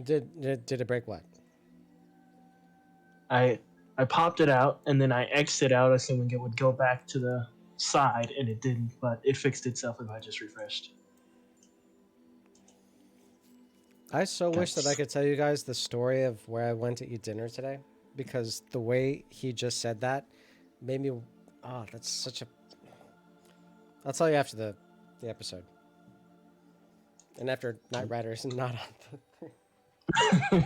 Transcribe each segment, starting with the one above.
Did it break what? I popped it out and then I exited out assuming it would go back to the side and it didn't, but it fixed itself if I just refreshed. I so wish that I That's could tell you guys the story of where I went to eat dinner today, because the way he just said that made me. Oh, that's such a. I'll tell you after the episode, and after Night Rider is not on.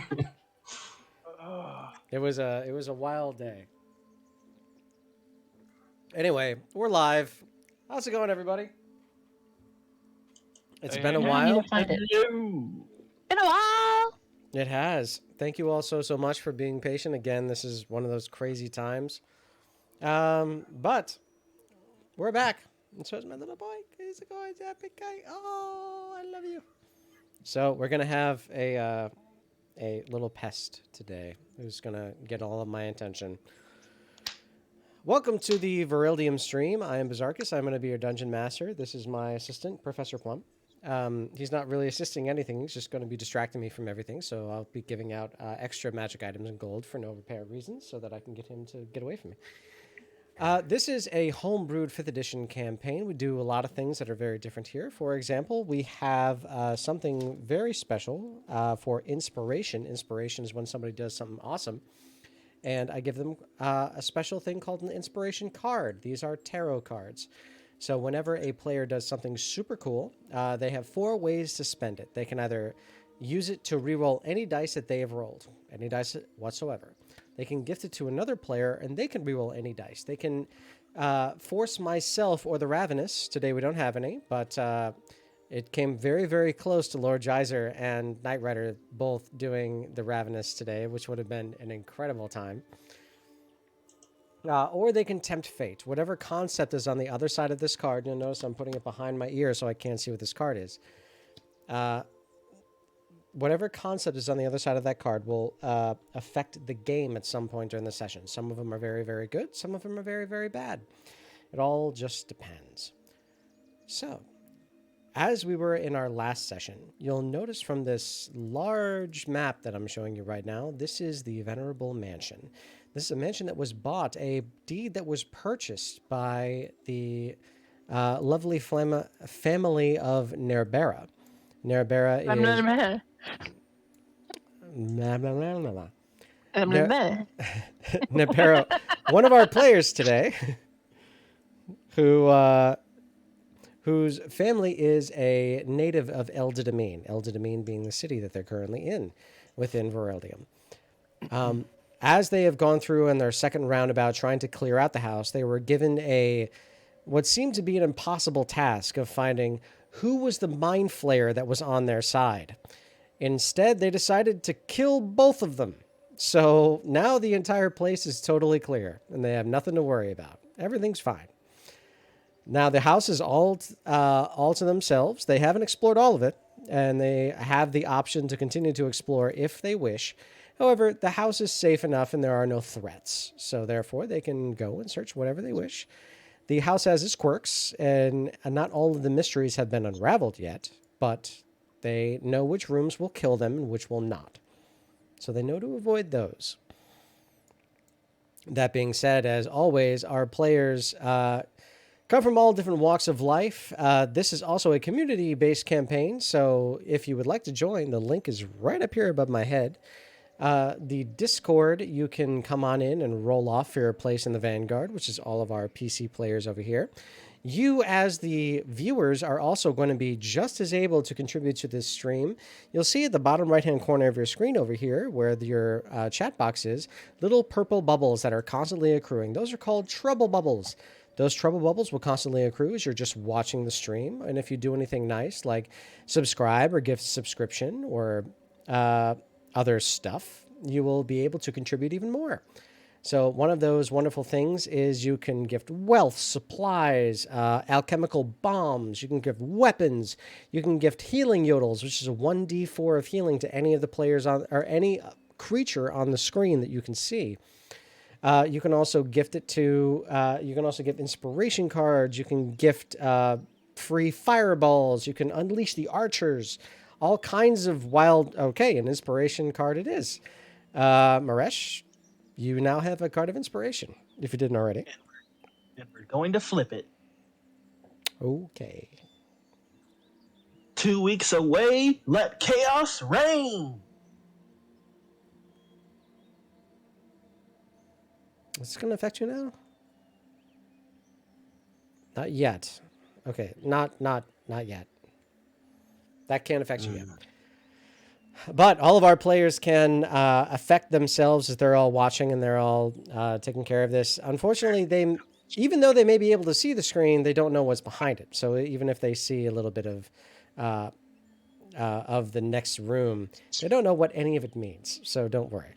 It was a wild day. Anyway, we're live. How's it going, everybody? It's been a Now I need while. to find it. Hello. Been a while. It has. Thank you all so much for being patient. Again, this is one of those crazy times. But we're back. And so is my little boy. He's a going epic guy. Oh, I love you. So we're gonna have a little pest today who's gonna get all of my attention. Welcome to the Vereldium stream. I am Bizarchus. I'm going to be your dungeon master. This is my assistant, Professor Plum. He's not really assisting anything. He's just going to be distracting me from everything. So I'll be giving out extra magic items and gold for no apparent reasons so that I can get him to get away from me. This is a homebrewed 5th edition campaign. We do a lot of things that are very different here. For example, we have something very special for inspiration. Inspiration is when somebody does something awesome. And I give them a special thing called an inspiration card. These are tarot cards. So whenever a player does something super cool, they have 4 ways to spend it. They can either use it to reroll any dice that they have rolled, any dice whatsoever. They can gift it to another player, and they can reroll any dice. They can force myself or the Ravenous. Today we don't have any, but it came very, very close to Lord Geyser and Knight Rider both doing the Ravenous today, which would have been an incredible time. Or they can tempt fate. Whatever concept is on the other side of this card, you'll notice I'm putting it behind my ear so I can't see what this card is. Whatever concept is on the other side of that card will affect the game at some point during the session. Some of them are very, very good. Some of them are very, very bad. It all just depends. So, as we were in our last session, you'll notice from this large map that I'm showing you right now, this is the Venerable Mansion. This is a mansion that was bought, a deed that was purchased by the lovely family of Naerbera. Naerbera is... Naerbera, one of our players today, whose family is a native of Eldidamine, Eldidamine being the city that they're currently in within Vereldium. As they have gone through in their second roundabout trying to clear out the house, they were given what seemed to be an impossible task of finding who was the mind flayer that was on their side. Instead, they decided to kill both of them. So now the entire place is totally clear, and they have nothing to worry about. Everything's fine. Now, the house is all to themselves. They haven't explored all of it, and they have the option to continue to explore if they wish. However, the house is safe enough, and there are no threats. So, therefore, they can go and search whatever they wish. The house has its quirks, and not all of the mysteries have been unraveled yet, but they know which rooms will kill them and which will not. So they know to avoid those. That being said, as always, our players... come from all different walks of life. This is also a community-based campaign, so if you would like to join, the link is right up here above my head. The Discord, you can come on in and roll off for your place in the Vanguard, which is all of our PC players over here. You, as the viewers, are also going to be just as able to contribute to this stream. You'll see at the bottom right-hand corner of your screen over here, where your chat box is, little purple bubbles that are constantly accruing. Those are called trouble bubbles. Those trouble bubbles will constantly accrue as you're just watching the stream. And if you do anything nice, like subscribe or gift subscription or other stuff, you will be able to contribute even more. So one of those wonderful things is you can gift wealth, supplies, alchemical bombs. You can gift weapons. You can gift healing yodels, which is a 1d4 of healing to any of the players on, or any creature on the screen that you can see. You can also gift it to, you can also give inspiration cards. You can gift free fireballs. You can unleash the archers. all kinds of wild. Okay, an inspiration card it is. Maresh, you now have a card of inspiration if you didn't already. And we're going to flip it. Okay. 2 weeks away, let chaos reign. Is this going to affect you now? Not yet. Okay, not yet. That can't affect you yet. But all of our players can affect themselves as they're all watching and they're all taking care of this. Unfortunately, even though they may be able to see the screen, they don't know what's behind it. So even if they see a little bit of the next room, they don't know what any of it means. So don't worry.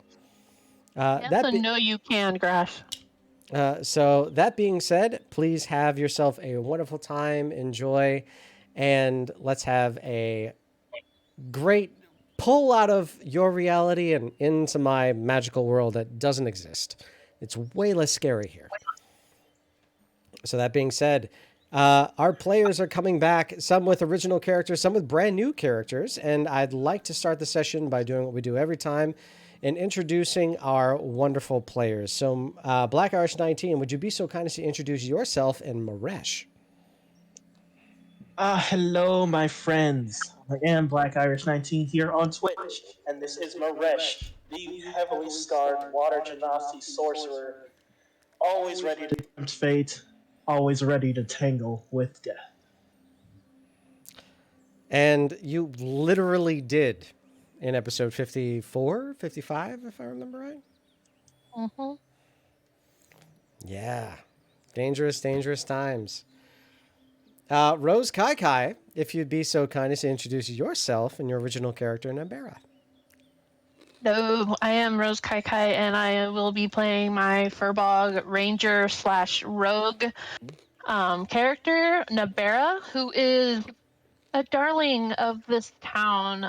No, you can, Grash. So that being said, please have yourself a wonderful time, enjoy, and let's have a great pull out of your reality and into my magical world that doesn't exist. It's way less scary here. So that being said, our players are coming back, some with original characters, some with brand new characters, and I'd like to start the session by doing what we do every time and introducing our wonderful players. So, Black Irish 19, would you be so kind as to introduce yourself and Maresh? Hello, my friends. I am Black Irish 19 here on Twitch, and this is Maresh, the heavily scarred water genasi sorcerer, always ready to tempt fate, always ready to tangle with death. And you literally did in episode 54, 55, if I remember right. Mm-hmm. Yeah. Dangerous, dangerous times. Rose Kai Kai, if you'd be so kind as to introduce yourself and your original character, Naerbera. Hello, I am Rose Kai Kai, and I will be playing my Furbog Ranger / Rogue character, Naerbera, who is a darling of this town.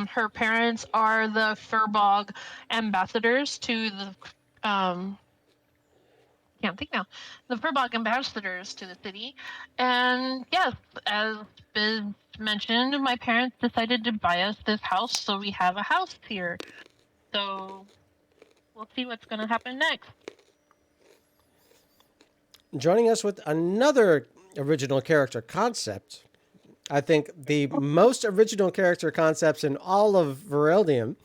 Her parents are the Furbog ambassadors to the can't think now. The Furbog ambassadors to the city. And yes, as Biz mentioned, my parents decided to buy us this house, so we have a house here. So we'll see what's going to happen next. Joining us with another original character concept, I think the most original character concepts in all of Vereldium,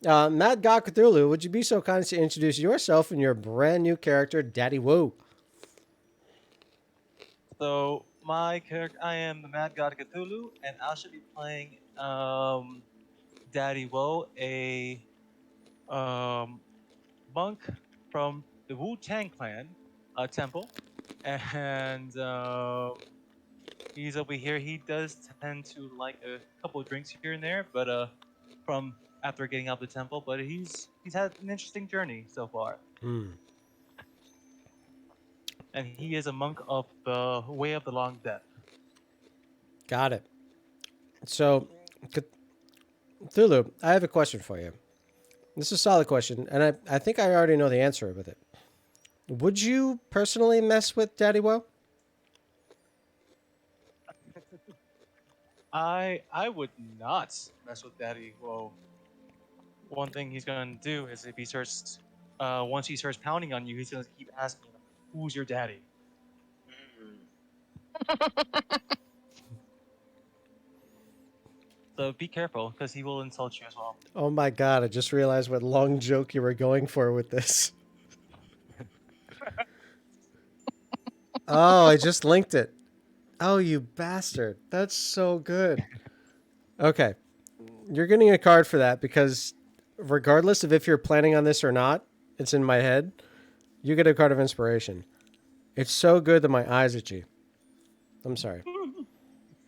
Mad God Cthulhu, would you be so kind as to introduce yourself and your brand new character, Daddy Woo? So my character, I am the Mad God Cthulhu, and I should be playing Daddy Woe, a monk from the Wu-Tang Clan temple, and he's over here. He does tend to like a couple of drinks here and there, but from after getting out of the temple, but he's had an interesting journey so far. And he is a monk of the Way of the Long Death. Got it. So, Cthulhu, I have a question for you. This is a solid question, and I think I already know the answer with it. Would you personally mess with Daddy Woe? I would not mess with Daddy. Well, one thing he's gonna do is if he starts, once he starts pounding on you, he's gonna keep asking, "Who's your daddy?" So be careful, because he will insult you as well. Oh my god, I just realized what long joke you were going for with this. Oh, I just linked it. Oh, you bastard. That's so good. Okay. You're getting a card for that because regardless of if you're planning on this or not, it's in my head. You get a card of inspiration. It's so good that my eyes itchy. I'm sorry.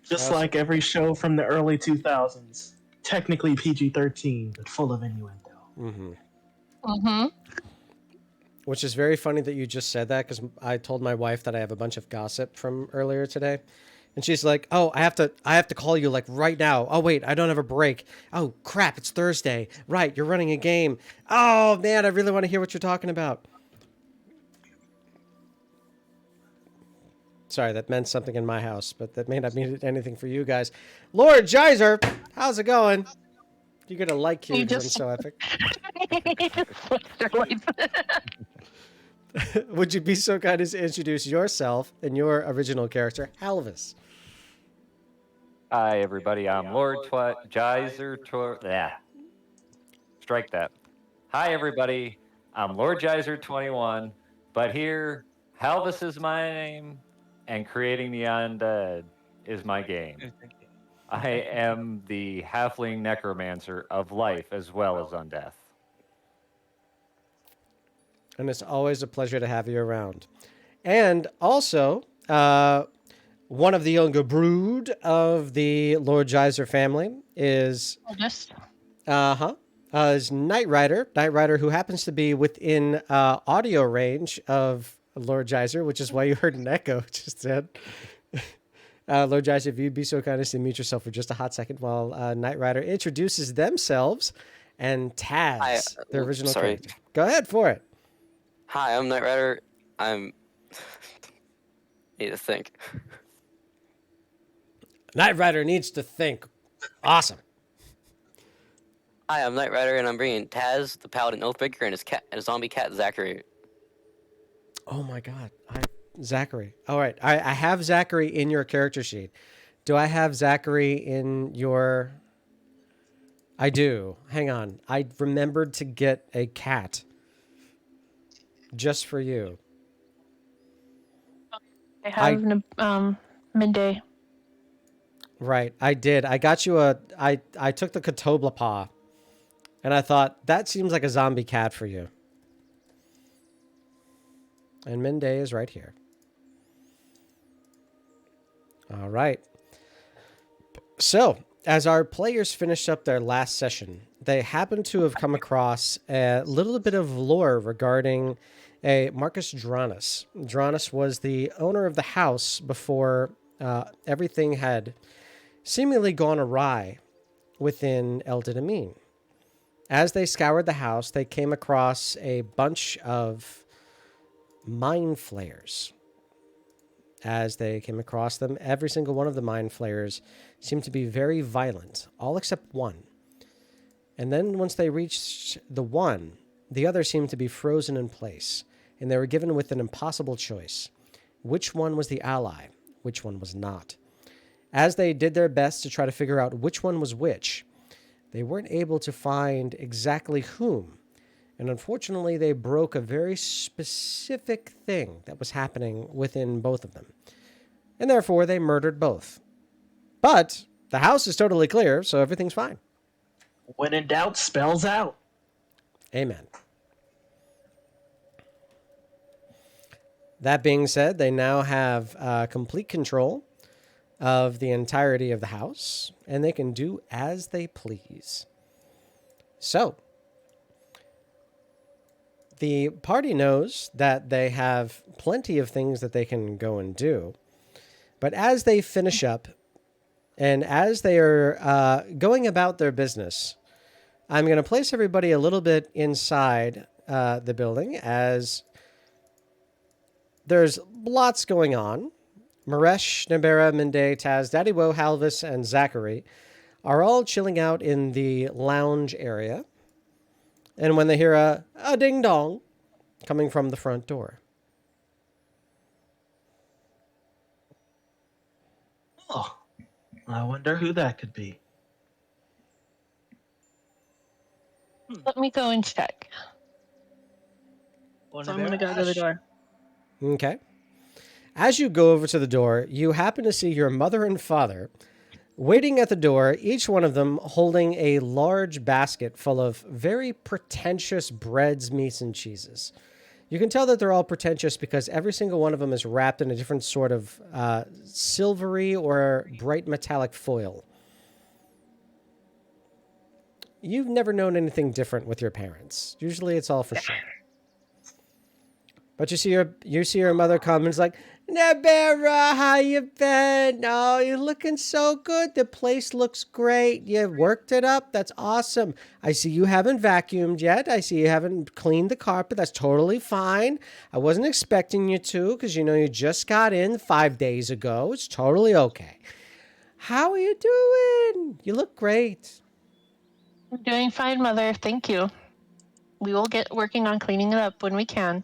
Just like every show from the early 2000s. Technically PG-13, but full of innuendo. Mm-hmm. Mm-hmm. Which is very funny that you just said that because I told my wife that I have a bunch of gossip from earlier today. And she's like, "Oh, I have to call you like right now. Oh wait, I don't have a break. Oh crap, it's Thursday. Right, you're running a game. Oh man, I really want to hear what you're talking about." Sorry, that meant something in my house, but that may not mean anything for you guys. Lord Geyser, how's it going? You're going to like cue You because I'm just- so epic. Like- Would you be so kind as to introduce yourself and your original character, Halvis? Hi, everybody. I'm Lord Geyser. Strike that. Hi, everybody. I'm Lord Geyser 21, but here, Halvis is my name, and creating the undead is my game. I am the halfling necromancer of life as well as undeath. And it's always a pleasure to have you around. And also, one of the younger brood of the Lord Geyser family is Just is Knight Rider. Knight Rider, who happens to be within audio range of Lord Geyser, which is why you heard an echo just then. Lord Geyser, if you'd be so kind as to mute yourself for just a hot second while Knight Rider introduces themselves and Taz, their original character. Go ahead for it. Hi, I'm Knight Rider. I'm. Need to think. Knight Rider needs to think. Awesome. Hi, I'm Knight Rider, and I'm bringing Taz, the Paladin Oathbreaker, and his zombie cat Zachary. Oh my God. Zachary. All right. I have Zachary in your character sheet. Do I have Zachary in your... I do. Hang on. I remembered to get a cat. Just for you. I have midday. Right. I did. I got you I took the Katobla paw. And I thought, that seems like a zombie cat for you. And Minday is right here. All right. So, as our players finished up their last session, they happened to have come across a little bit of lore regarding a Marcus Dranus. Dranus was the owner of the house before everything had seemingly gone awry within Eldin Amin. As they scoured the house, they came across a bunch of mind flayers. As they came across them, every single one of the mind flayers seemed to be very violent, all except one. And then once they reached the one, the other seemed to be frozen in place, and they were given with an impossible choice. Which one was the ally? Which one was not? As they did their best to try to figure out which one was which, they weren't able to find exactly whom. And unfortunately, they broke a very specific thing that was happening within both of them. And therefore, they murdered both. But the house is totally clear, so everything's fine. When in doubt, spells out. Amen. That being said, they now have complete control of the entirety of the house, and they can do as they please. So, the party knows that they have plenty of things that they can go and do, but as they finish up, and as they are going about their business, I'm going to place everybody a little bit inside the building, as there's lots going on. Maresh, Naerbera, Minday, Taz, Daddy Woe, Halvis, and Zachary are all chilling out in the lounge area. And when they hear a ding-dong coming from the front door. Oh, I wonder who that could be. Let me go and check. So I'm gonna go to the door. Okay. As you go over to the door, you happen to see your mother and father waiting at the door, each one of them holding a large basket full of very pretentious breads, meats, and cheeses. You can tell that they're all pretentious because every single one of them is wrapped in a different sort of silvery or bright metallic foil. You've never known anything different with your parents. Usually it's all for show. But you see your mother come and is like, Naerbera, how you been? Oh, you're looking so good. The place looks great. You worked it up. That's awesome. I see you haven't vacuumed yet. I see you haven't cleaned the carpet. That's totally fine. I wasn't expecting you to because you just got in 5 days ago. It's totally okay. How are you doing? You look great. I'm doing fine, Mother. Thank you. We will get working on cleaning it up when we can.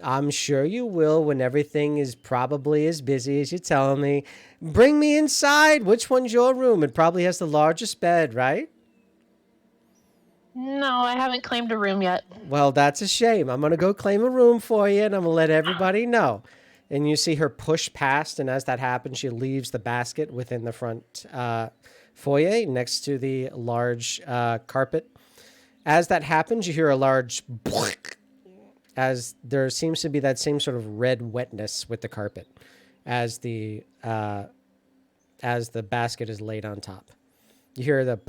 I'm sure you will when everything is probably as busy as you're telling me. Bring me inside. Which one's your room? It probably has the largest bed, right? No, I haven't claimed a room yet. Well, that's a shame. I'm going to go claim a room for you, and I'm going to let everybody know. And you see her push past, and as that happens, she leaves the basket within the front foyer next to the large carpet. As that happens, you hear a large as there seems to be that same sort of red wetness with the carpet as the basket is laid on top. You hear the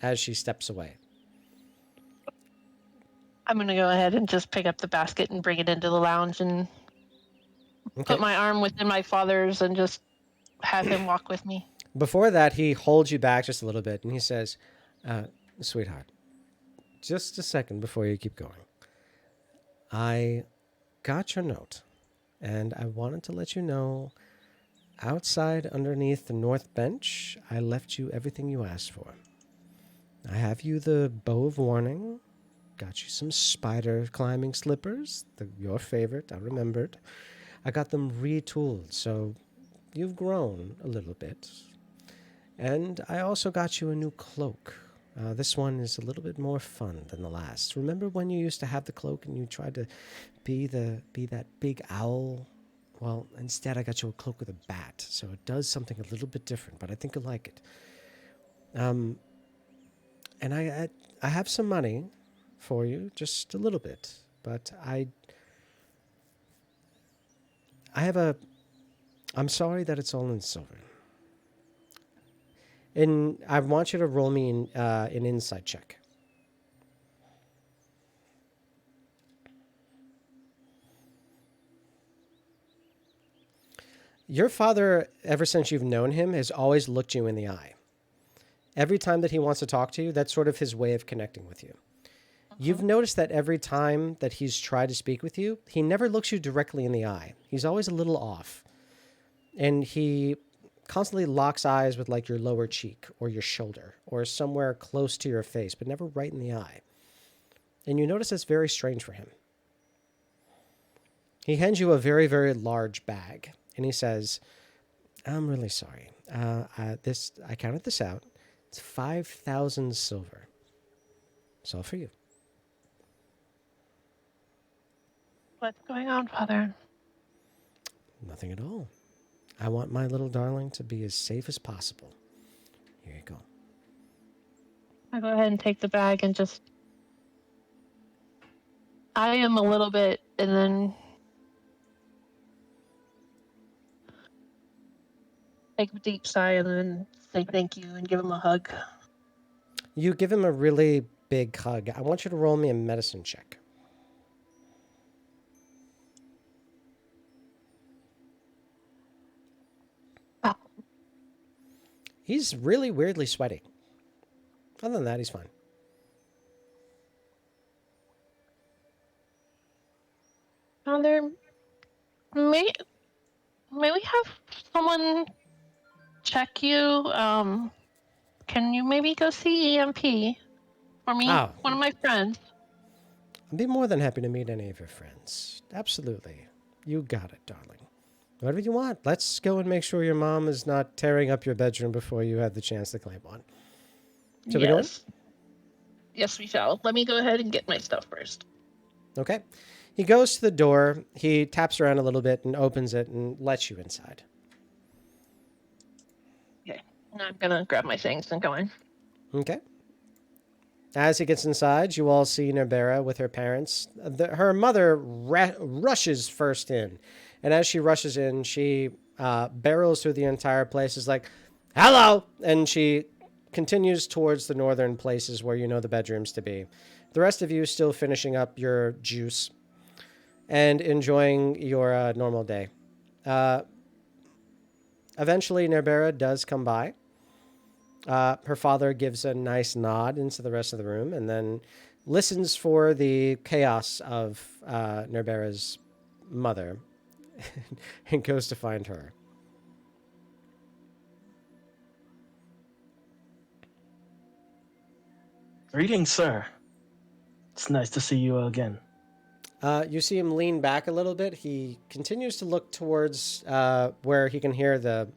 as she steps away. I'm going to go ahead and just pick up the basket and bring it into the lounge and put my arm within my father's and just have him walk with me. Before that, he holds you back just a little bit and he says, sweetheart, just a second before you keep going. I got your note, and I wanted to let you know, outside underneath the north bench, I left you everything you asked for. I have you the bow of warning, got you some spider climbing slippers, your favorite, I remembered. I got them retooled, so you've grown a little bit. And I also got you a new cloak. This one is a little bit more fun than the last. Remember when you used to have the cloak and you tried to be that big owl? Well, instead I got you a cloak with a bat, so it does something a little bit different, but I think you'll like it. And I have some money for you, just a little bit, but I'm sorry that it's all in silver. And I want you to roll me an insight check. Your father, ever since you've known him, has always looked you in the eye. Every time that he wants to talk to you, that's sort of his way of connecting with you. You've noticed that every time that he's tried to speak with you, he never looks you directly in the eye. He's always a little off. And he constantly locks eyes with like your lower cheek or your shoulder or somewhere close to your face, but never right in the eye. And you notice that's very strange for him. He hands you a very, very large bag and he says, I'm really sorry. I counted this out. It's 5,000 silver. It's all for you. What's going on, Father? Nothing at all. I want my little darling to be as safe as possible. Here you go. I go ahead and take the bag and just... I am a little bit, and then take a deep sigh and then say thank you and give him a hug. You give him a really big hug. I want you to roll me a medicine check. Oh. He's really weirdly sweaty. Other than that, he's fine. Father, may we have someone check you? Can you maybe go see EMP for me? Oh. One of my friends. I'd be more than happy to meet any of your friends. Absolutely. You got it, darling. Whatever you want. Let's go and make sure your mom is not tearing up your bedroom before you have the chance to claim one. Shall we go in? Yes, we shall. Let me go ahead and get my stuff first. Okay. He goes to the door. He taps around a little bit and opens it and lets you inside. Okay. Now I'm going to grab my things and go in. Okay. As he gets inside, you all see Naerbera with her parents. Her mother rushes first in. And as she rushes in, she barrels through the entire place. Is like, hello! And she continues towards the northern places where you know the bedrooms to be. The rest of you still finishing up your juice. and enjoying your normal day. Eventually, Naerbera does come by. Her father gives a nice nod into the rest of the room and then listens for the chaos of Naerbera's mother and goes to find her. Greetings, sir. It's nice to see you again. You see him lean back a little bit. He continues to look towards where he can hear the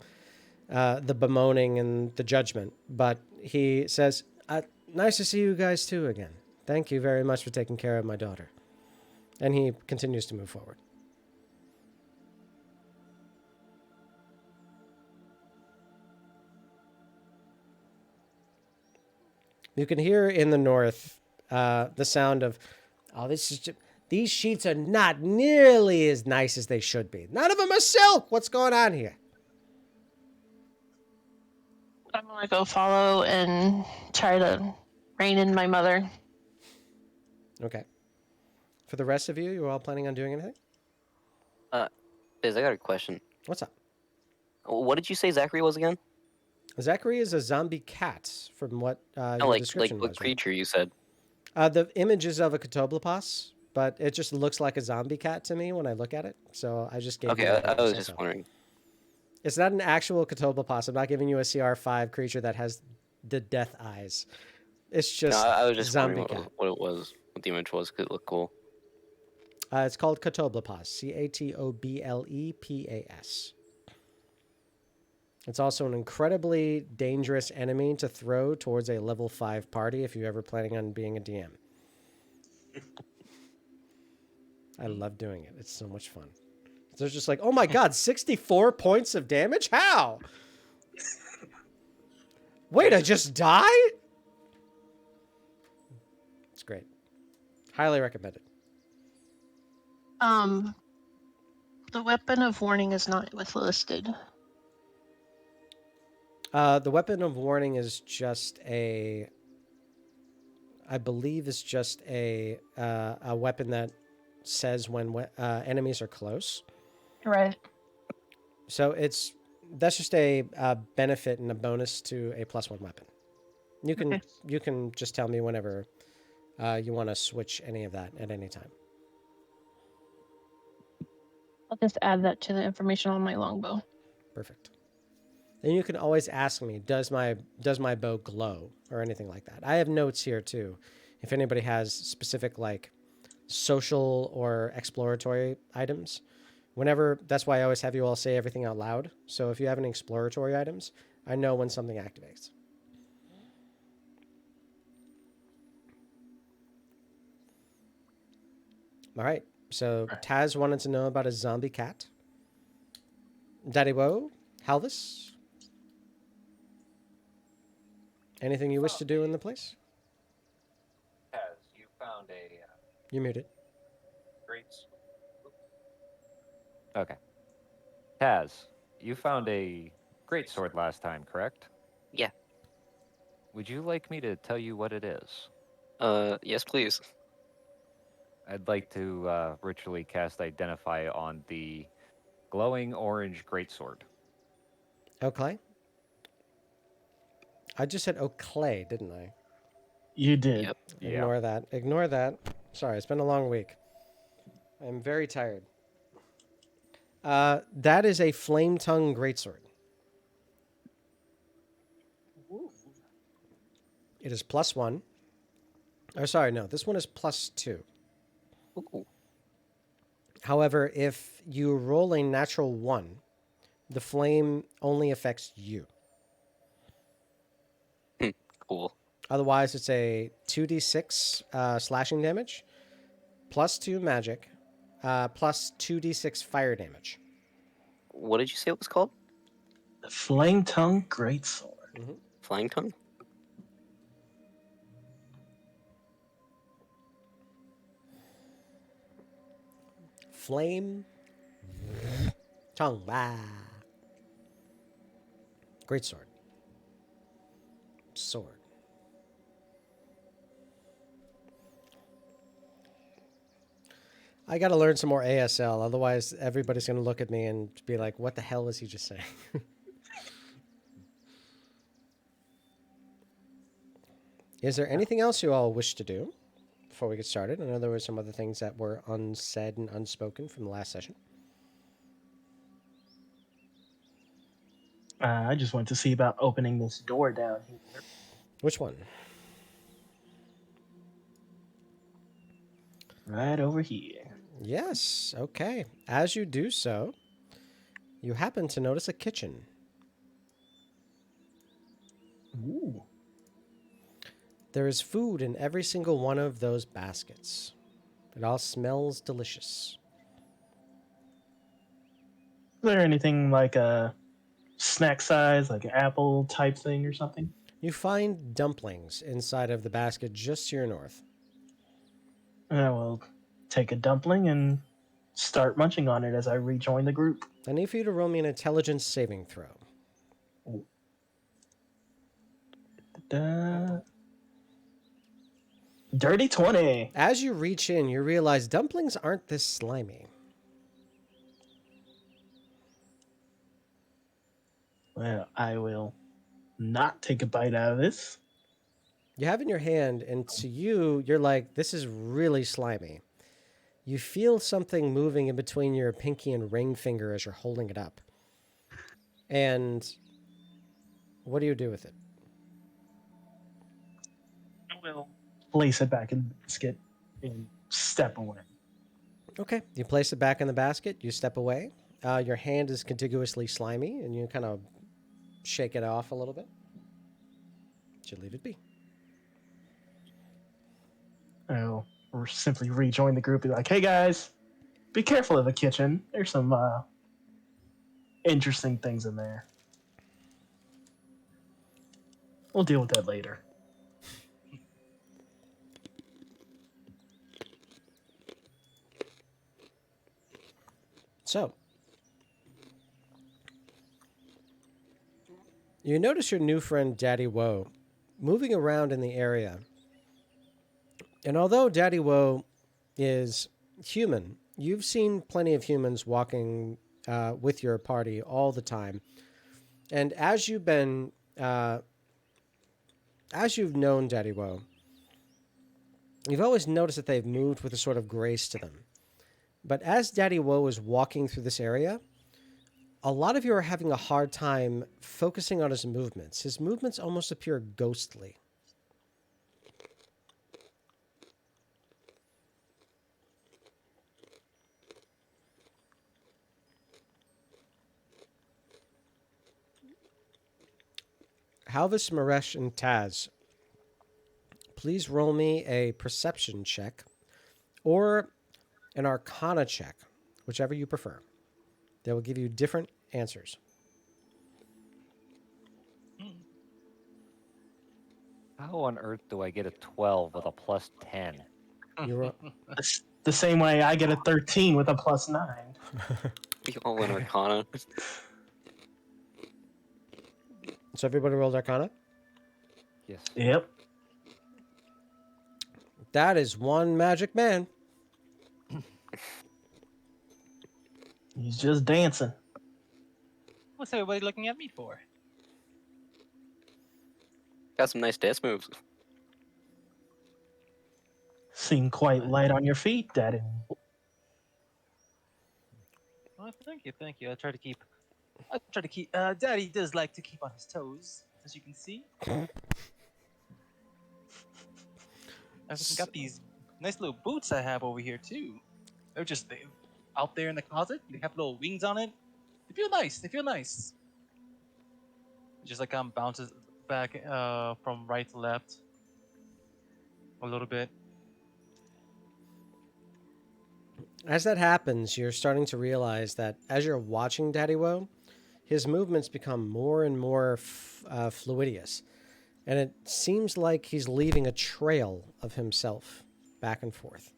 bemoaning and the judgment, but he says, nice to see you guys too again. Thank you very much for taking care of my daughter. And he continues to move forward. You can hear in the north the sound of, these sheets are not nearly as nice as they should be. None of them are silk. What's going on here? I'm gonna go follow and try to rein in my mother. Okay. For the rest of you, you're all planning on doing anything? Biz, I got a question. What's up? What did you say Zachary was again? Zachary is a zombie cat, from what No, your like description what was. creature you said? The image is of a catoblepas, but it just looks like a zombie cat to me when I look at it. So I just gave Okay, you that. I image, was that's just all. wondering. It's not an actual catoblepas. I'm not giving you a CR5 creature that has the death eyes. It's No, just I was just zombie wondering cat. what it was, what the image was, because it looked cool. It's called catoblepas. Catoblepas. It's also an incredibly dangerous enemy to throw towards a level 5 party if you're ever planning on being a DM. I love doing it. It's so much fun. So it's just like, oh my god, 64 points of damage? How? Wait, I just die? It's great. Highly recommended. The weapon of warning is not listed. The weapon of warning is just I believe is just a weapon that says when enemies are close. Right. So that's just a benefit and a bonus to a +1 weapon. You can just tell me whenever you want to switch any of that at any time. I'll just add that to the information on my longbow. Perfect. And you can always ask me, does my bow glow or anything like that? I have notes here too. If anybody has specific like social or exploratory items, that's why I always have you all say everything out loud. So if you have any exploratory items, I know when something activates. All right. So Taz wanted to know about a zombie cat. Daddy Woe, Halvis, anything you wish to do in the place? Taz, you found a You muted. great. Okay. Taz, you found a great sword last time, correct? Yeah. Would you like me to tell you what it is? Yes, please. I'd like to ritually cast Identify on the glowing orange greatsword. Oakley? I just said Oakley, didn't I? You did. Yep. Ignore that. Ignore that. Sorry, it's been a long week. I'm very tired. That is a flame tongue greatsword. It is +1. Oh, sorry, no. This one is +2. Ooh. However, if you roll a natural 1, the flame only affects you. Cool. Otherwise, it's a 2d6 slashing damage, +2 magic, plus 2d6 fire damage. What did you say it was called? The Flame Tongue Greatsword. Flying tongue? Flame tongue. Great sword. Sword. I got to learn some more ASL. Otherwise, everybody's going to look at me and be like, what the hell was he just saying? Is there anything else you all wish to do before we get started? I know there were some other things that were unsaid and unspoken from the last session. I just went to see about opening this door down here. Which one? Right over here. Yes, okay. As you do so, you happen to notice a kitchen. Ooh. There is food in every single one of those baskets. It all smells delicious. Is there anything like a snack size, like an apple type thing or something? You find dumplings inside of the basket just to your north. I will take a dumpling and start munching on it as I rejoin the group. I need for you to roll me an intelligence saving throw. Dirty 20. As you reach in, you realize dumplings aren't this slimy. Well, I will not take a bite out of this. You have it in your hand, and to you, you're like, this is really slimy. You feel something moving in between your pinky and ring finger as you're holding it up. And what do you do with it? I will place it back in the basket and step away. Okay, you place it back in the basket, you step away. Your hand is contiguously slimy, and you kind of shake it off a little bit. You leave it be. I'll simply rejoin the group and be like, hey guys, be careful of the kitchen. There's some interesting things in there. We'll deal with that later. So, you notice your new friend Daddy Woe moving around in the area. And although Daddy Woe is human, you've seen plenty of humans walking with your party all the time. And as you've known Daddy Woe, you've always noticed that they've moved with a sort of grace to them. But as Daddy Woe is walking through this area, a lot of you are having a hard time focusing on his movements. His movements almost appear ghostly. Halvis, Maresh, and Taz, please roll me a perception check or an arcana check, whichever you prefer. They will give you different answers. How on earth do I get a 12 with a plus 10? You're The same way I get a 13 with a plus 9. We all win Arcana. So everybody rolled arcana? Yes. Yep. That is one magic man. He's just dancing. What's everybody looking at me for? Got some nice dance moves. Seem quite light on your feet, Daddy. Well, thank you. I try to keep. Daddy does like to keep on his toes, as you can see. I've got these nice little boots I have over here too. They're just out there in the closet. They have little wings on it. They feel nice. Just like bounces back from right to left a little bit. As that happens, you're starting to realize that as you're watching Daddy Woe, his movements become more and more fluidious. And it seems like he's leaving a trail of himself back and forth.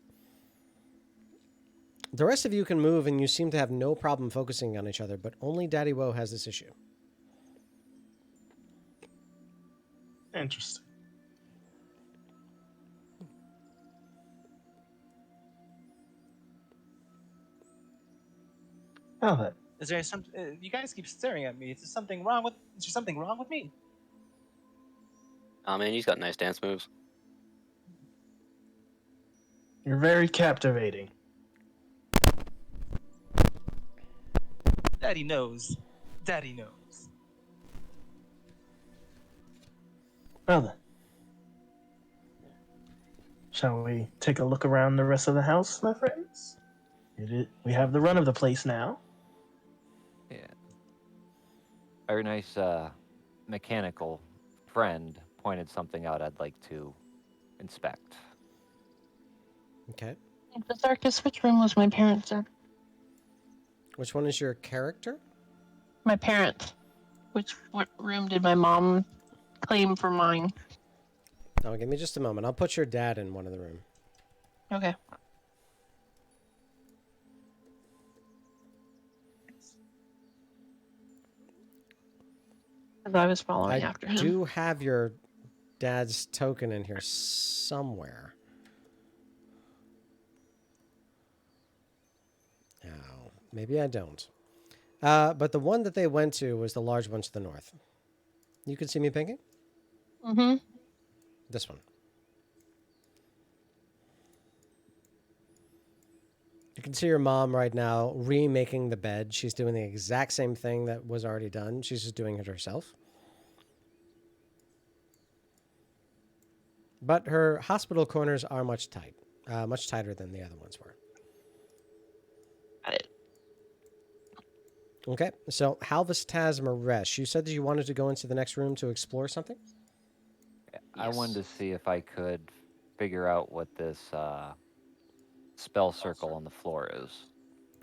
The rest of you can move, and you seem to have no problem focusing on each other, but only Daddy Woe has this issue. Interesting. Now then, Is there some? You guys keep staring at me. Is there something wrong with? Is there something wrong with me? Oh man, you've got nice dance moves. you're very captivating. Daddy knows. Daddy knows. Well then, shall we take a look around the rest of the house, my friends? We have the run of the place now. Yeah. Our nice mechanical friend pointed something out I'd like to inspect. Okay. The Zarkus, which room was my parents in? Which one is your character? My parents. What room did my mom claim for mine? Oh, give me just a moment. I'll put your dad in one of the room. Okay. Because I was following I after him. do have your dad's token in here somewhere. Oh, maybe I don't. But the one that they went to was the large one to the north. You can see me pinking? Mm-hmm. This one. You can see your mom right now remaking the bed. She's doing the exact same thing that was already done. She's just doing it herself. But her hospital corners are much tighter than the other ones were. Got it. Okay, so Halvis Taz Maresh, you said that you wanted to go into the next room to explore something? I wanted to Yes. see if I could figure out what this spell circle on the floor is.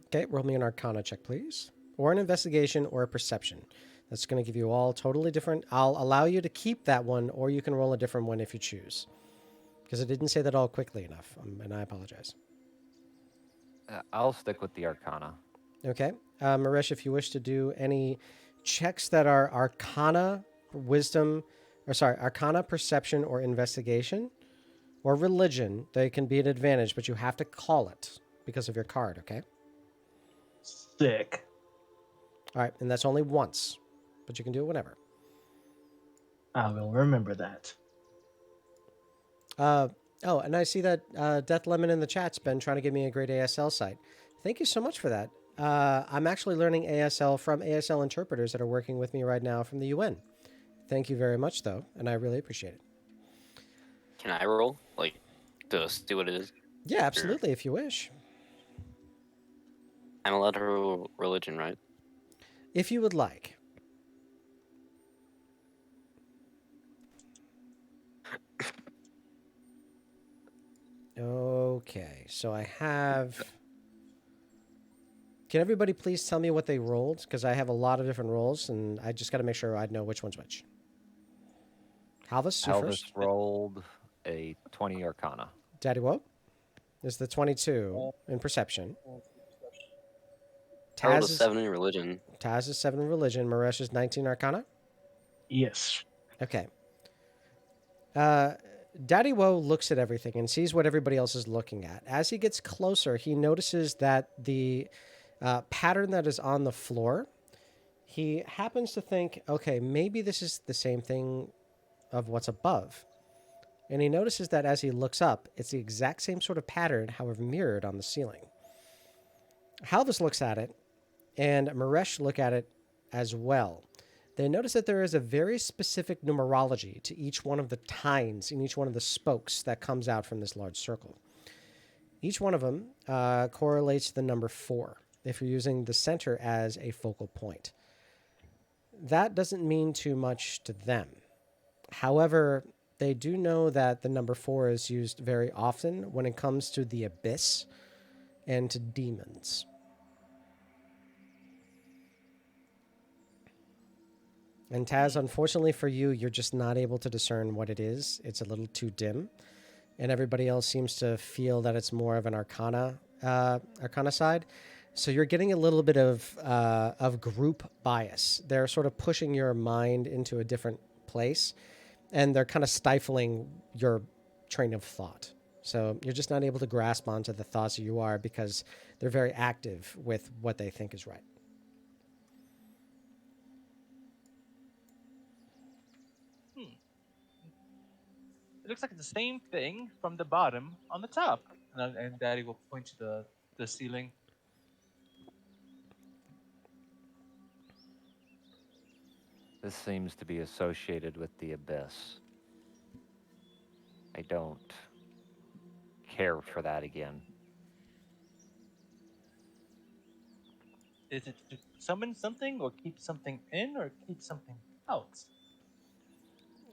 Okay, roll me an Arcana check, please. Or an investigation or a perception. That's going to give you all totally different. I'll allow you to keep that one, or you can roll a different one if you choose. Because I didn't say that all quickly enough, and I apologize. I'll stick with the Arcana. Okay. Maresh, if you wish to do any checks that are Arcana, Arcana, Perception, or Investigation, or Religion, they can be an advantage, but you have to call it because of your card, okay? Sick. All right, and that's only once, but you can do it whenever. I will remember that. Oh, and I see that Death Lemon in the chat's been trying to give me a great ASL site. Thank you so much for that. I'm actually learning ASL from ASL interpreters that are working with me right now from the UN. Thank you very much, though, and I really appreciate it. Can I roll? Like, to see what it is? Yeah, absolutely, if you wish. I'm allowed to roll religion, right? If you would like. Okay, so I have... Can everybody please tell me what they rolled? Because I have a lot of different rolls, and I just got to make sure I know which one's which. Halvis, you Halvis first. rolled a 20 Arcana. Daddy Woe is the 22 in Perception. I rolled a Taz is 7 in religion. 7 in Religion. Maresh is 19 Arcana. Yes. Okay. Daddy Woe looks at everything and sees what everybody else is looking at. As he gets closer, he notices that the pattern that is on the floor, he happens to think, okay, maybe this is the same thing of what's above. And he notices that as he looks up, it's the exact same sort of pattern, however mirrored on the ceiling. Halvis looks at it, and Maresh look at it as well. They notice that there is a very specific numerology to each one of the tines in each one of the spokes that comes out from this large circle. Each one of them correlates to the number 4 if you're using the center as a focal point. That doesn't mean too much to them. However, they do know that the number 4 is used very often when it comes to the abyss and to demons. And Taz, unfortunately for you, you're just not able to discern what it is. It's a little too dim. And everybody else seems to feel that it's more of an arcana side. So you're getting a little bit of group bias. They're sort of pushing your mind into a different place, and they're kind of stifling your train of thought. So you're just not able to grasp onto the thoughts that you are because they're very active with what they think is right. It looks like the same thing from the bottom on the top. And Daddy will point to the ceiling. This seems to be associated with the abyss. I don't care for that again. Is it to summon something, or keep something in, or keep something out?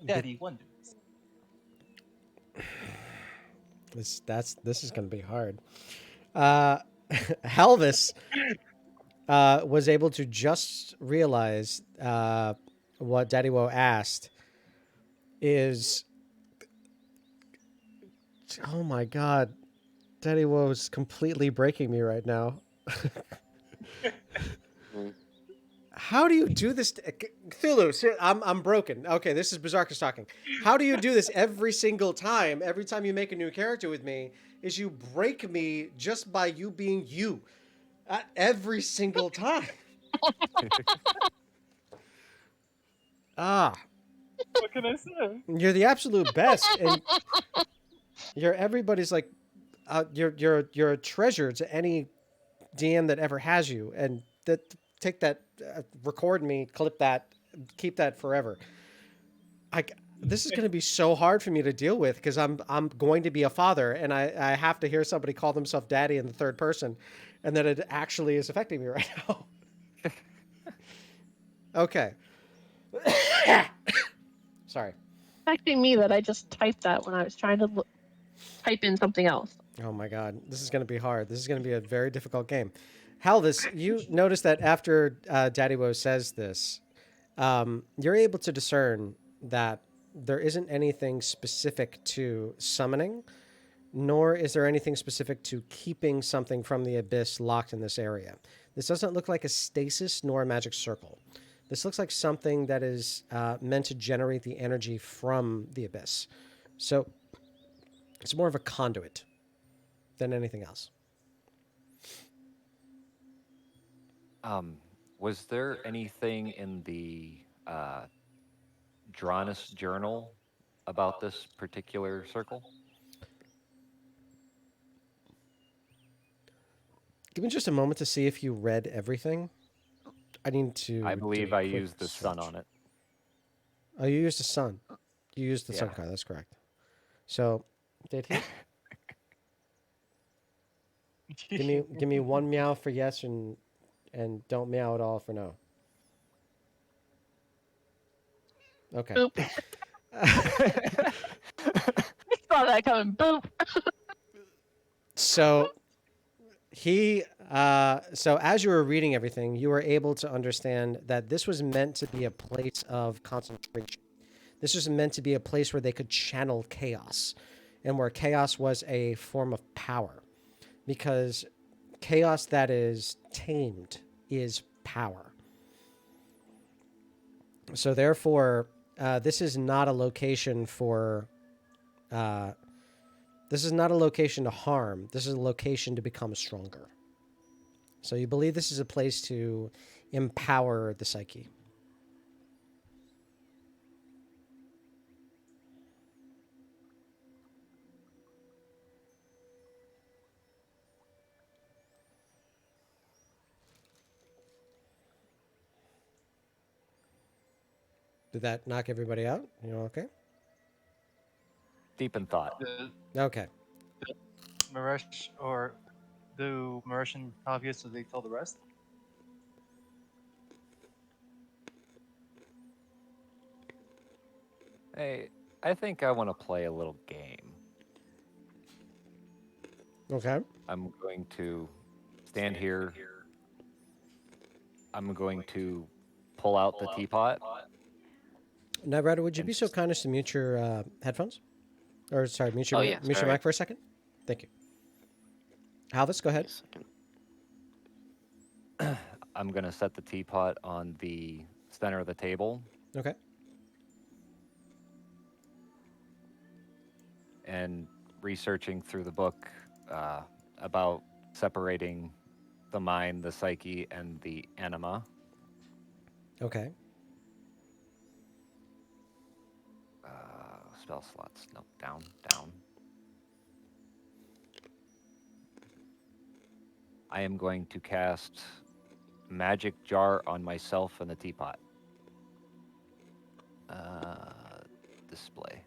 Daddy wonders. This is going to be hard. Halvis was able to just realize what Daddy Woe asked is, oh my God, Daddy Woe is completely breaking me right now. How do you do this? Cthulhu, I'm broken. Okay, this is Berserkers talking. How do you do this every single time? Every time you make a new character with me, is you break me just by you being you. Every single time. What can I say? You're the absolute best, and you're everybody's like, you're a treasure to any DM that ever has you, and take that, record me, clip that, keep that forever. This is going to be so hard for me to deal with because I'm going to be a father, and I have to hear somebody call themselves daddy in the third person, and that it actually is affecting me right now. Okay. Sorry. Affecting me that I just typed that when I was trying to type in something else. Oh my God, this is going to be hard. This is going to be a very difficult game. Halvis, you notice that after Daddy Woe says this, you're able to discern that there isn't anything specific to summoning, nor is there anything specific to keeping something from the abyss locked in this area. This doesn't look like a stasis nor a magic circle. This looks like something that is meant to generate the energy from the abyss. So it's more of a conduit than anything else. Was there anything in the Dranus journal about this particular circle? Give me just a moment to see if you read everything. I need to. I believe I used the sun on it. Oh, you used the sun. You used the sun Yeah. card. That's correct. So, did he? give me one meow for yes and don't meow at all for no. Okay. Boop. I saw that coming. Boop. So so as you were reading everything, you were able to understand that this was meant to be a place of concentration. This was meant to be a place where they could channel chaos, and where chaos was a form of power, because chaos that is tamed is power. So therefore, this is not a location for. This is not a location to harm. This is a location to become stronger. So you believe this is a place to empower the psyche. Did that knock everybody out? You know, okay? Deep in thought. Okay. Maresh, or do Maresh and obvious so they tell the rest? Hey, I think I want to play a little game. Okay. I'm going to stand here. I'm going to pull out the teapot. Naerbera, would you be so kind as to mute your headphones? Or, sorry, mute your, mute your mic for a second? Thank you. Halvis, go ahead. I'm going to set the teapot on the center of the table. Okay. And researching through the book about separating the mind, the psyche, and the anima. Okay. Spell slots. No, down, down. I am going to cast Magic Jar on myself and the teapot. Display.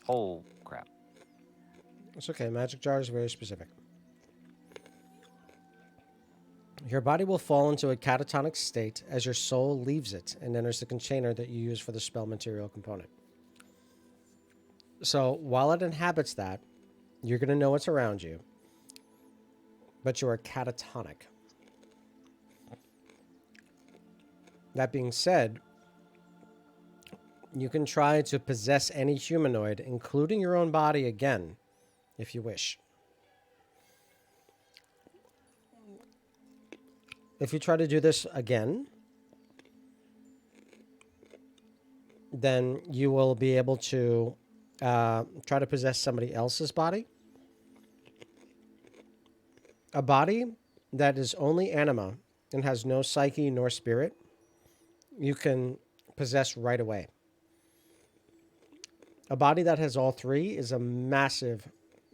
Oh, crap. It's okay. Magic jar is very specific. Your body will fall into a catatonic state as your soul leaves it and enters the container that you use for the spell material component. So while it inhabits that, you're going to know what's around you, but you are catatonic. That being said, you can try to possess any humanoid, including your own body again, if you wish. If you try to do this again, then you will be able to try to possess somebody else's body. A body that is only anima and has no psyche nor spirit, you can possess right away. A body that has all three is a massive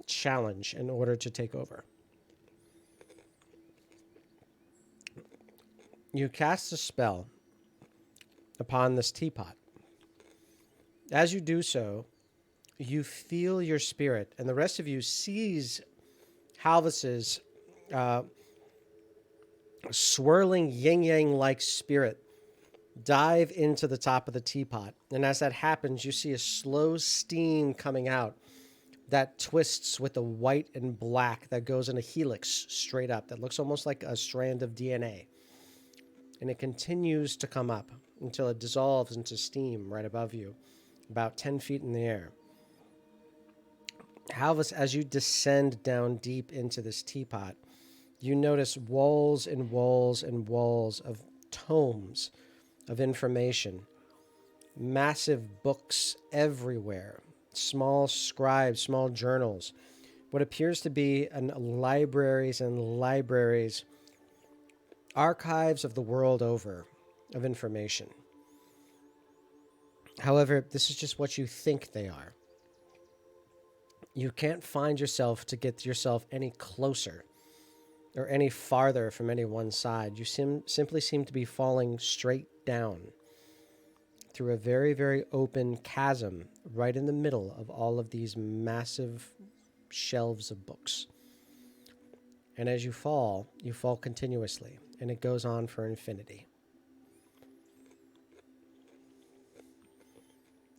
challenge in order to take over. You cast a spell upon this teapot. As you do so, you feel your spirit, and the rest of you sees Halvis's swirling yin-yang-like spirit dive into the top of the teapot. And as that happens, you see a slow steam coming out that twists with the white and black that goes in a helix straight up. That looks almost like a strand of DNA. And it continues to come up until it dissolves into steam right above you, about 10 feet in the air. Halvis, as you descend down deep into this teapot, you notice walls and walls and walls of tomes of information, massive books everywhere, small scribes, small journals, what appears to be libraries and libraries, archives of the world over of information. However, this is just what you think they are. You can't find yourself to get yourself any closer or any farther from any one side. You simply seem to be falling straight down through a very, very open chasm right in the middle of all of these massive shelves of books. And as you fall continuously, and it goes on for infinity.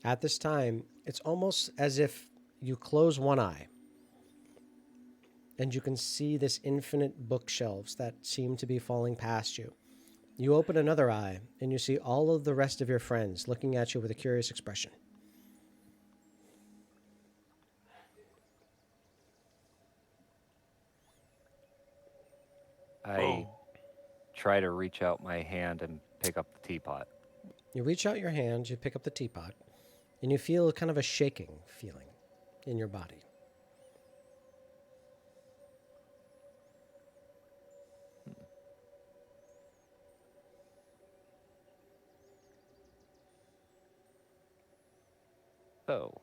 At this time, it's almost as if you close one eye and you can see this infinite bookshelves that seem to be falling past you. You open another eye and you see all of the rest of your friends looking at you with a curious expression. I try to reach out my hand and pick up the teapot. You reach out your hand, you pick up the teapot, and you feel kind of a shaking feeling in your body. So,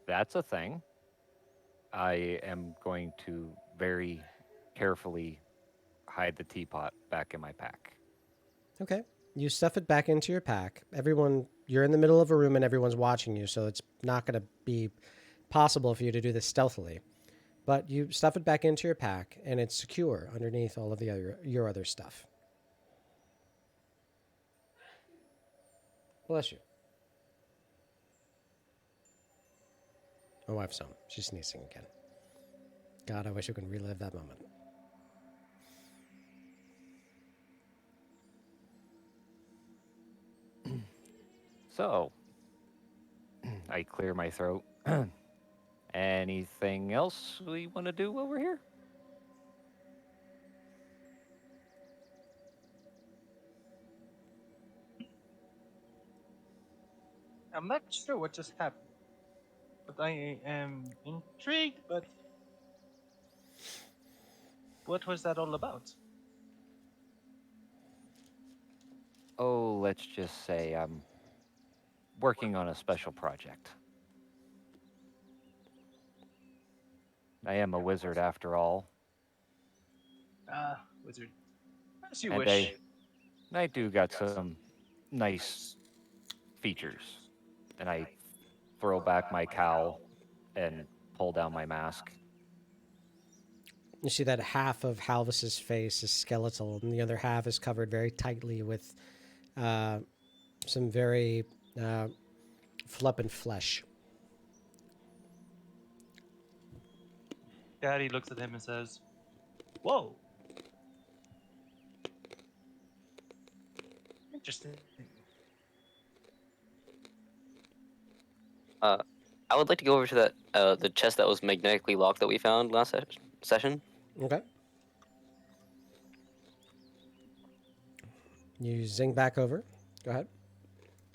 that's a thing. I am going to very carefully hide the teapot back in my pack. Okay. You stuff it back into your pack. You're in the middle of a room and everyone's watching you, so it's not going to be possible for you to do this stealthily. But you stuff it back into your pack, and it's secure underneath all of your other stuff. Bless you. My wife's home. She's sneezing again. God, I wish we could relive that moment. So, I clear my throat. Anything else we want to do while we're here? I'm not sure what just happened. But I am intrigued, but what was that all about? Oh, let's just say I'm working on a special project. I am a wizard after all, Ah, wizard. As you and wish. I do got some nice features. And I throw back my cowl and pull down my mask. You see that half of Halvis's face is skeletal, and the other half is covered very tightly with some very flippant flesh. Daddy looks at him and says, "Whoa. Interesting." I would like to go over to that the chest that was magnetically locked that we found last session. Okay. You zing back over. Go ahead.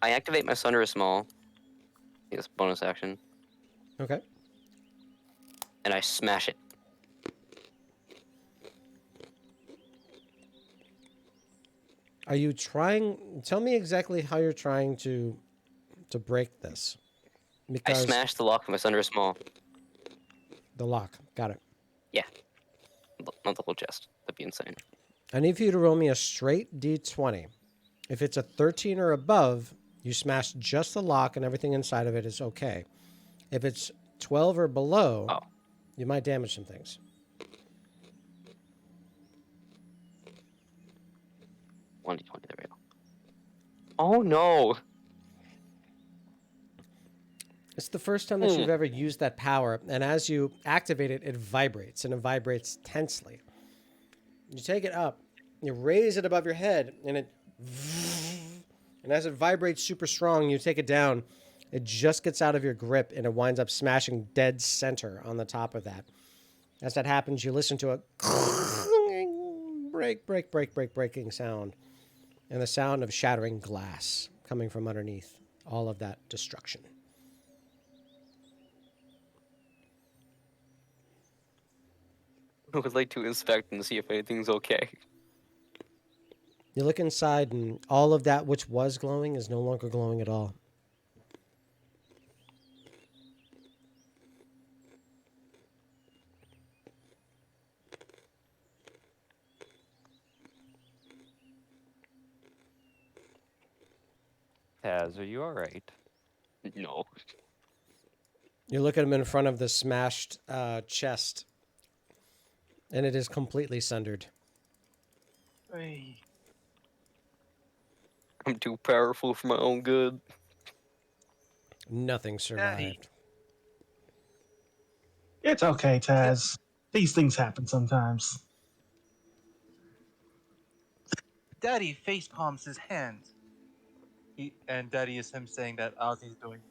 I activate my Sunder Small. I think it's bonus action, Okay. and I smash it. Are you trying? Tell me exactly how you're trying to break this. I Because smash the lock with my Sunder Small. the lock. Got it. Yeah, not the whole chest. That'd be insane. I need for you to roll me a straight D20. If it's a 13 or above, you smash just the lock and everything inside of it is okay. If it's 12 or below, Oh. you might damage some things. One D20. There we go. Oh no! It's the first time that you've ever used that power, and as you activate it, it vibrates, and it vibrates tensely. You take it up, you raise it above your head, and as it vibrates super strong, you take it down. It just gets out of your grip, and it winds up smashing dead center on the top of that. As that happens, you listen to a breaking sound, and the sound of shattering glass coming from underneath all of that destruction. I would like to inspect and see if anything's okay. You look inside, and all of that which was glowing is no longer glowing at all. Taz, are you all right? No. You look at him in front of the smashed chest, and it is completely sundered. Hey. I'm too powerful for my own good. Nothing survived. It's okay, Taz. These things happen sometimes. Daddy face palms his hand. And Daddy is him saying that Ozzy's doing.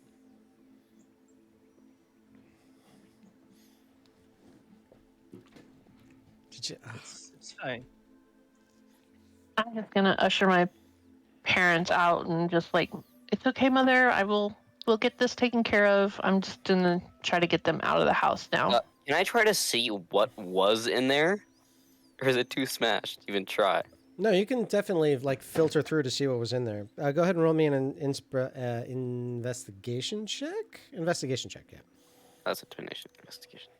Did you? It's fine. I'm just gonna usher my parents out and just like, it's okay, mother. We'll get this taken care of. I'm just gonna try to get them out of the house now. Can I try to see what was in there? Or is it too smashed to even try? No, you can definitely like filter through to see what was in there. Go ahead and roll me an investigation check. Investigation check, yeah. That's a donation investigation.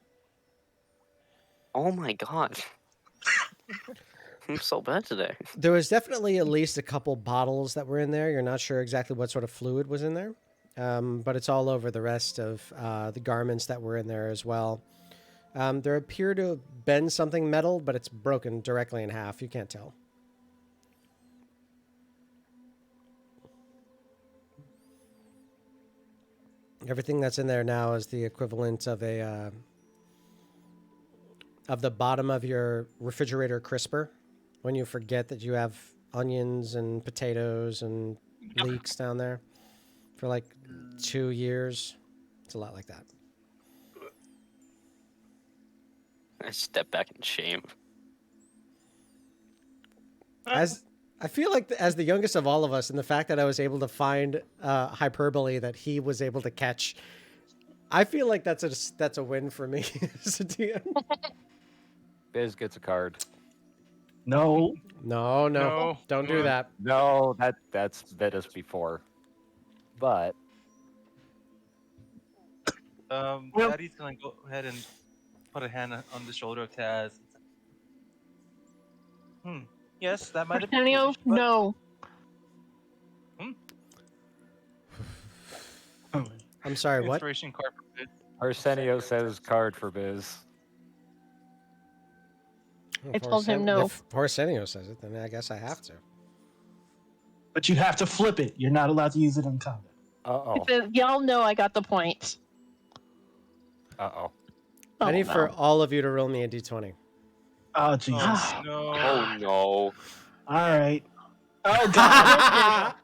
Oh my god. I'm so bad today. There was definitely at least a couple bottles that were in there. You're not sure exactly what sort of fluid was in there, but it's all over the rest of the garments that were in there as well. There appear to have been something metal, but it's broken directly in half. You can't tell. Everything that's in there now is the equivalent of a of the bottom of your refrigerator crisper when you forget that you have onions and potatoes and leeks down there for like 2 years. It's a lot like that. I step back in shame. As I feel like as the youngest of all of us, and the fact that I was able to find hyperbole that he was able to catch I feel like that's a win for me as a DM. Biz gets a card. No. No, don't do that. No, that's bit us before. But Well- Daddy's gonna go ahead and put a hand on the shoulder of Taz. Yes, that might have been Arsenio, foolish, but no. I'm sorry, what? inspiration card for Biz. Arsenio says card for Biz. I told him no. If Arsenio says it, then I guess I have to. But you have to flip it. You're not allowed to use it in combat. Uh-oh. Y'all know I got the points. Uh-oh. I need no. for all of you to roll me a d20. Oh, Jesus. Oh, no. Oh no. All right. Oh, God.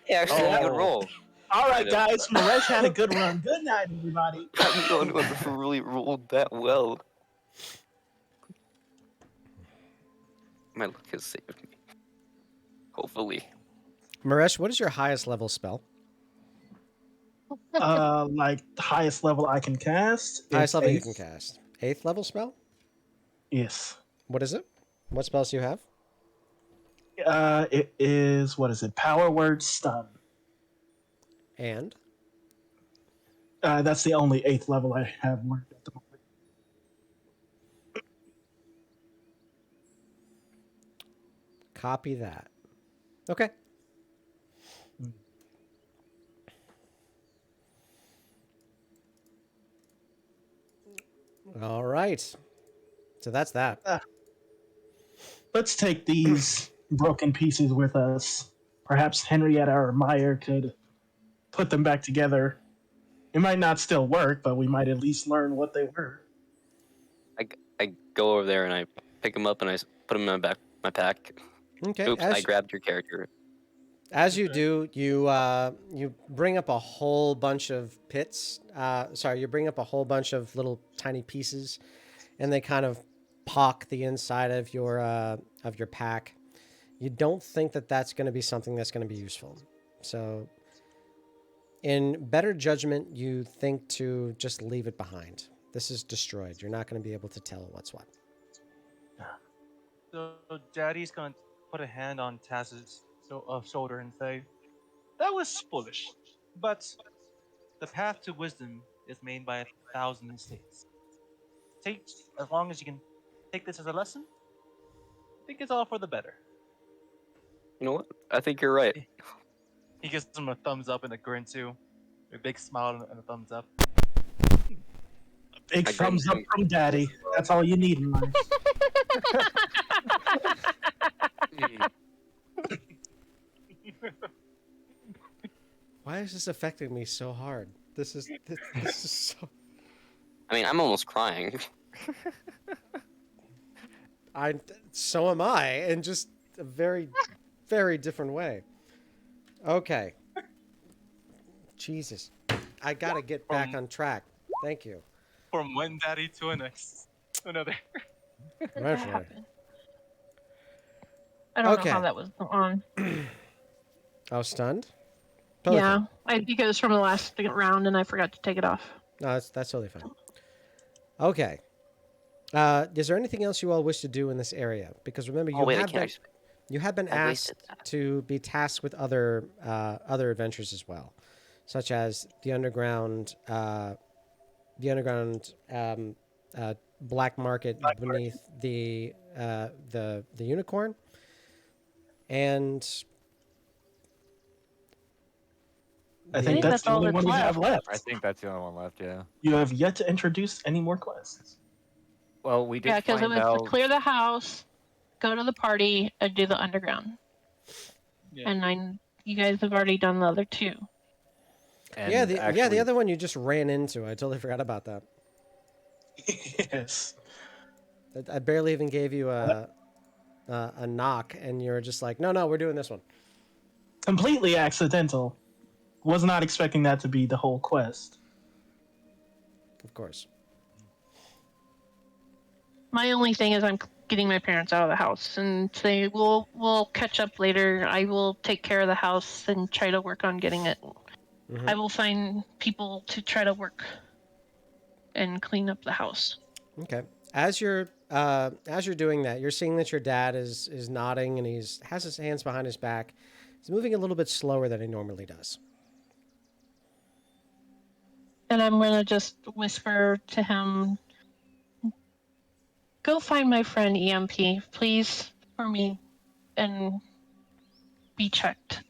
Hey, actually, Oh. good roll. All right, guys. Maresh had a good run. Good night, everybody. I'm the only one who really rolled that well. My luck has saved me. Hopefully. Maresh, what is your highest level spell? Like the highest level I can cast. Highest is level you eighth. can cast. 8th level spell? Yes. What is it? What spells do you have? It is, what is it? Power word stun. And? That's the only 8th level I have learned at the moment. Copy that. Okay. All right. So that's that. Let's take these broken pieces with us. Perhaps Henrietta or Meyer could put them back together. It might not still work, but we might at least learn what they were. I go over there and I pick him up and I put him in my pack. Okay. Oops, I grabbed your character. As you do, you bring up a whole bunch of pits. You bring up a whole bunch of little tiny pieces, and they kind of pock the inside of your pack. You don't think that that's going to be something that's going to be useful. So, in better judgment, you think to just leave it behind. This is destroyed. You're not going to be able to tell what's what. So Daddy's gonna put a hand on Taz's shoulder and say, "That was foolish, but the path to wisdom is made by 1,000 mistakes. As long as you can take this as a lesson, I think it's all for the better." You know what? I think you're right. He gives him a thumbs up and a grin too, a big smile and a thumbs up. Big I thumbs up agree. from Daddy. That's all you need in life. Why is this affecting me so hard? This is so. I mean, I'm almost crying. So am I, in just a very, very different way. Okay. Jesus, I gotta get back on track. Thank you. From one daddy to another. Right for it. I don't Okay. know how that was on. Oh, stunned? Totally Yeah, fine. I think it was from the last round, and I forgot to take it off. No, that's totally fine. Okay. Is there anything else you all wish to do in this area? Because remember, Oh wait, I can't. you have been I asked wasted that. to be tasked with other adventures as well, such as the underground black market beneath the unicorn, and I think think that's that's the all only that's one we have left. I think that's the only one left, yeah. You have yet to introduce any more quests. Well, we did Yeah, because it find was out... to clear the house, go to the party, and do the underground. Yeah. And you guys have already done the other two. and the actually, other one you just ran into. I totally forgot about that. Yes. I barely even gave you a knock, and you're just like, no, we're doing this one. Completely accidental. Was not expecting that to be the whole quest. Of course. My only thing is I'm getting my parents out of the house, and say we'll catch up later. I will take care of the house and try to work on getting it. Mhm. I will find people to try to work and clean up the house. Okay. As you're doing that, you're seeing that your dad is nodding and has his hands behind his back. He's moving a little bit slower than he normally does. And I'm going to just whisper to him, go find my friend EMP, please, for me, and be checked.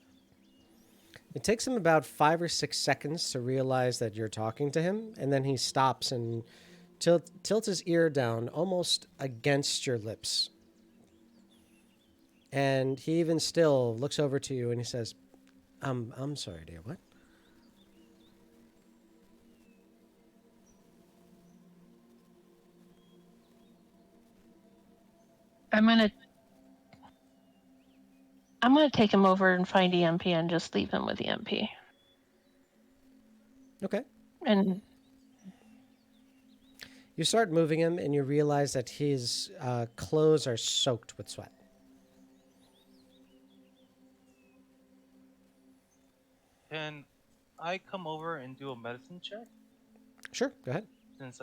It takes him about 5 or 6 seconds to realize that you're talking to him, and then he stops and tilts his ear down almost against your lips. And he even still looks over to you and he says, I'm sorry, dear, what? I'm gonna take him over and find EMP and just leave him with EMP. Okay. And you start moving him and you realize that his clothes are soaked with sweat. Can I come over and do a medicine check? Sure, go ahead. Since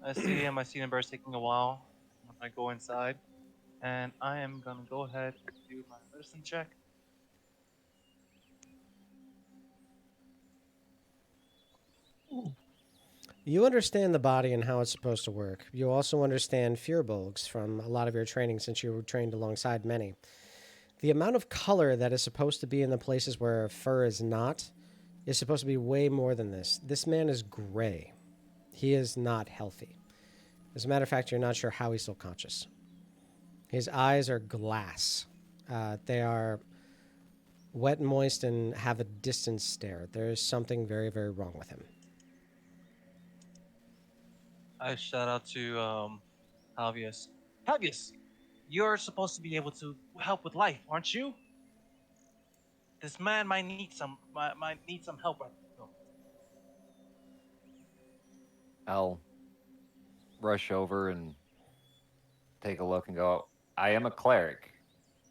I see him, I see the bird's taking a while. I'm gonna go inside, and I am gonna go ahead and do my medicine check. You understand the body and how it's supposed to work. You also understand fear bulgs from a lot of your training since you were trained alongside many. The amount of color that is supposed to be in the places where fur is not is supposed to be way more than this. This man is gray. He is not healthy. As a matter of fact, you're not sure how he's still conscious. His eyes are glass. They are wet and moist and have a distant stare. There is something very, very wrong with him. I shout out to Javius. Javius, you're supposed to be able to help with life, aren't you? This man might need some help right now. I'll rush over and take a look and go, I am a cleric.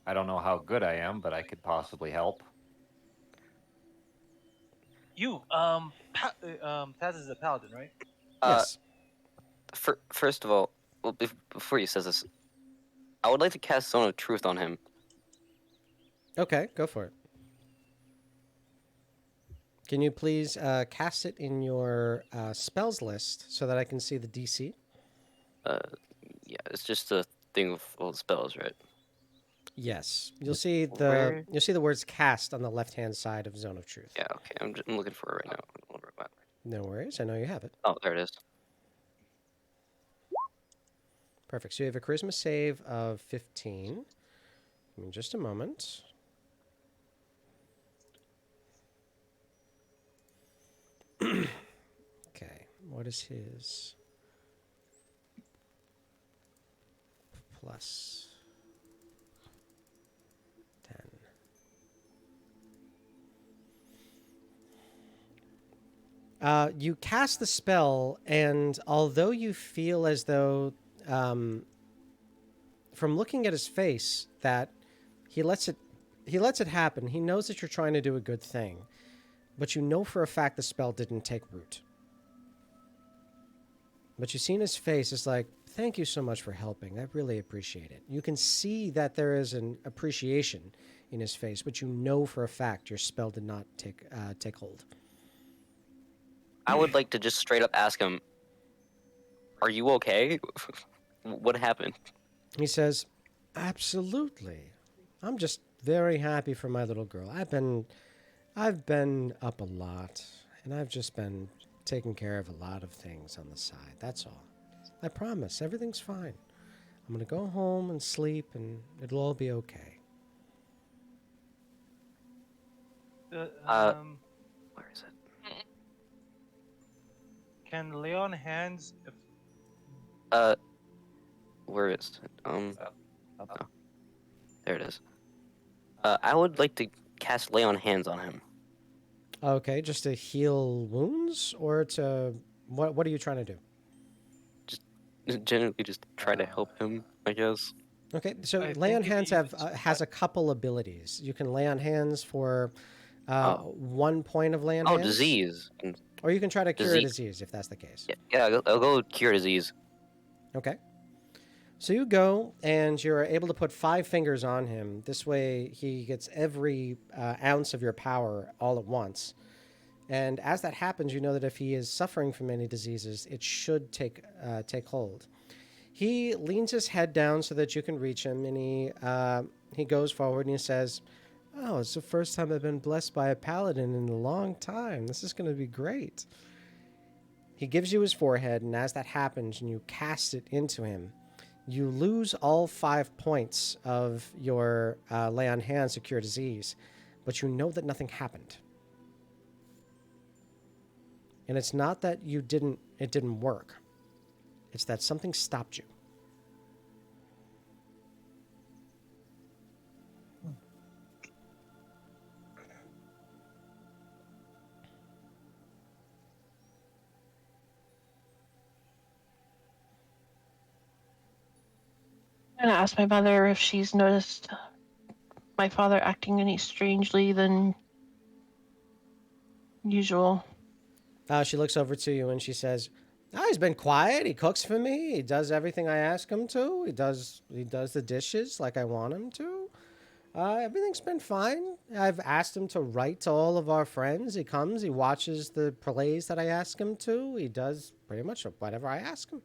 I don't know how good I am, but I could possibly help. You, Taz is a paladin, right? Yes. First of all, well, before you says this, I would like to cast Zone of Truth on him. Okay, go for it. Can you please cast it in your spells list so that I can see the DC? Yeah, it's just a thing of all the spells, right? Yes. You'll see Where? the words cast on the left-hand side of Zone of Truth. Yeah, okay. I'm looking for it right now. Don't worry about it. No worries. I know you have it. Oh, there it is. Perfect. So you have a charisma save of 15. Give me just a moment. Okay. What is his plus 10? You cast the spell, and although you feel as though, from looking at his face, that he lets it happen. He knows that you're trying to do a good thing, but you know for a fact the spell didn't take root. But you see in his face, it's like, thank you so much for helping. I really appreciate it. You can see that there is an appreciation in his face, but you know for a fact your spell did not take hold. I would like to just straight up ask him, are you okay? What happened? He says, absolutely. I'm just very happy for my little girl. I've been up a lot, and I've just been taking care of a lot of things on the side. That's all. I promise, everything's fine. I'm going to go home and sleep, and it'll all be okay. Where is it? Can lay on hands if Where is it? Oh, there it is. I would like to cast Lay on Hands on him. Okay, just to heal wounds, or to... What are you trying to do? Generally just try to help him, I guess. Okay, so I lay on think if hands you has a couple abilities. You can lay on hands for Oh. 1 point of land Oh, hands. disease. Or you can try to cure a Disease. disease if that's the case. Yeah, I'll go cure disease. Okay. So you go and you're able to put 5 fingers on him. This way he gets every ounce of your power all at once. And as that happens, you know that if he is suffering from any diseases, it should take hold. He leans his head down so that you can reach him, and he goes forward and he says, "Oh, it's the first time I've been blessed by a paladin in a long time. This is going to be great." He gives you his forehead, and as that happens and you cast it into him, you lose all 5 points of your lay on hands to cure disease, but you know that nothing happened. And it's not that it didn't work. It's that something stopped you. I'm gonna ask my mother if she's noticed my father acting any strangely than usual. She looks over to you and she says, "Oh, he's been quiet. He cooks for me. He does everything I ask him to. He does the dishes like I want him to. Everything's been fine. I've asked him to write to all of our friends. He comes. He watches the plays that I ask him to. He does pretty much whatever I ask him.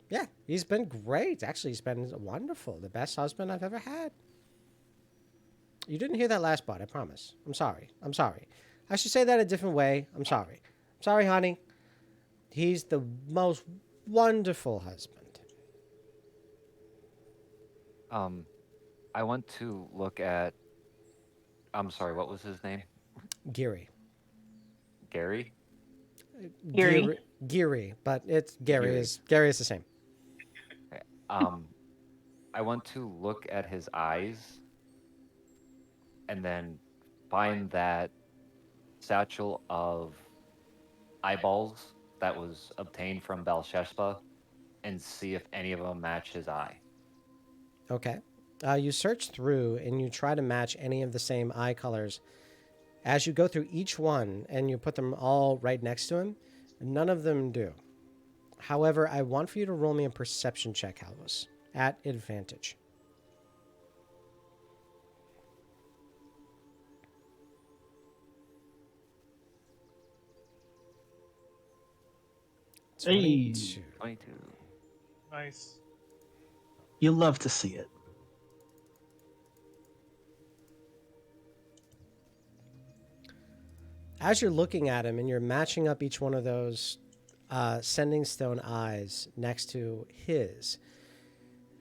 Yeah, he's been great. Actually, he's been wonderful. The best husband I've ever had." You didn't hear that last part, I promise. I'm sorry. I should say that a different way. I'm sorry. Sorry, honey. He's the most wonderful husband. I want to look at. I'm sorry. What was his name? Geary. Gary. Geary. Geary, but it's Gary Geary. Gary is the same. I want to look at his eyes, and then find that satchel of eyeballs that was obtained from Belshespa, and see if any of them match his eye. Okay. You search through and you try to match any of the same eye colors. As you go through each one and you put them all right next to him, none of them do. However, I want for you to roll me a perception check, Halvus, at advantage. Hey. 22. 22. Nice. You love to see it. As you're looking at him and you're matching up each one of those sending stone eyes next to his,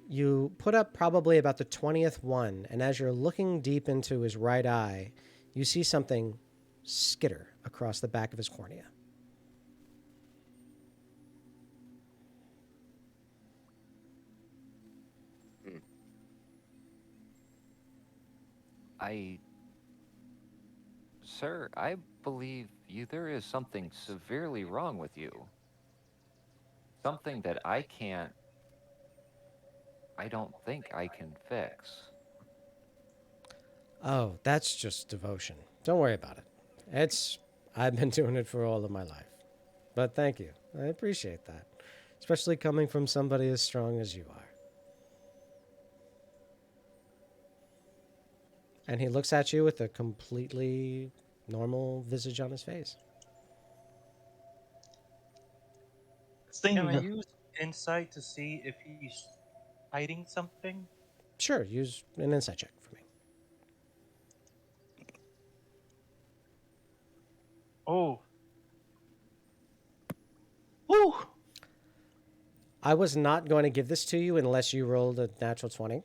you put up probably about the 20th one, and as you're looking deep into his right eye, you see something skitter across the back of his cornea. Sir, I believe there is something severely wrong with you. Something that I don't think I can fix. Oh, that's just devotion. Don't worry about it. I've been doing it for all of my life. But thank you. I appreciate that. Especially coming from somebody as strong as you are. And he looks at you with a completely normal visage on his face. Can I use insight to see if he's hiding something? Sure, use an insight check for me. Oh. Woo! I was not going to give this to you unless you rolled a natural 20.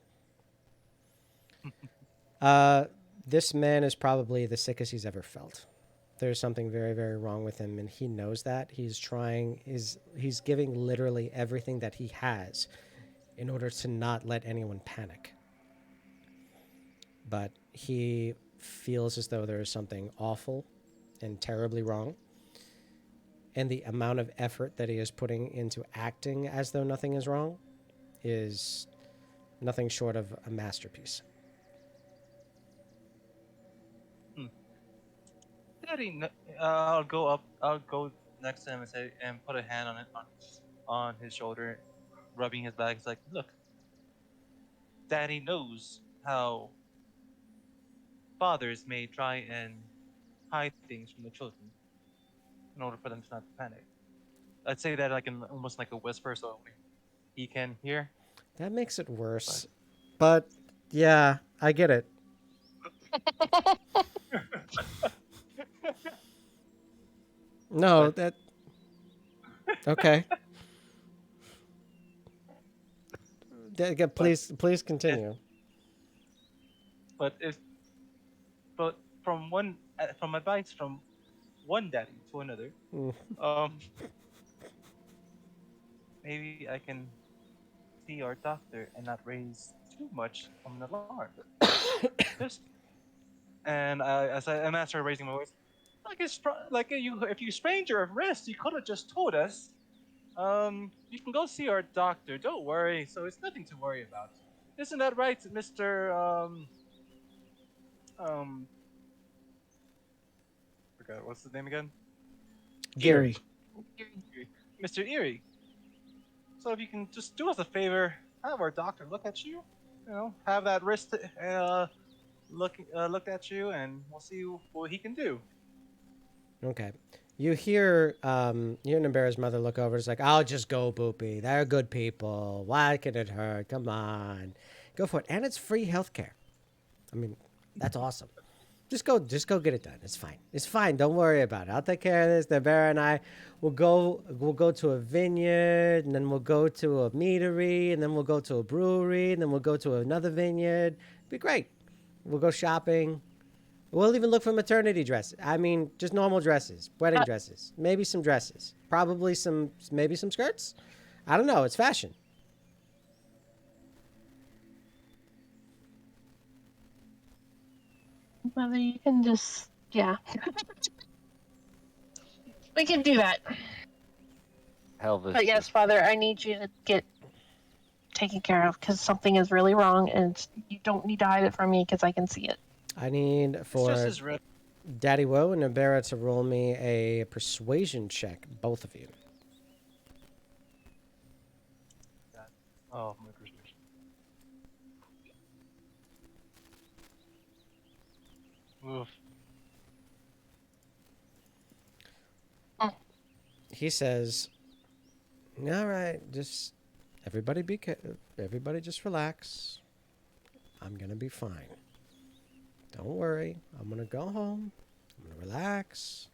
This man is probably the sickest he's ever felt. There's something very, very wrong with him, and he knows that. He's giving literally everything that he has in order to not let anyone panic. But he feels as though there is something awful and terribly wrong. And the amount of effort that he is putting into acting as though nothing is wrong is nothing short of a masterpiece. Daddy, I'll go up. I'll go next to him and say, and put a hand on it on his shoulder, rubbing his back. It's like, look, Daddy knows how fathers may try and hide things from the children in order for them to not panic. I'd say that like in almost like a whisper, so he can hear. That makes it worse. But yeah, I get it. No, that. Okay. Please continue. But from advice from one daddy to another, Mm. maybe I can see our doctor and not raise too much of an alarm. Just and as I'm after raising my voice, if you sprained your wrist, you could have just told us. You can go see our doctor. Don't worry. So it's nothing to worry about. Isn't that right, Mister? Forgot what's his name again? Gary. Mr. Erie. So if you can just do us a favor, have our doctor look at you. You know, have that wrist looked at you, and we'll see what he can do. Okay. You hear Naerbera's mother look over. It's like, I'll just go, Boopy. They're good people. Why can it hurt? Come on. Go for it. And it's free healthcare. I mean, that's awesome. Just go get it done. It's fine. It's fine. Don't worry about it. I'll take care of this. Naerbera and I we'll go to a vineyard, and then we'll go to a meadery, and then we'll go to a brewery, and then we'll go to another vineyard. It'll be great. We'll go shopping. We'll even look for maternity dresses. I mean, just normal dresses, wedding dresses, maybe some dresses, maybe some skirts. I don't know. It's fashion. Whether you can just, yeah. We can do that. Elvis. But yes, Father, I need you to get taken care of because something is really wrong, and you don't need to hide it from me because I can see it. I need for Daddy Woe and Naerbera to roll me a persuasion check, both of you. Oh, my persuasion. Oof. He says, "All right, just everybody just relax. I'm gonna be fine. Don't worry. I'm gonna go home. I'm gonna relax.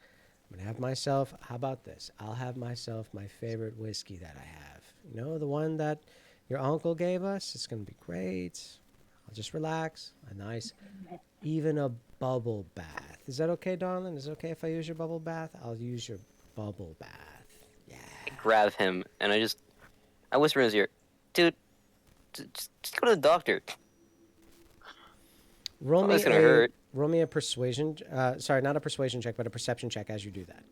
I'm gonna have myself. How about this? I'll have myself my favorite whiskey that I have. You know, the one that your uncle gave us. It's gonna be great. I'll just relax. A nice, even a bubble bath. Is that okay, darling? Is it okay if I use your bubble bath? I'll use your bubble bath. Yeah. I grab him and I whisper in his ear, dude, just go to the doctor. Roll It's gonna hurt. Roll me a persuasion. Sorry, not a persuasion check, but a perception check as you do that.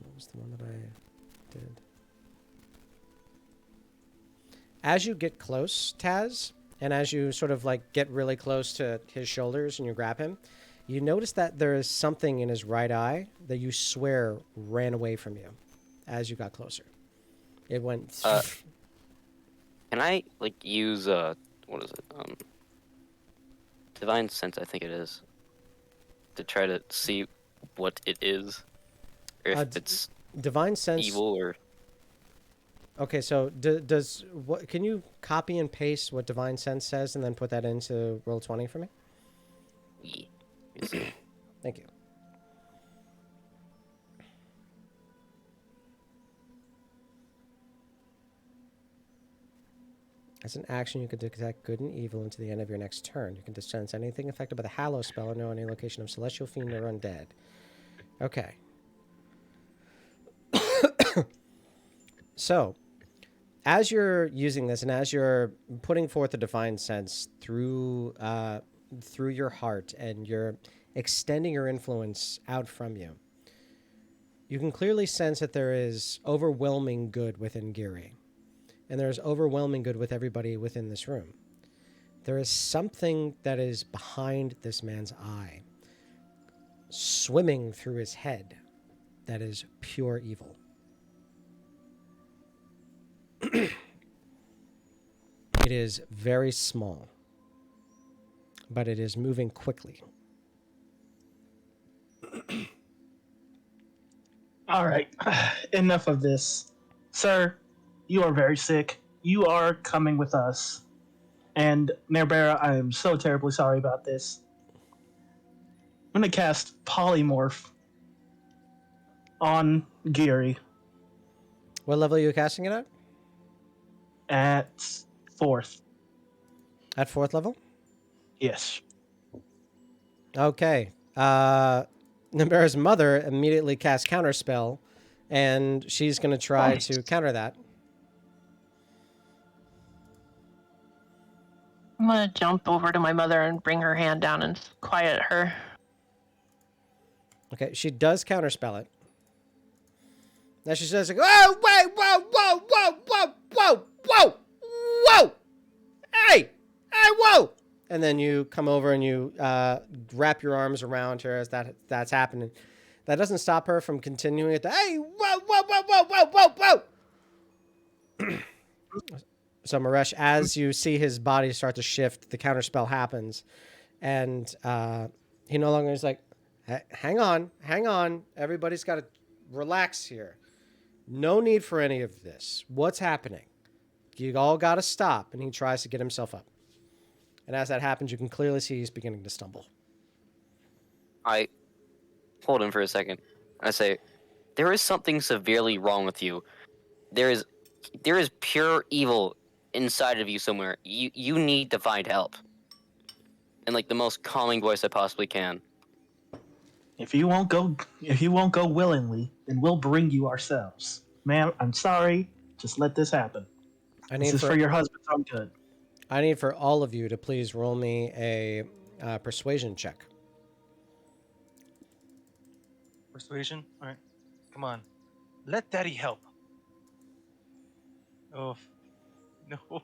What was the one that I did? As you get close, Taz, and as you sort of like get really close to his shoulders and you grab him, you notice that there is something in his right eye that you swear ran away from you as you got closer. It went. Can I use what is it? Divine sense, I think it is, to try to see what it is, or if it's divine sense evil or. Okay, so does what? Can you copy and paste what divine sense says and then put that into Roll20 for me? Yeah. Let me see. Thank you. As an action, you can detect good and evil into the end of your next turn. You can dispense anything affected by the Hallow spell or know any location of celestial fiend or undead. Okay. So, as you're using this and as you're putting forth the divine sense through your heart and you're extending your influence out from you, you can clearly sense that there is overwhelming good within Giri. And there's overwhelming good with everybody within this room. there is something that is behind this man's eye, swimming through his head, that is pure evil. It is very small, but it is moving quickly. All right, enough of this. Sir, you are very sick. You are coming with us. And Naerbera, I am so terribly sorry about this. I'm going to cast Polymorph on Geary What level are you casting it at 4th. at 4th level? Yes. Okay. Naerbera's mother immediately casts Counterspell, and she's going to try to counter that. I'm gonna jump over to my mother and bring her hand down and quiet her. Okay, she does Counterspell it. Now she says, "Whoa, wait, whoa, whoa, whoa, whoa, whoa, whoa, whoa! Hey, whoa!" And then you come over and you wrap your arms around her as that's happening. That doesn't stop her from continuing it. Hey, whoa, whoa, whoa, whoa, whoa, whoa, whoa! So Maresh, as you see his body start to shift, the counterspell happens, and he no longer is like, hang on, everybody's got to relax here. No need for any of this. What's happening? You all got to stop. And he tries to get himself up. And as that happens, you can clearly see he's beginning to stumble. I hold him for a second. I say, there is something severely wrong with you. There is pure evil inside of you somewhere. You need to find help. In like the most calming voice I possibly can. If you won't go willingly, then we'll bring you ourselves. Ma'am, I'm sorry. Just let this happen. This is for your husband's own good. I need for all of you to please roll me a persuasion check. Persuasion? Alright. Come on. Let Daddy help. Oh. No.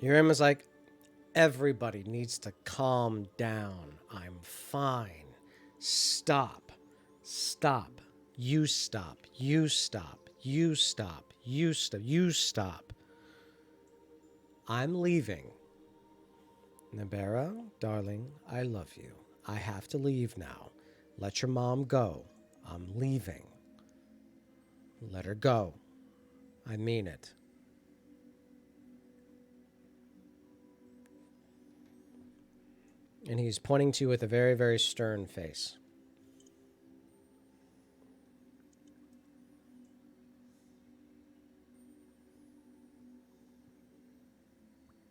Urim is like, everybody needs to calm down. I'm fine. Stop. Stop. You stop. You stop. You stop. You stop. You stop. I'm leaving. Naerbera, darling, I love you. I have to leave now. Let your mom go. I'm leaving. Let her go. I mean it. And he's pointing to you with a very, very stern face.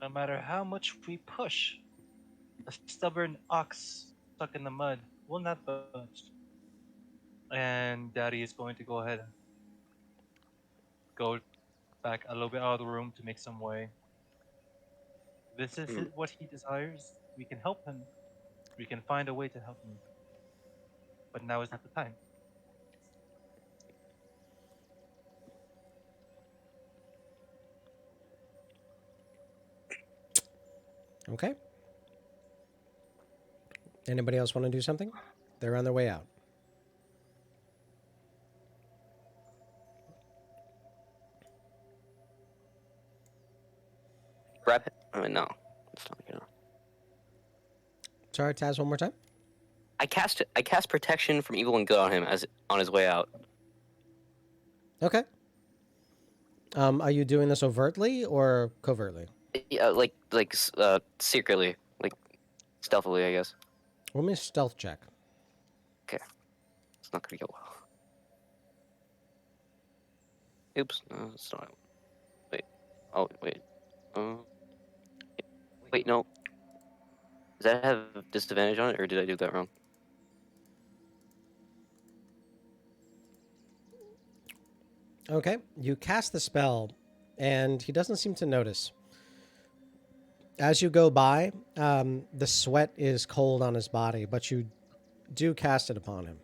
No matter how much we push, a stubborn ox stuck in the mud will not budge. And Daddy is going to go ahead and go back a little bit out of the room to make some way. This is what he desires. We can help him. We can find a way to help him. But now is not the time. Okay. Anybody else want to do something? They're on their way out. Grab it? I mean, no. It's not gonna. Sorry, Taz, one more time. I cast protection from evil and good on him on his way out. Okay. Are you doing this overtly or covertly? Yeah, secretly, like stealthily, I guess. Roll me a stealth check. Okay, it's not gonna go well. Oops, no, it's not. Wait. Oh, wait. Wait, no. Does that have disadvantage on it, or did I do that wrong? Okay. You cast the spell, and he doesn't seem to notice. As you go by, the sweat is cold on his body, but you do cast it upon him.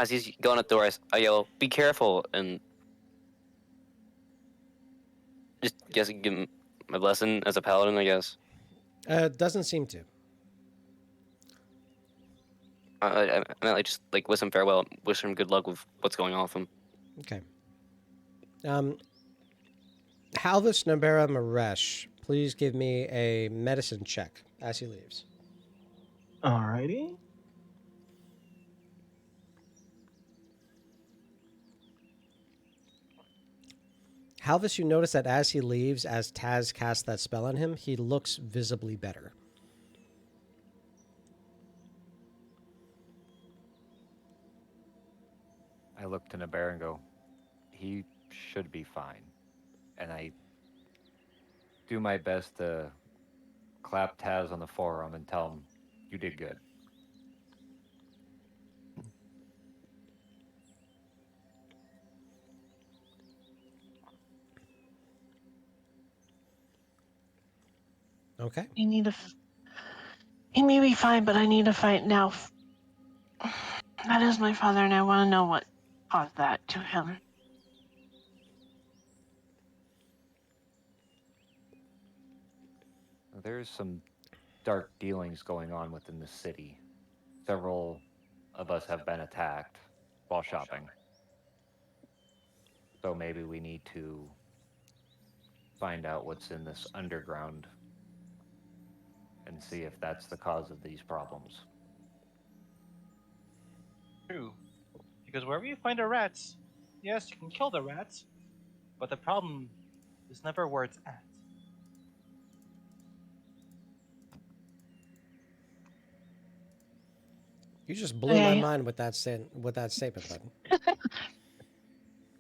as he's going at the door, I yell, "Be careful!" and just give him my blessing as a paladin, I guess. Doesn't seem to. I meant like just like wish him farewell, wish him good luck with what's going on with him. Okay. Halvis Naerbera Maresh, please give me a medicine check as he leaves. Alrighty. Halvis, you notice that as he leaves, as Taz casts that spell on him, he looks visibly better. I look to Naerbera and go, he should be fine. And I do my best to clap Taz on the forearm and tell him, you did good. Okay. He may be fine, but I need to fight now. That is my father, and I want to know what caused that to him. There's some dark dealings going on within the city. Several of us have been attacked while shopping. So maybe we need to find out what's in this underground and see if that's the cause of these problems. True. Because wherever you find the rats, yes, you can kill the rats, but the problem is never where it's at. You just blew my Okay. mind with that statement, bud.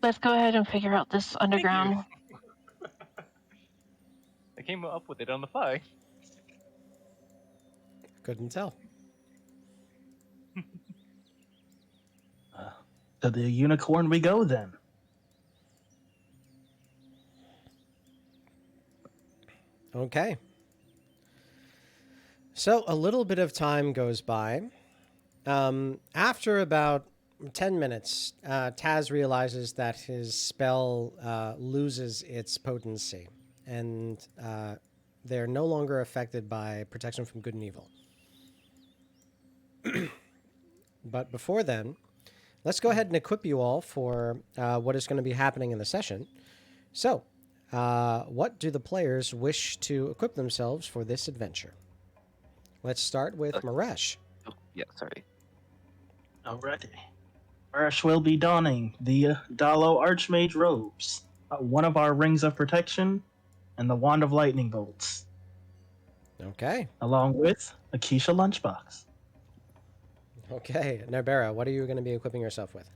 Let's go ahead and figure out this underground. I came up with it on the fly. Couldn't tell. To the unicorn we go then. Okay. So a little bit of time goes by. After about 10 minutes, Taz realizes that his spell loses its potency, and they're no longer affected by protection from good and evil. But before then, let's go ahead and equip you all for what is going to be happening in the session. So, what do the players wish to equip themselves for this adventure? Let's start with Maresh. Oh, yeah, sorry. Alrighty. Arash will be donning the Dalo Archmage robes, one of our rings of protection, and the Wand of Lightning Bolts, Okay. along with a Keisha lunchbox. Okay. Naerbera, what are you going to be equipping yourself with?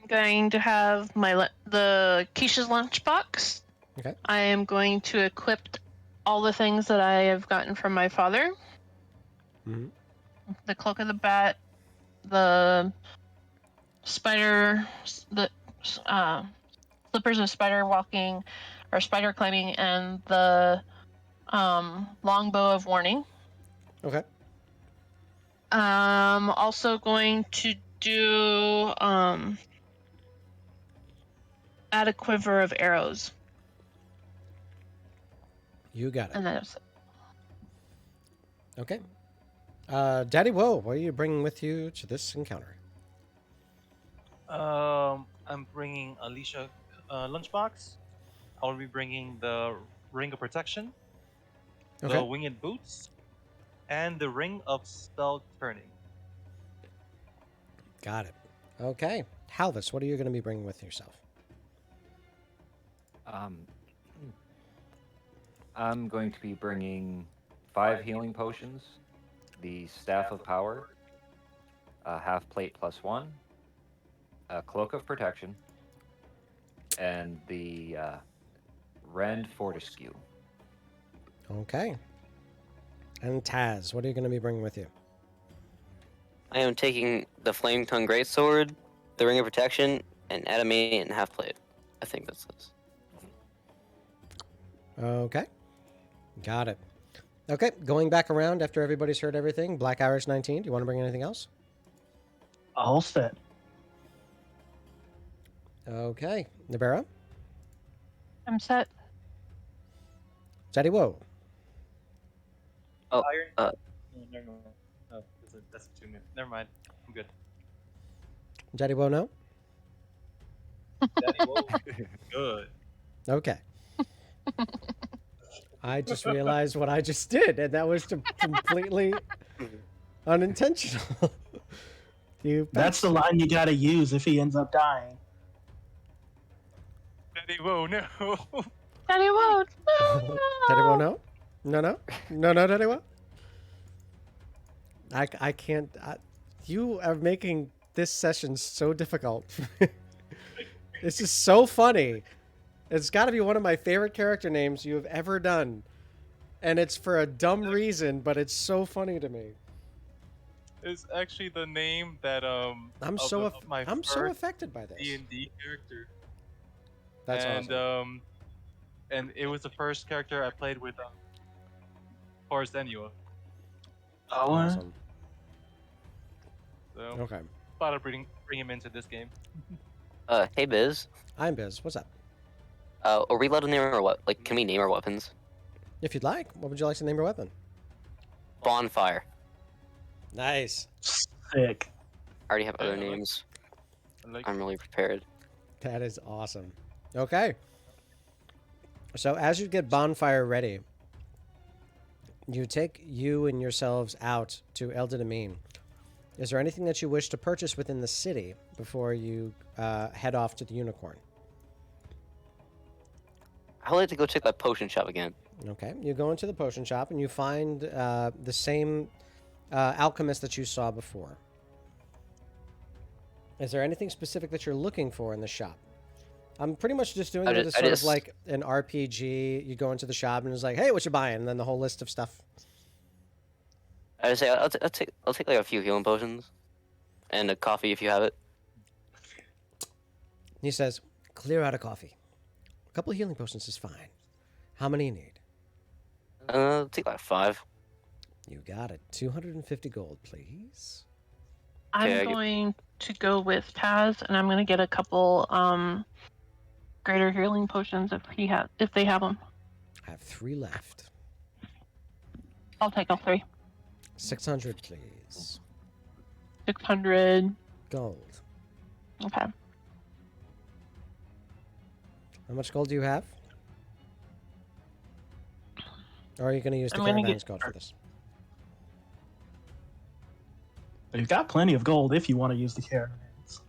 I'm going to have the Keisha's lunchbox. Okay. I am going to equip all the things that I have gotten from my father. Mm-hmm. The Cloak of the Bat, the spider, the slippers of spider walking or spider climbing, and the longbow of warning. Okay. Also going to do add a quiver of arrows. You got it. And that's Okay. Daddy Woe, what are you bringing with you to this encounter? I'm bringing Alicia lunchbox. I'll be bringing the ring of protection, Okay. the winged boots, and the ring of spell turning. Got it. Okay. Halvis, what are you going to be bringing with yourself? I'm going to be bringing 5 healing potions, the Staff of Power, a half plate +1, a Cloak of Protection, and the Rend Fortescue. Okay. And Taz, what are you going to be bringing with you? I am taking the Flame Tongue Greatsword, the Ring of Protection, and Adamant and half plate. I think that's this. Okay. Got it. Okay, going back around after everybody's heard everything. Black Irish 19, do you want to bring anything else? All set. Okay. Naerbera? I'm set. Daddy Whoa. Oh, Iron. uh, No, never mind. Oh, that's 2 minutes. Never mind. I'm good. Daddy Whoa, no? Daddy, whoa. Good. Okay. I just realized what I just did, and that was completely unintentional. You That's the line you gotta use if he ends up dying. Daddy, whoa, no. Daddy won't. No, Daddy Whoa, no. no? No, Daddy Whoa? I can't. You are making this session so difficult. This is so funny. It's got to be one of my favorite character names you have ever done. And it's for a dumb reason, but it's so funny to me. It's actually the name that I'm of so the- of my I'm so first affected by this. D&D character. That's and awesome. And it was the first character I played with Forrest Annual. Oh, Awesome. So Okay. thought I'd bring him into this game. hey Biz. I'm Biz. What's up? Are we allowed to name our like? Can we name our weapons? If you'd like, what would you like to name your weapon? Bonfire. Nice. sick. I already have Yeah, other I like- names. I like I'm really prepared. That is awesome. Okay. So as you get bonfire ready, you take you and yourselves out to Eldin. Is there anything that you wish to purchase within the city before you head off to the Unicorn? I'd like to go check that potion shop again. Okay. You go into the potion shop and you find the same alchemist that you saw before. Is there anything specific that you're looking for in the shop? I'm pretty much just doing it as sort of like an RPG. You go into the shop and it's like, hey, what you buying? And then the whole list of stuff. I just say I'll take like a few healing potions, and a coffee if you have it. He says, clear out a coffee. A couple of healing potions is fine. How many you need? Take like 5. You got it. 250 gold, please. Okay, I'm going to go with Taz, and I'm going to get a couple greater healing potions if they have them. I have 3 left. I'll take all 3. 600, please. 600. Gold. Okay. How much gold do you have? Or are you going to use the I'm gonna caravan's get- code for this? You've got plenty of gold if you want to use the caravans.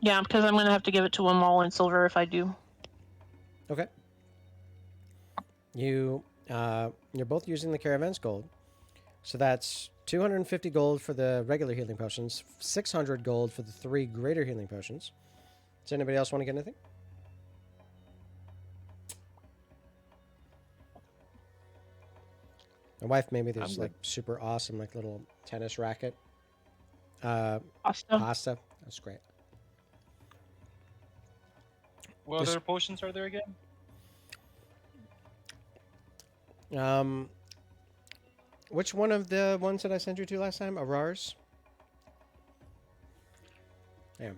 Yeah, because I'm going to have to give it to him all in silver if I do. Okay. You're both using the caravan's gold. So that's 250 gold for the regular healing potions, 600 gold for the 3 greater healing potions. Does anybody else want to get anything? My wife made me this I'm like super awesome like little tennis racket. Pasta. Pasta. That's great. What Just- other potions are there again? Which one of the ones that I sent you to last time? Aurar's? Yeah.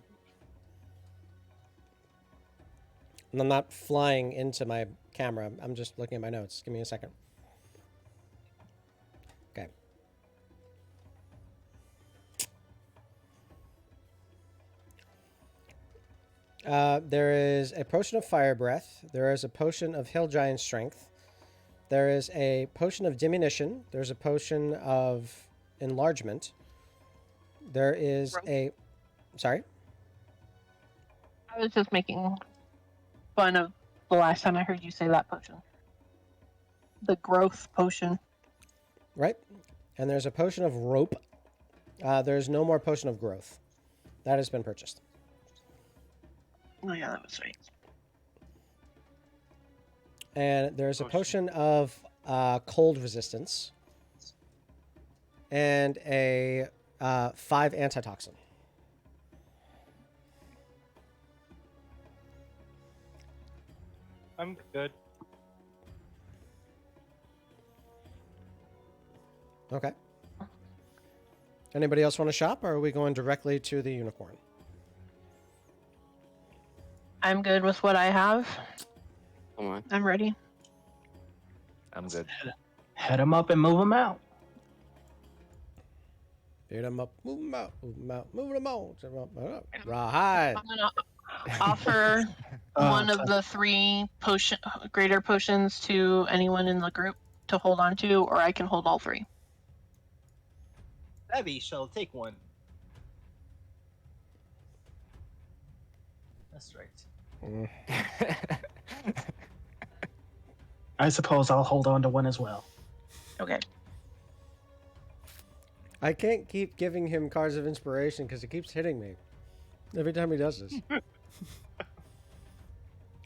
And I'm not flying into my camera. I'm just looking at my notes. Give me a second. Okay. There is a potion of fire breath. There is a potion of hill giant strength. There is a potion of diminution. There's a potion of enlargement. There is a... Sorry? I was just making fun of the last time I heard you say that potion. The growth potion. Right? And there's a potion of rope. There's no more potion of growth. That has been purchased. Oh yeah, that was right. And there's a potion of cold resistance. And a 5 antitoxin. I'm good. Okay. Anybody else want to shop, or are we going directly to the unicorn? I'm good with what I have. Come on. I'm ready. I'm good. Head them up and move them out. Beat them up, move them out, move them out, move them out. Rawhide. I'm gonna offer one of the 3 greater potions to anyone in the group to hold on to, or I can hold all 3. Abby shall take one. That's right. I suppose I'll hold on to one as well. Okay. I can't keep giving him cards of inspiration because it keeps hitting me every time he does this.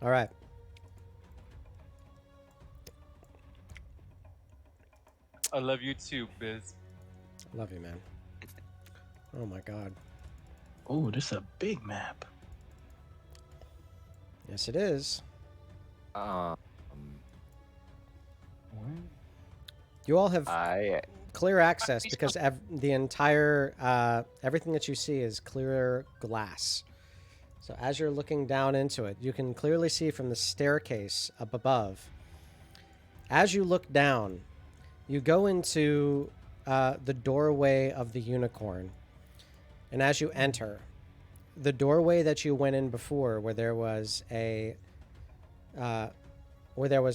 All right. I love you too, Biz. Love you, man. Oh my God. Oh, this is a big map. Yes, it is. You all have clear access because the entire everything that you see is clear glass. So as you're looking down into it, you can clearly see from the staircase up above. As you look down, you go into the doorway of the unicorn, and as you enter, the doorway that you went in before, where there was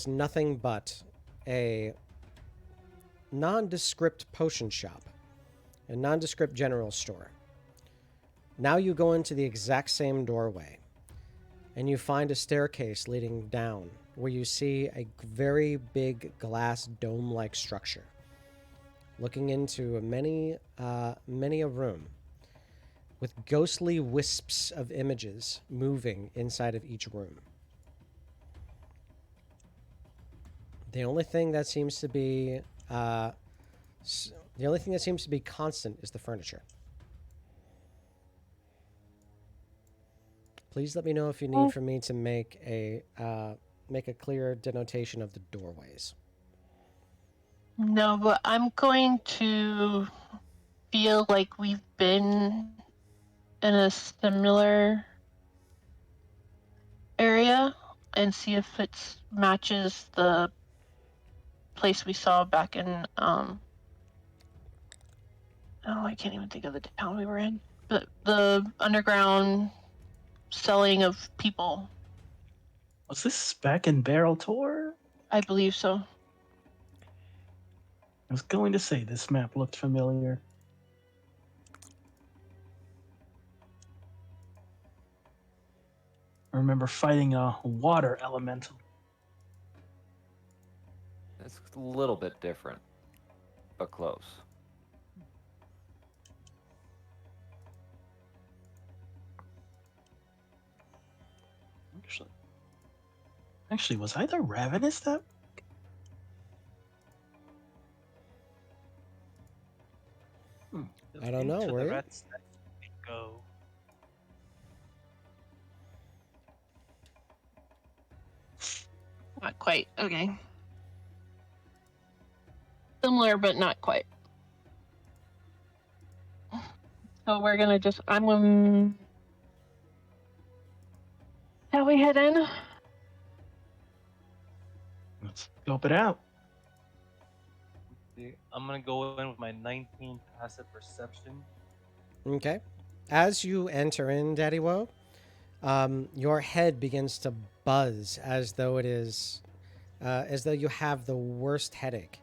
nothing but a nondescript potion shop, a nondescript general store. Now you go into the exact same doorway, and you find a staircase leading down, where you see a very big glass dome-like structure, looking into many a room, with ghostly wisps of images moving inside of each room. The only thing that seems to be constant is the furniture. Please let me know if you need for me to make a clear denotation of the doorways. No, but I'm going to feel like we've been in a similar area and see if it matches the place we saw back in I can't even think of the town we were in, but the underground selling of people. Was this back in Barrel Tour? I believe so. I was going to say this map looked familiar. I remember fighting a water elemental. It's a little bit different, but close. Actually, was I the Ravenous that? I don't know, Into were the you? rats that go. Not quite. Okay. Similar, but not quite. So we're gonna shall we head in? Let's scope it out. I'm gonna go in with my 19 passive perception. Okay. As you enter in, Daddy Woe, your head begins to buzz as though you have the worst headache.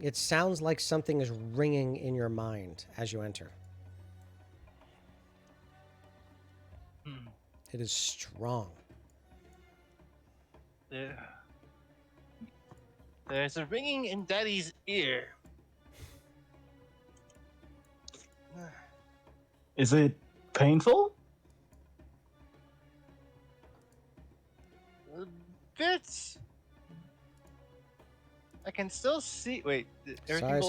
It sounds like something is ringing in your mind as you enter. It is strong. There's a ringing in Daddy's ear. Is it painful? A bit. I can still see. Wait. Sorry.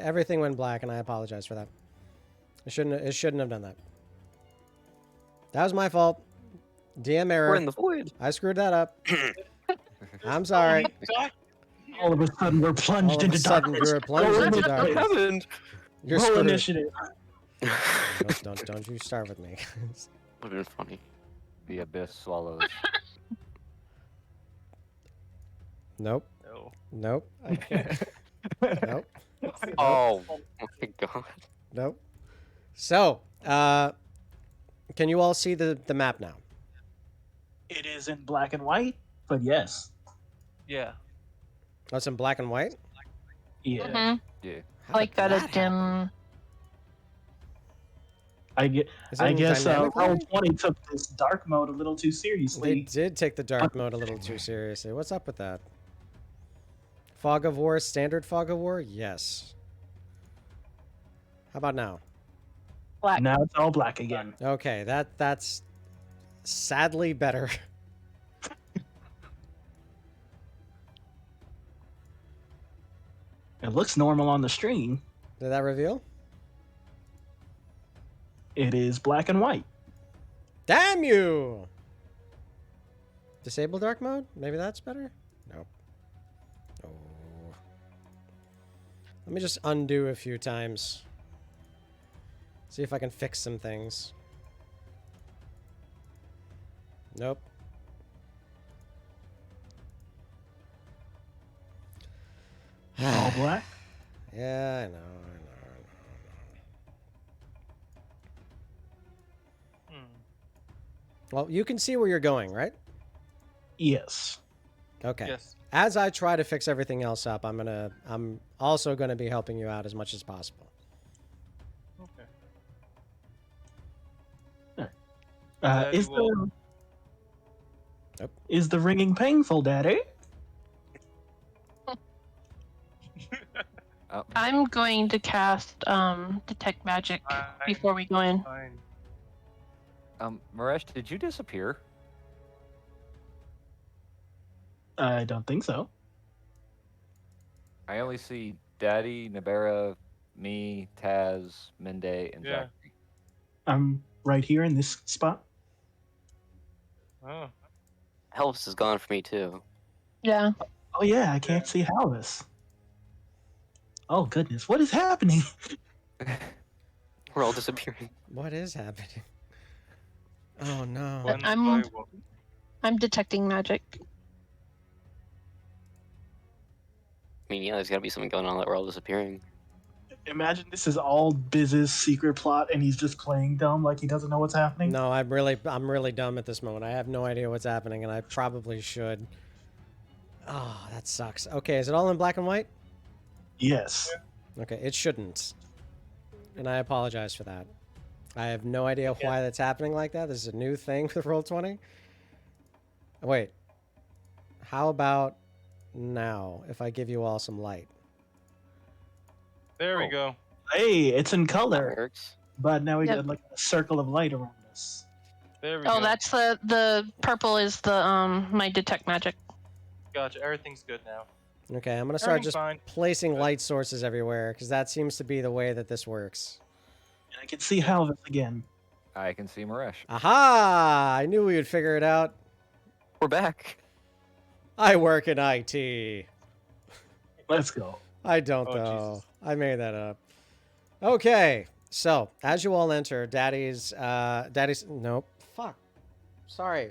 Everything went black, and I apologize for that. It shouldn't have done that. That was my fault. DM error. We're in the void. I screwed that up. I'm sorry. All of a sudden, we're plunged into darkness. We're plunged into darkness. What happened? You're Roll screwed. initiative. Don't you start with me. Would have been funny. The abyss swallows. Nope. No. Nope. I can't. Nope. Oh my god. Nope. So, can you all see the map now? It is in black and white, but yes. Yeah. Oh, it's in black and white? Yeah. Mhm. Yeah. How Like did got a that happen? dim. I Is it I in guess dynamic Roll mode? 20 took this dark mode a little too They seriously. did take the dark mode a little too seriously. What's up with that? Fog of War, standard Fog of War? Yes. How about now? Black. Now it's all black again. Okay, that's sadly better. It looks normal on the stream. Did that reveal? It is black and white. Damn you! Disable dark mode? Maybe that's better? Nope. Oh. Let me just undo a few times. See if I can fix some things. Nope. All black. Yeah, I know. Hmm. Well, you can see where you're going, right? Yes. Okay. Yes. As I try to fix everything else up, I'm also gonna be helping you out as much as possible. Okay. Is Daddy will- the Nope. is the ringing painful, Daddy? I'm going to cast detect magic before we go in. Fine. Maresh, did you disappear? I don't think so. I only see Daddy, Naerbera, me, Taz, Mende, and Yeah. Zachary. I'm right here in this spot. Oh. Elvis is gone for me too. Yeah. Oh yeah, I can't see Halvis. Oh goodness, what is happening? We're all disappearing. What is happening? Oh no. But I'm detecting magic. I mean, yeah, there's gotta be something going on that we're all disappearing. Imagine this is all Biz's secret plot, and he's just playing dumb like he doesn't know what's happening. No, I'm really dumb at this moment. I have no idea what's happening, and I probably should. Oh, that sucks. Okay, is it all in black and white? Yes. Okay, it shouldn't. And I apologize for that. I have no idea why that's happening like that. This is a new thing with Roll20. Wait. How about now, if I give you all some light? There we Oh. go. Hey, it's in That color, works. but now we Yep. got like a circle of light around us. There we Oh, go. that's the purple is the my detect magic. Gotcha. Everything's good now. Okay, I'm going to start Everything's just fine. placing light sources everywhere, because that seems to be the way that this works. And I can see Halvis again. I can see Maresh. Aha! I knew we would figure it out. We're back. I work in IT. Let's go. I don't, Oh, though. Jesus. I made that up. Okay, so as you all enter, Daddy's. Nope. Fuck. Sorry.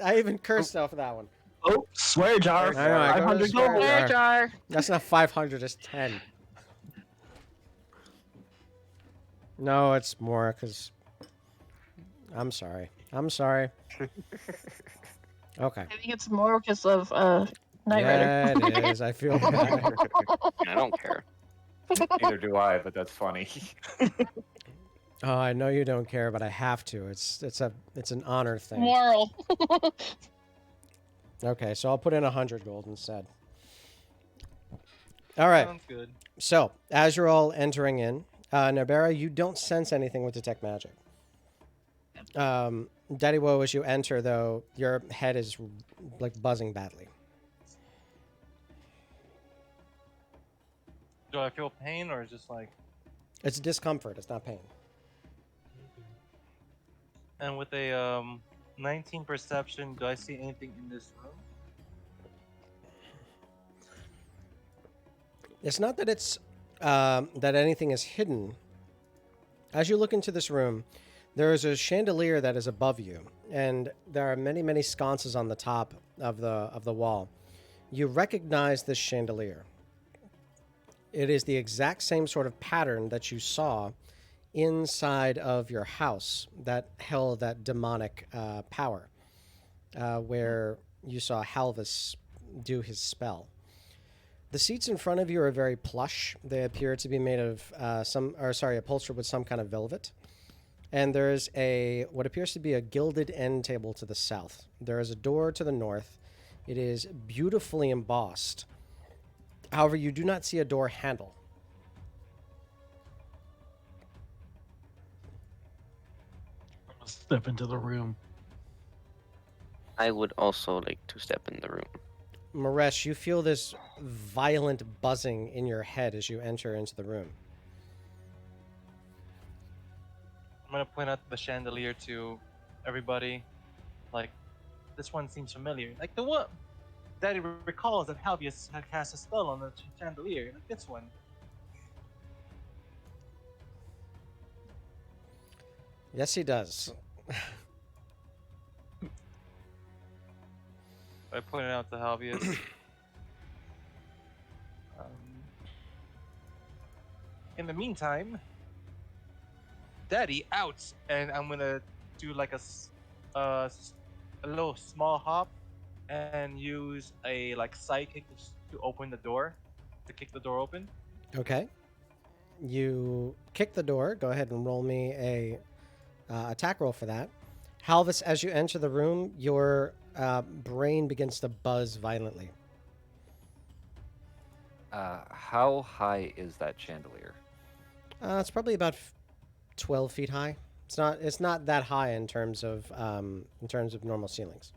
I even cursed off of that one. Oh, swear jar. I know, I go to 500 swear gold. jar. Air jar. That's not 500, it's 10. No, it's more, because... I'm sorry. I'm sorry. Okay. I think it's more because of Knight Rider. Yeah, it is. I feel bad. I don't care. Neither do I, but that's funny. Oh, I know you don't care, but I have to. It's an honor thing. Moral. Okay, so I'll put in 100 gold instead. All right. Sounds good. So, as you're all entering in, Naerbera, you don't sense anything with Detect Magic. Daddy Woe, as you enter, though, your head is, like, buzzing badly. Do I feel pain or is just like? It's discomfort. It's not pain. And with a 19 perception, do I see anything in this room? It's not that it's that anything is hidden. As you look into this room, there is a chandelier that is above you, and there are many, many sconces on the top of the wall. You recognize this chandelier. It is the exact same sort of pattern that you saw inside of your house that held that demonic power, where you saw Halvis do his spell. The seats in front of you are very plush. They appear to be made of upholstered with some kind of velvet. And there is what appears to be a gilded end table to the south. There is a door to the north. It is beautifully embossed. However, you do not see a door handle. I'll step into the room. I would also like to step in the room. Maresh, you feel this violent buzzing in your head as you enter into the room. I'm gonna point out the chandelier to everybody. Like, this one seems familiar. Like the one that recalls that Halvius had cast a spell on the chandelier. Like this one. Yes, he does. I pointed out to Halvius. In the meantime, Daddy out, and I'm gonna do like a little small hop and use a like sidekick to open the door, to kick the door open. Okay. You kick the door. Go ahead and roll me a attack roll for that. Halvis, as you enter the room, your brain begins to buzz violently. How high is that chandelier? It's probably about 12 feet high. It's not that high in terms of normal ceilings.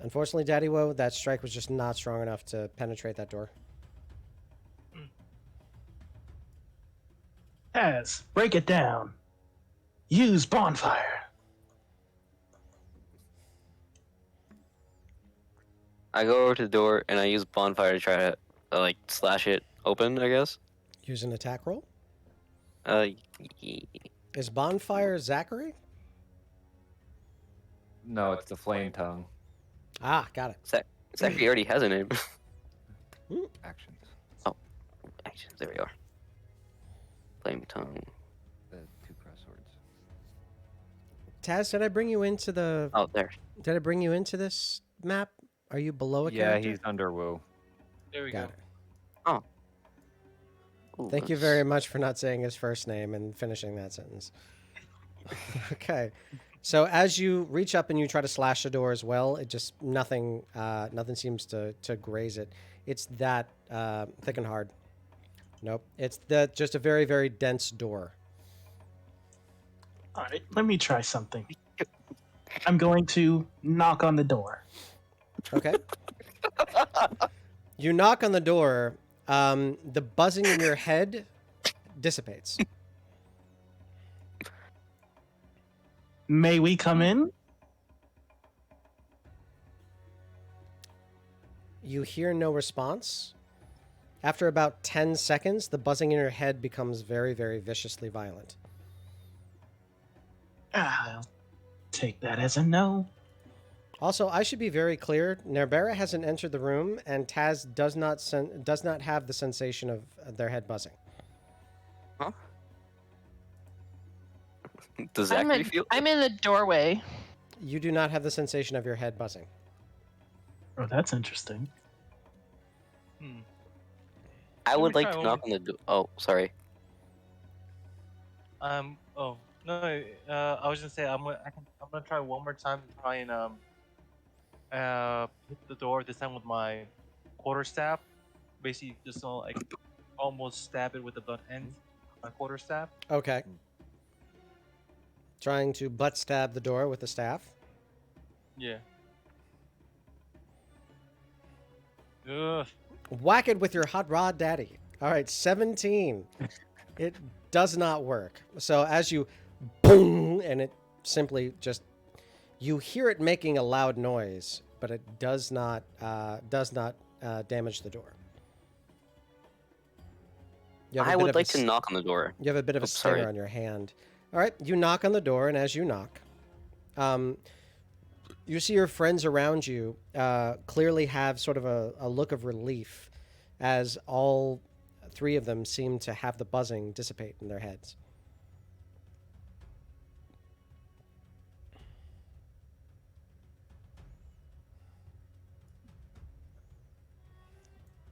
Unfortunately, Daddy Woe, that strike was just not strong enough to penetrate that door. Taz, break it down. Use bonfire. I go over to the door and I use bonfire to try to like slash it open, I guess. Use an attack roll. Ye- Is bonfire Zachary? No, it's the flame tongue. Ah, got it. Zachary already has a name. Actions. Actions, there we are. Flame tongue. The 2 cross swords. Taz, did I bring you into the? Oh, there. Did I bring you into this map? Are you below a Yeah, character? he's under woo. There we Got go. it. Ooh, Thank you that's- very much for not saying his first name and finishing that sentence. Okay. So as you reach up and you try to slash the door as well, it just nothing seems to graze it. It's that thick and hard. Nope. It's just a very, very dense door. All right, let me try something. I'm going to knock on the door. Okay. You knock on the door. The buzzing in your head dissipates. May we come in? You hear no response. After about 10 seconds, the buzzing in your head becomes very, very viciously violent. Take that as a no. Also, I should be very clear. Naerbera hasn't entered the room, and Taz does not have the sensation of their head buzzing. Huh? Does I'm Zachary in, feel? I'm in the doorway. You do not have the sensation of your head buzzing. Oh, that's interesting. I Let would me like try to knock on the door. Oh, sorry. Oh no. I was gonna say I'm gonna try one more time to try and hit the door. This time with my quarterstaff. Basically, just like almost stab it with the butt end of my quarterstaff. Okay. Trying to butt stab the door with the staff. Yeah. Ugh. Whack it with your hot rod daddy. All right, 17. It does not work. So as you boom, and it simply just, you hear it making a loud noise, but it does not damage the door. You have a I bit would of a like to s- knock on the door. You have a bit of a Oops, stinger sorry. on your hand. All right, you knock on the door, and as you knock, you see your friends around you clearly have sort of a look of relief as all three of them seem to have the buzzing dissipate in their heads.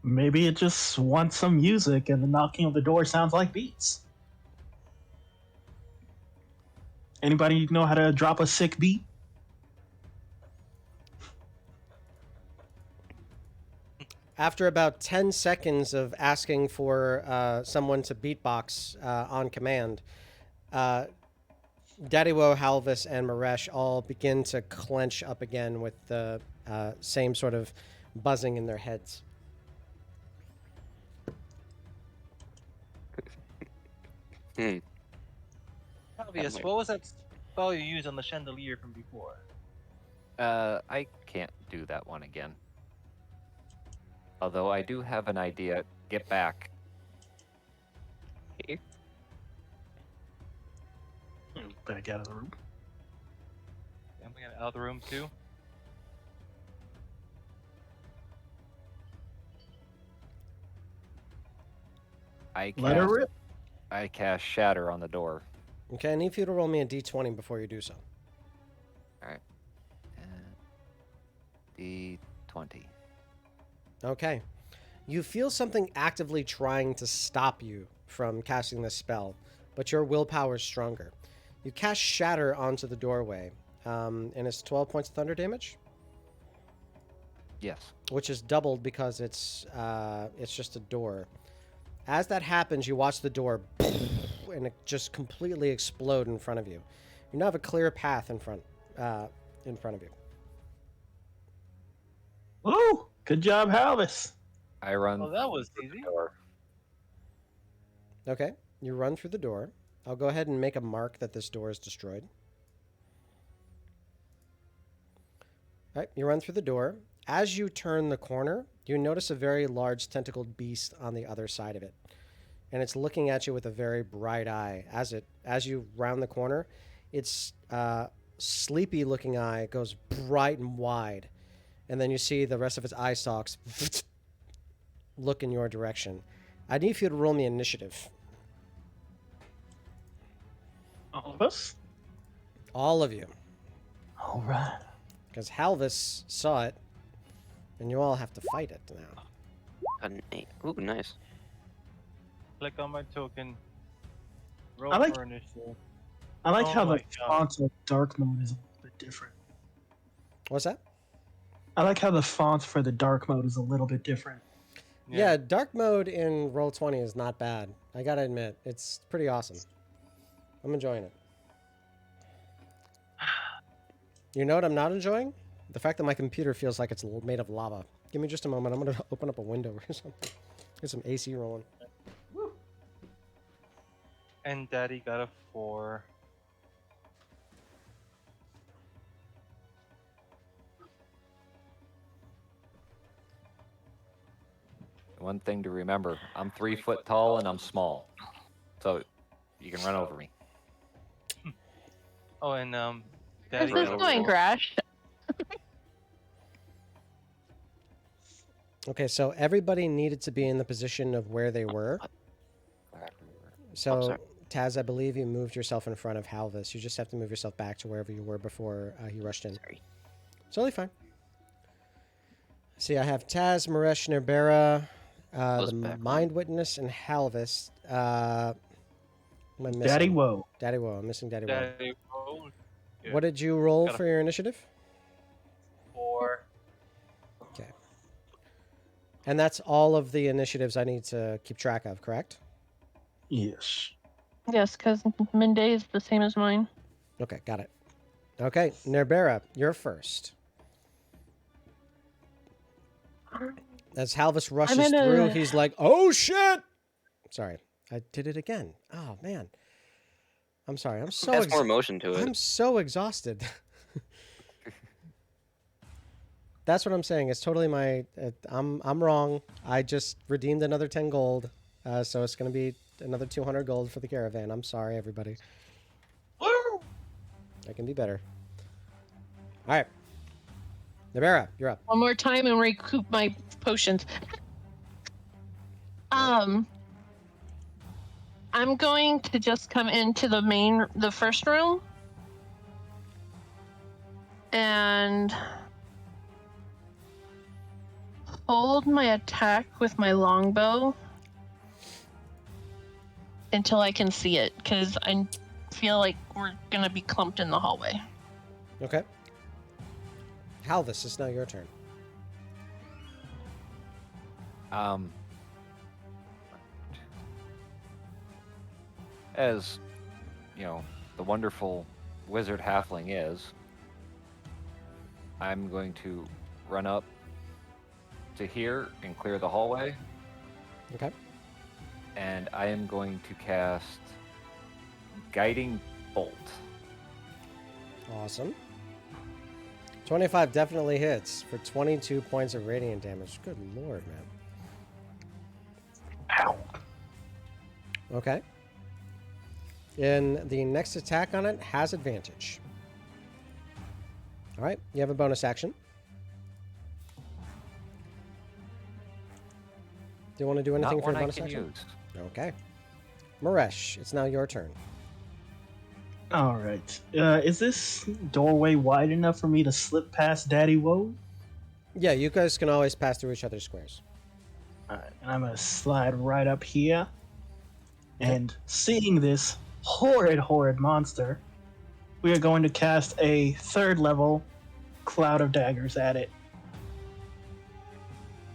Maybe it just wants some music and the knocking of the door sounds like beats. Anybody know how to drop a sick beat? After about 10 seconds of asking for someone to beatbox on command, Daddy Woe, Halvis, and Maresh all begin to clench up again with the same sort of buzzing in their heads. Obvious. What was that spell you used on the chandelier from before? I can't do that one again. Although I do have an idea. Get back. Here. Back out of the room. I'm gonna get out of the room too. Let her rip. I cast Shatter on the door. Okay, I need for you to roll me a d20 before you do so. D20. Okay. You feel something actively trying to stop you from casting this spell, but your willpower is stronger. You cast Shatter onto the doorway, and it's 12 points of thunder damage, Yes. which is doubled because it's just a door. As that happens, you watch the door and it just completely explode in front of you. You now have a clear path in front of you. Woo! Good job, Halvis. I run. Oh, that was through the easy. door. Okay, you run through the door. I'll go ahead and make a mark that this door is destroyed. All right, you run through the door. As you turn the corner, you notice a very large tentacled beast on the other side of it. And it's looking at you with a very bright eye. As you round the corner, its sleepy looking eye goes bright and wide. And then you see the rest of its eye stalks look in your direction. I need for you to roll me initiative. All of us? All of you. All right. Because Halvis saw it, and you all have to fight it now. An 8. Ooh, nice. Click on my token. Roll I like- for initiative. I like Oh how my the God. font of dark mode is a little bit different. What's that? I like how the font for the dark mode is a little bit different. Yeah, dark mode in Roll20 is not bad. I gotta admit, it's pretty awesome. I'm enjoying it. You know what I'm not enjoying? The fact that my computer feels like it's made of lava. Give me just a moment. I'm gonna open up a window or something. Get some AC rolling. And Daddy got a 4. One thing to remember: I'm 3 foot tall and I'm small, so you can run over me. Oh, and Where's Daddy this got a going, 4. Grash? Okay, so everybody needed to be in the position of where they were. So, sorry. Taz, I believe you moved yourself in front of Halvis. You just have to move yourself back to wherever you were before he rushed in. Sorry. It's totally fine. See, I have Taz, Maresh, Naerbera, Close the back Mind Witness, and Halvis. Who am I missing? Daddy Woe. Daddy Woe. I'm missing Daddy Woe. Daddy rolled. Yeah. What did you roll Got a- for your initiative? 4. Okay. And that's all of the initiatives I need to keep track of, correct? Yes. Yes, because midday is the same as mine. Okay, got it. Okay, Naerbera, you're first. As Halvis rushes in a- through, he's like, "Oh shit!" Sorry, I did it again. Oh man, I'm sorry. I'm so Adds more emotion to it. I'm so exhausted. That's what I'm saying. It's totally my. I'm wrong. I just redeemed another 10 gold. So it's going to be another 200 gold for the caravan. I'm sorry, everybody. Woo! I can be better. All right. Naerbera, you're up. One more time and recoup my potions. I'm going to just come into the first room and hold my attack with my longbow until I can see it, because I feel like we're gonna be clumped in the hallway. Okay. Halvis, it's now your turn. As you know, the wonderful wizard halfling is, I'm going to run up to here and clear the hallway, Okay. and I am going to cast Guiding Bolt. Awesome. 25 definitely hits for 22 points of radiant damage. Good lord, man. Ow. Okay. And the next attack on it has advantage. All right. You have a bonus action. Do you want to do anything Not for a one I bonus can action? use. Okay. Maresh, it's now your turn. All right. Is this doorway wide enough for me to slip past Daddy Woe? Yeah, you guys can always pass through each other's squares. All right, and I'm gonna slide right up here. And seeing this horrid monster, we are going to cast a 3rd level cloud of daggers at it.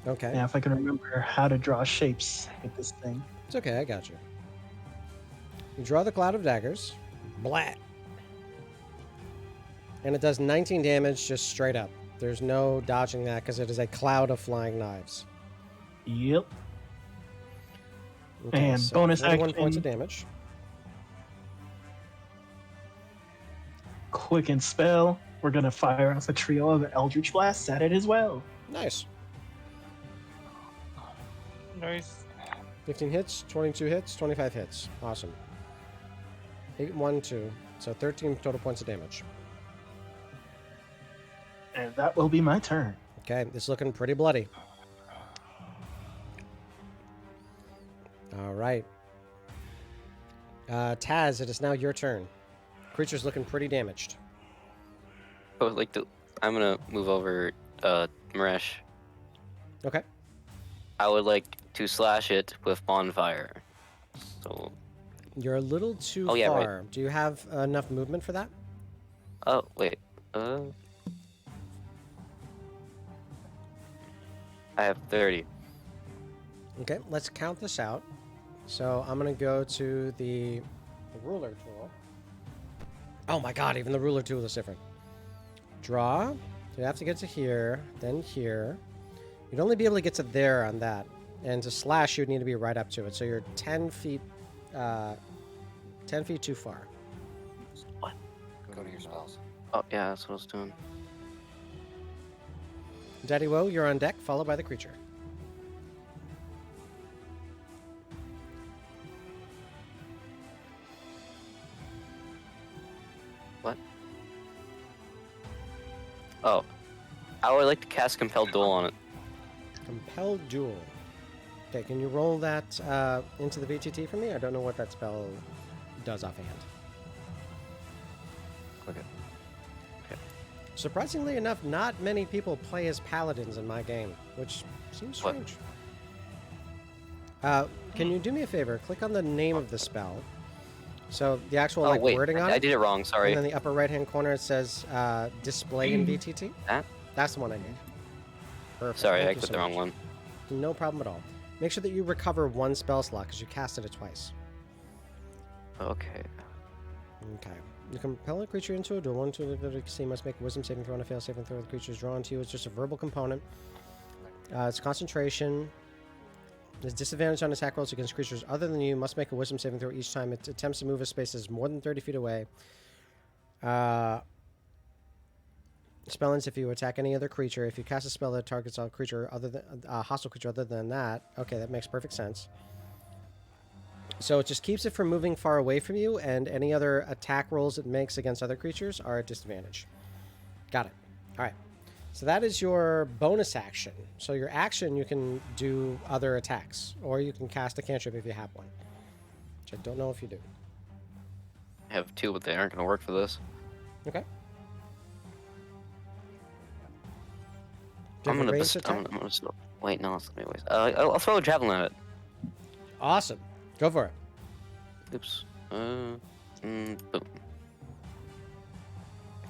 Okay. Now, if I can remember how to draw shapes with this thing. It's okay, I got you. You draw the cloud of daggers. Blat. And it does 19 damage just straight up. There's no dodging that because it is a cloud of flying knives. Yep. Okay, And so bonus 41 action. points of damage. Quicken spell. We're gonna fire off a trio of Eldritch Blasts at it as well. Nice. Nice. 15 hits, 22 hits, 25 hits. Awesome. 8, 1, 2. So 13 total points of damage. And that will be my turn. Okay, this is looking pretty bloody. All right. Taz, it is now your turn. Creature's looking pretty damaged. Oh, I'm gonna move over, Maresh. Okay. I would like to slash it with bonfire. So, You're a little too Oh, yeah, right. far. Do you have enough movement for that? oh wait, I have 30. Okay, let's count this out. So I'm going to go to the ruler tool. Oh my god, even the ruler tool is different. Draw. So you have to get to here, then here. You'd only be able to get to there on that. And to slash, you'd need to be right up to it. So you're 10 feet too far. Go to your spells. Oh yeah, that's what I was doing. Daddy Woe, you're on deck, followed by the creature. What? Oh, I would like to cast Compelled Duel on it. Compelled Duel. Okay, can you roll that into the VTT for me? I don't know what that spell does offhand. Click it. Surprisingly enough, not many people play as paladins in my game, which seems What? strange. Can you do me a favor? Click on the name of the spell. So the actual Oh wait, wording on I it. did it wrong. Sorry. And then the upper right-hand corner it says display in VTT. That? That's the one I need. Perfect. Sorry, Thank I you clicked so the wrong much. one. No problem at all. Make sure that you recover one spell slot because you casted it twice. Okay. Okay. You compel a creature into a duel. One to the DC must make a wisdom saving throw and a fail saving throw. The creature is drawn to you. It's just a verbal component. It's concentration. There's disadvantage on attack rolls against creatures other than you. Must make a wisdom saving throw each time it attempts to move a space that is more than 30 feet away. Spell ends if you attack any other creature. If you cast a spell that targets a creature other than hostile creature other than that. Okay, that makes perfect sense. So it just keeps it from moving far away from you, and any other attack rolls it makes against other creatures are at disadvantage. Got it. All right. So that is your bonus action. So your action, you can do other attacks, or you can cast a cantrip if you have one, which I don't know if you do. I have 2, but they aren't going to work for this. Okay. I'm gonna wait, no, it's gonna be a waste. I'll throw a javelin at it. Awesome. Go for it. Oops. Boom.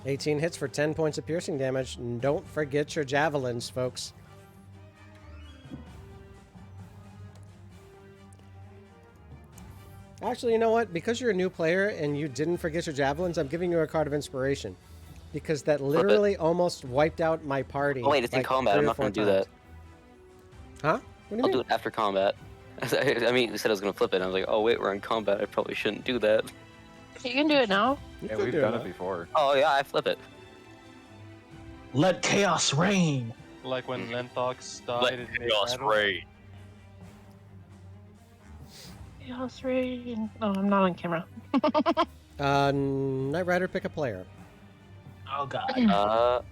18 hits for 10 points of piercing damage. And don't forget your javelins, folks. Actually, you know what? Because you're a new player and you didn't forget your javelins, I'm giving you a card of inspiration. Because that literally almost wiped out my party. Oh wait, it's in combat. I'm not gonna do that. Huh? What do you I'll mean? do it after combat. I mean, you said I was gonna flip it. And I was like, oh wait, we're in combat. I probably shouldn't do that. You can do it now. You Yeah, could we've do done that. it before. Oh yeah, I flip it. Let chaos reign. Like when Lenthox died. Let in chaos battle. reign. Chaos Rain. Oh, I'm not on camera. Knight Rider, pick a player. Oh god.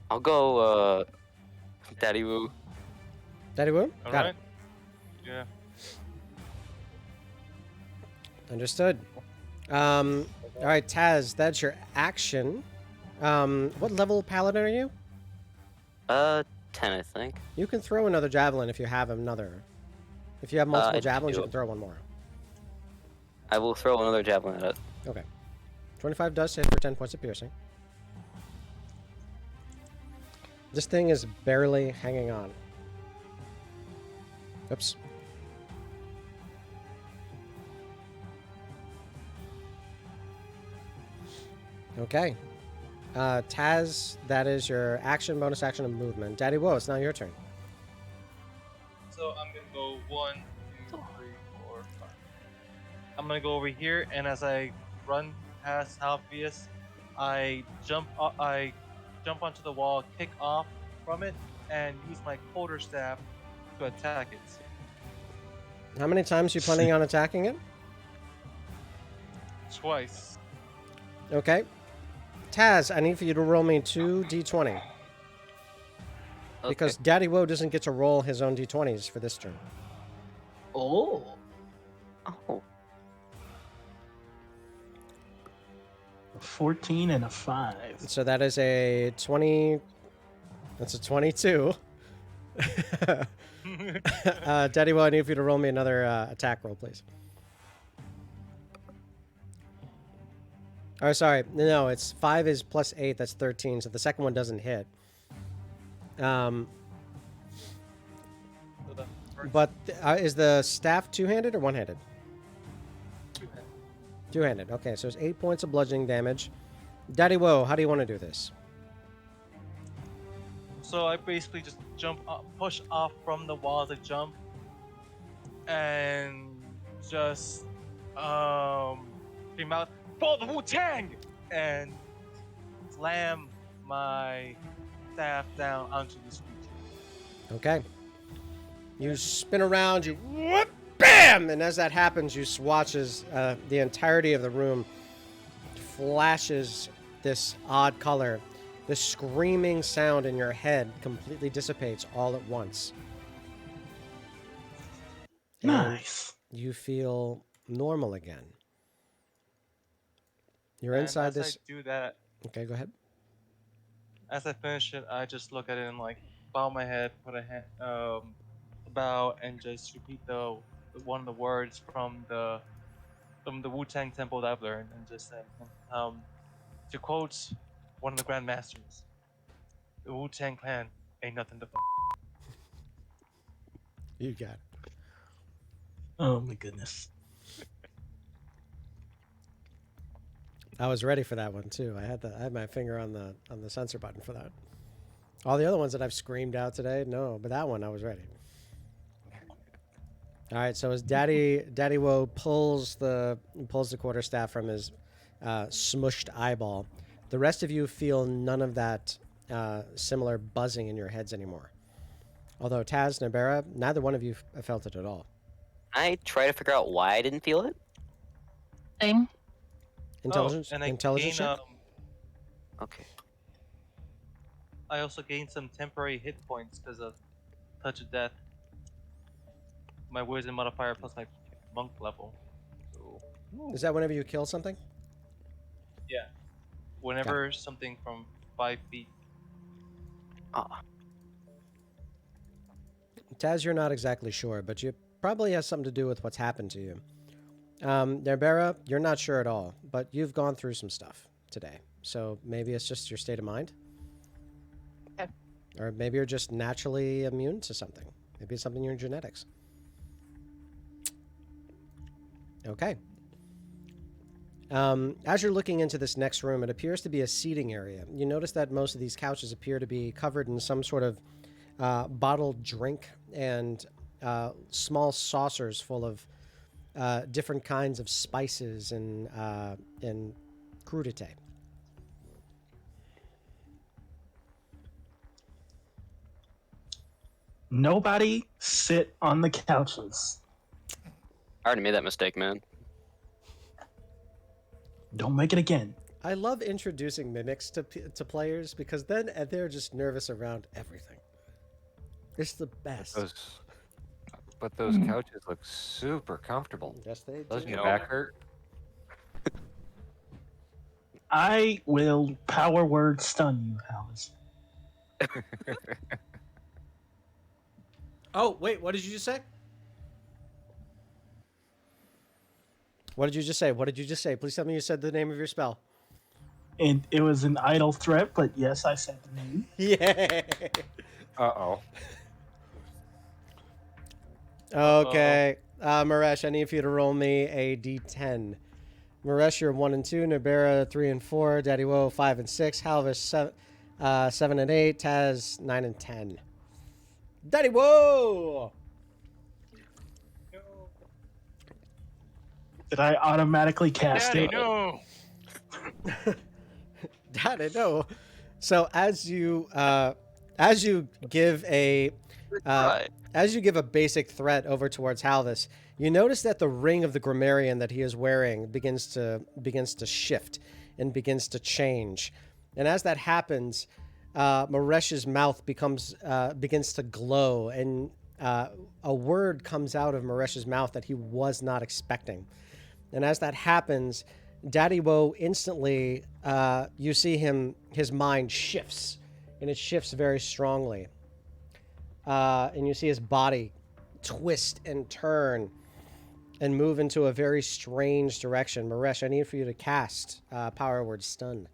I'll go Daddy Woo. Daddy Woo? All Got right. it. Yeah. Understood. All right, Taz, that's your action. What level paladin are you? 10, I think. You can throw another javelin if you have another. If you have multiple I javelins, do. you can throw one more. I will throw another javelin at it. Okay. 25 does hit for 10 points of piercing. This thing is barely hanging on. Oops. Okay. Taz, that is your action, bonus action, and movement. Daddy Woe, it's now your turn. So I'm gonna go 1, 2, 3, 4, 5. I'm gonna go over here, and as I run past Halpheus, I jump onto the wall, kick off from it, and use my quarterstaff to attack it. How many times are you planning on attacking it? Twice. Okay. Taz, I need for you to roll me 2 d20. Because Daddy Woe doesn't get to roll his own d20s for this turn. Oh. Oh. A 14 and a 5. So that is a 20. That's a 22. Daddy Woe, I need for you to roll me another attack roll, please. Oh, sorry. No, it's 5 is plus 8. That's 13. So the second one doesn't hit. But is the staff two-handed or one-handed? Two-handed. Okay, so it's 8 points of bludgeoning damage. Daddy Woe, how do you want to do this? So I basically just push off from the wall as I jump, and just scream out, "For the Wu-Tang!" and slam my staff down onto this creature. Okay. You spin around, you whoop, bam! And as that happens, you watch as the entirety of the room flashes this odd color. The screaming sound in your head completely dissipates all at once. And Nice. you feel normal again. You're And inside as this. I do that, Okay, go ahead. as I finish it, I just look at it and like bow my head, put a hand, bow, and just repeat one of the words from the Wu-Tang temple that I've learned, and just say, to quote one of the Grand Masters, "The Wu-Tang Clan ain't nothing to." You got it. Oh my goodness. I was ready for that one too. I had my finger on the censor button for that. All the other ones that I've screamed out today, no, but that one I was ready. All right, so as Daddy Woe pulls the quarterstaff from his smushed eyeball, the rest of you feel none of that similar buzzing in your heads anymore. Although Taz, Naerbera, neither one of you felt it at all. I try to figure out why I didn't feel it? Same. Intelligence. and I Intelligence gain, check. Okay. I also gained some temporary hit points because of Touch of Death. My wisdom modifier plus my monk level. So, Is that whenever you kill something? yeah. Whenever something from 5 feet. Ah. Taz, you're not exactly sure, but it probably has something to do with what's happened to you. Naerbera, you're not sure at all, but you've gone through some stuff today. So maybe it's just your state of mind. Okay. Or maybe you're just naturally immune to something. Maybe it's something in your genetics. Okay. As you're looking into this next room, it appears to be a seating area. You notice that most of these couches appear to be covered in some sort of bottled drink and small saucers full of different kinds of spices and crudité. Nobody sit on the couches. I already made that mistake, man. Don't make it again. I love introducing mimics to players because then they're just nervous around everything. It's the best. But those couches look super comfortable. Yes, they do. Doesn't your back hurt? I will power word stun you, Alice. Oh, wait, what did you just say? What did you just say? What did you just say? Please tell me you said the name of your spell. And it was an idle threat, but yes, I said the name. Yeah. Uh-oh. Okay. Maresh, I need for you to roll me a d10. Maresh, you're 1 and 2. Naerbera, 3 and 4. Daddy Woe, 5 and 6. Halvis, 7 and 8. Taz, 9 and 10. Daddy Woe! Did I automatically cast Daddy, it? no! Daddy, no. So as you give a Right. as you give a basic threat over towards Halvis, you notice that the ring of the grammarian that he is wearing begins to shift and begins to change. And as that happens, Maresh's mouth begins to glow, and a word comes out of Maresh's mouth that he was not expecting. And as that happens, Daddy Woe instantly, you see his mind shifts, and it shifts very strongly. And you see his body twist and turn and move into a very strange direction. Maresh, I need for you to cast Power Word Stun.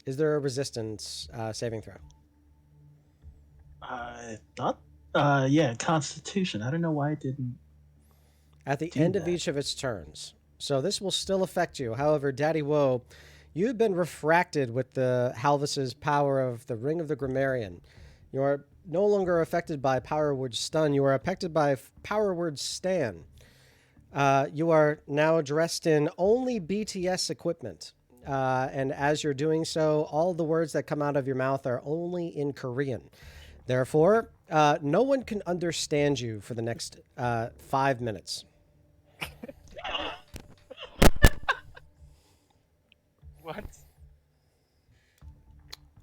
Is there a resistance saving throw? Not. Yeah, Constitution. I don't know why it didn't. At the Do end of that. each of its turns. So this will still affect you. However, Daddy Woe, you've been refracted with the Halvis's power of the Ring of the Grammarian. You are no longer affected by Power Word Stun. You are affected by Power Word Stan. You are now dressed in only BTS equipment. And as you're doing so, all the words that come out of your mouth are only in Korean. Therefore, no one can understand you for the next 5 minutes. What?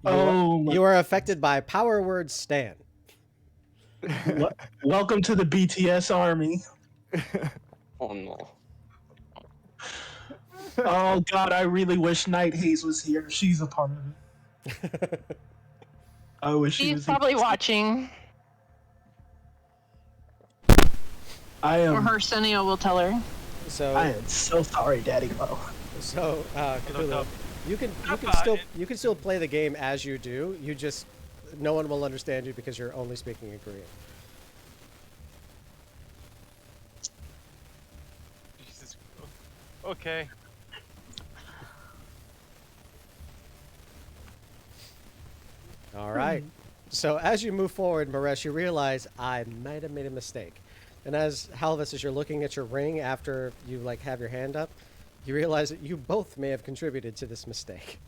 You are affected by Power Word Stan. Welcome to the BTS army. Oh no. Oh God, I really wish Night Haze was here. She's a part of it. I wish she She's was probably here. watching, I or am. her Senio will tell her. I am so sorry, Daddy Bo. Cthulhu, you can still play the game as you do. You just no one will understand you because you're only speaking in Korean. Jesus. Okay. All right. So as you move forward, Maresh, you realize I might have made a mistake. And as Halvis, as you're looking at your ring after you have your hand up, You realize that you both may have contributed to this mistake.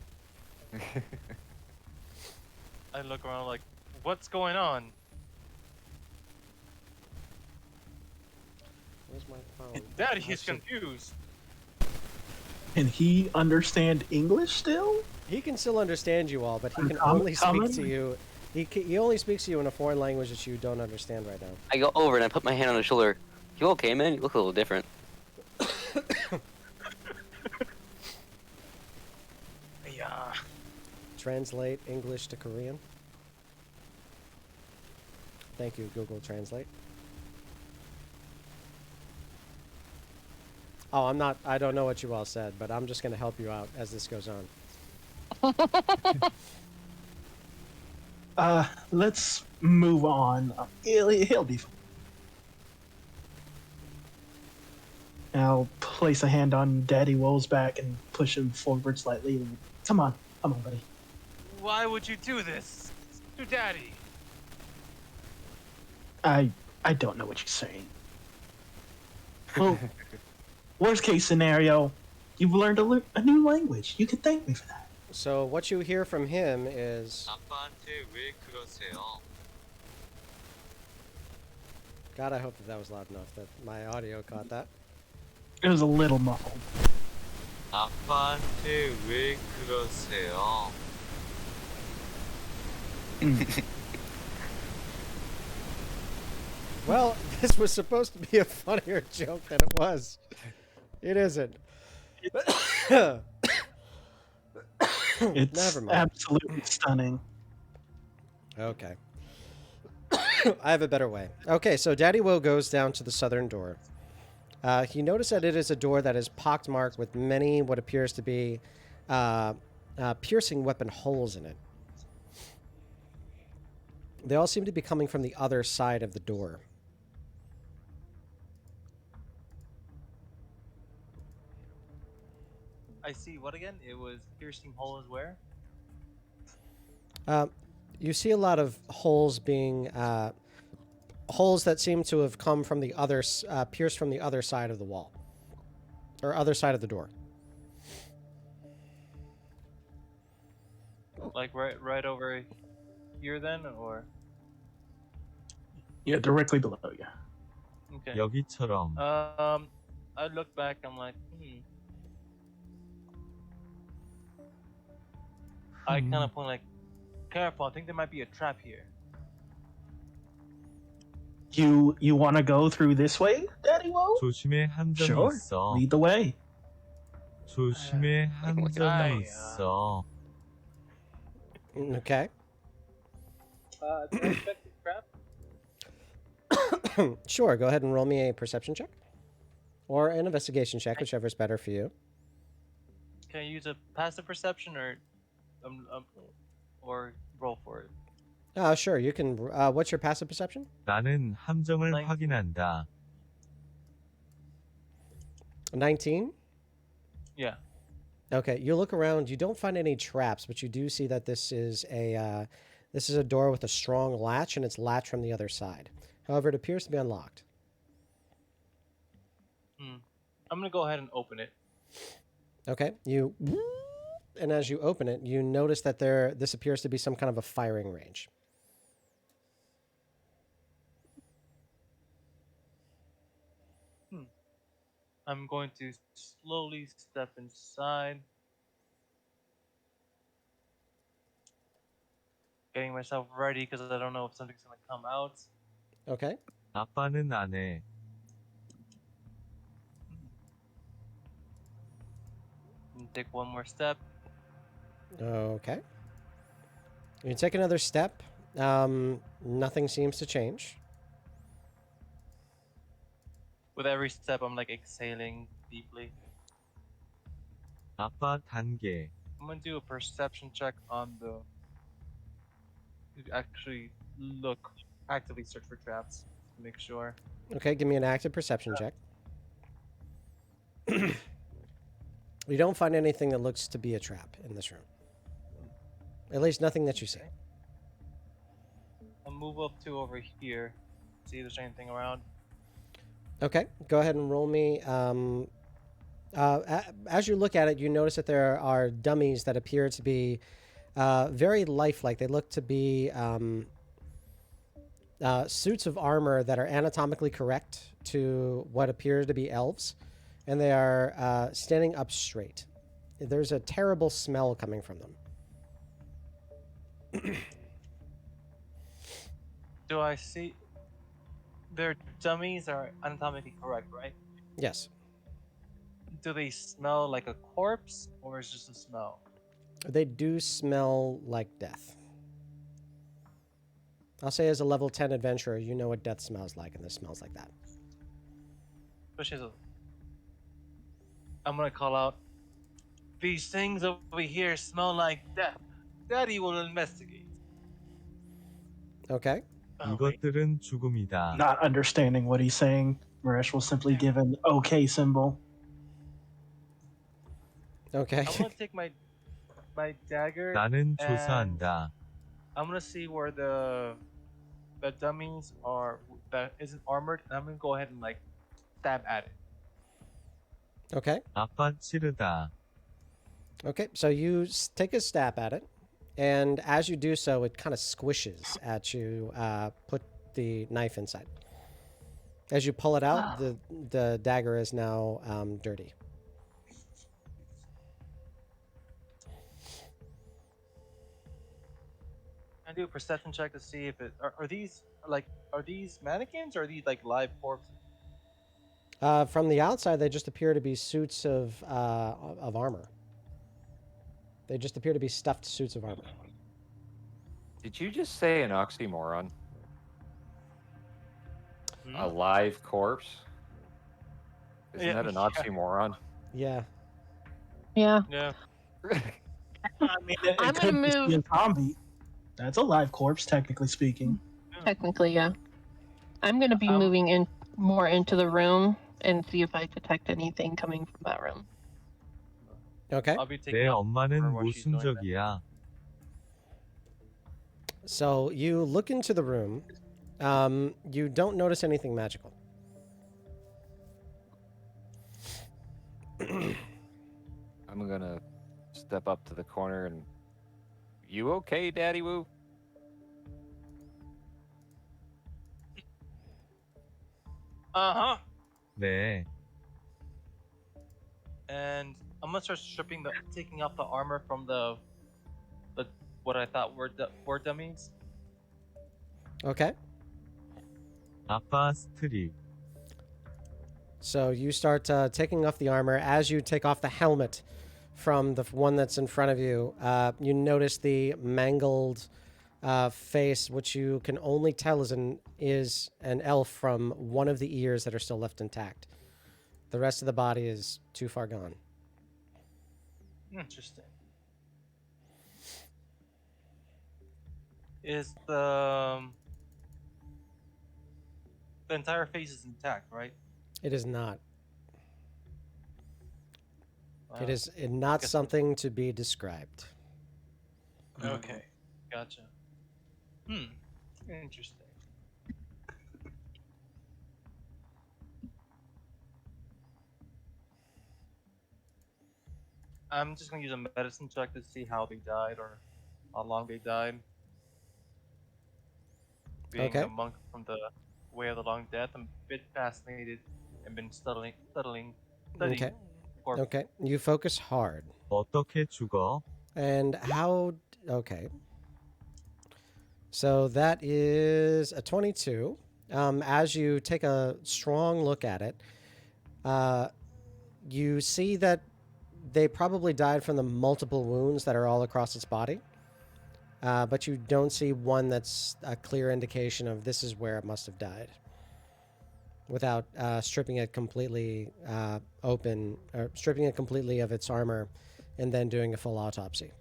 I look around like, what's going on? Where's my phone? Daddy, Oh, he's shoot. confused. Can he understand English still? He can still understand you all, but he can Uncommon- only speak common? to you. He only speaks to you in a foreign language that you don't understand right now. I go over and I put my hand on his shoulder. You okay, man? You look a little different. Yeah. Translate English to Korean. Thank you, Google Translate. Oh, I don't know what you all said, but I'm just going to help you out as this goes on. Let's move on. He'll be fine. I'll place a hand on Daddy Wool's back and push him forward slightly. Come on, buddy. Why would you do this to Daddy? I don't know what you're saying. Well, worst case scenario, you've learned a new language. You can thank me for that. So what you hear from him is, 아빠한테 왜 그러세요? God, I hope that was loud enough that my audio caught that. It was a little muffled. 아빠한테 왜 그러세요? Well, this was supposed to be a funnier joke than it was. It isn't. It's Never mind. absolutely stunning. Okay. I have a better way. Okay, so Daddy Will goes down to the southern door. He noticed that it is a door that is pockmarked with many what appears to be piercing weapon holes in it. They all seem to be coming from the other side of the door. I see what again? It was piercing holes where? You see a lot of holes being holes that seem to have come from the other pierced from the other side of the wall or other side of the door. Like right over here then, or? Yeah, directly below you. Okay. 여기처럼. I look back. I'm like, I kind of point like, careful. I think there might be a trap here. You want to go through this way, Daddy Wool? 조심해 함정이 Sure. 있어. Lead the way. 조심해 함정이 있어. Okay. Do I expect the trap? Sure, go ahead and roll me a perception check or an investigation check, whichever is better for you. Can I use a passive perception or roll for it? Sure, you can. What's your passive perception? 나는 함정을 Like- 확인한다. 19? Yeah. Okay, you look around. You don't find any traps, but you do see that this is a door with a strong latch, and it's latched from the other side. However, it appears to be unlocked. I'm gonna go ahead and open it. Okay, and as you open it, you notice that this appears to be some kind of a firing range. I'm going to slowly step inside. Getting myself ready because I don't know if something's gonna come out. Okay. 아빠는 안 해. And take one more step. Okay. You take another step. Nothing seems to change. With every step, I'm like exhaling deeply. 아빠 단계. I'm gonna do a perception check on to actually actively search for traps to make sure. Okay, give me an active perception check. You don't find anything that looks to be a trap in this room. At least nothing that you see. I'll move up to over here, see if there's anything around. Okay, go ahead and roll me As you look at it, you notice that there are dummies that appear to be very lifelike. They look to be suits of armor that are anatomically correct to what appears to be elves, and they are standing up straight. There's a terrible smell coming from them. Do I see? Their dummies are anatomically correct, right? Yes, Do they smell like a corpse, or is it just a smell? they do smell like death. I'll say as a level 10 adventurer, you know what death smells like, and this smells like that. I'm gonna call out. These things over here smell like death. Daddy will investigate. Okay. Oh, wait. 이것들은 죽음이다. Not understanding what he's saying, Maresh will simply give an okay symbol. Okay. I'm gonna take my dagger. 나는 and 조사한다. I'm gonna see where the dummies are that isn't armored, and I'm gonna go ahead and like stab at it. Okay. 아빠 찌르다. Okay. So you take a stab at it, and as you do so, it kind of squishes at you. Put the knife inside. As you pull it out, the dagger is now dirty. I do a perception check to see if it are these mannequins or are these like live corpses? From the outside, they just appear to be suits of armor. They just appear to be stuffed suits of armor. Did you just say an oxymoron? Hmm? A live corpse? Isn't Yeah, that an yeah. oxymoron? Yeah. Yeah. Yeah. I mean, it I'm could gonna just be move- a zombie. That's a live corpse, technically speaking. Technically, yeah. I'm gonna be moving in more into the room and see if I detect anything coming from that room. Okay. I'll be taking 내 out 엄마는 her while she's doing that. 모순적이야. So you look into the room. You don't notice anything magical. I'm gonna step up to the corner and. You okay, Daddy Woo? Uh-huh. 네. And I'm gonna start taking off the armor from the what I thought were dummies. Okay. 아빠 스트립. So you start taking off the armor. As you take off the helmet from the one that's in front of you, you notice the mangled face, which you can only tell is an elf from one of the ears that are still left intact. The rest of the body is too far gone. Interesting. Is the entire face is intact, right? It is not. Wow. It is not guess- something to be described. Okay, gotcha. Interesting. I'm just gonna use a medicine check to see how they died or how long they died. Being Okay. a monk from the Way of the Long Death, I'm a bit fascinated and been studying Okay. corpses. Okay. You focus hard. 어떻게 죽어? And how... Okay. So that is a 22. As you take a strong look at it, you see that they probably died from the multiple wounds that are all across its body. But you don't see one that's a clear indication of this is where it must have died. Without stripping it completely open, or stripping it completely of its armor, and then doing a full autopsy.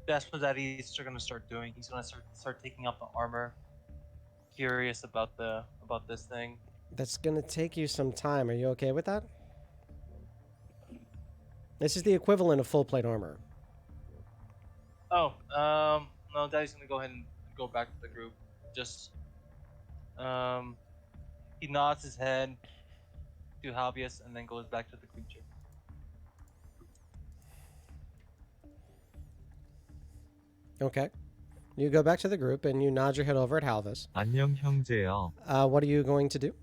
That's what Daddy's gonna start doing. He's gonna start taking off the armor. Curious about this thing. That's gonna take you some time. Are you okay with that? This is the equivalent of full plate armor. Oh, no, Daddy's gonna go ahead and go back to the group. Just He nods his head to Halbius and then goes back to the creature. Okay. You go back to the group and you nod your head over at Halvis. 안녕 형제여. What are you going to do?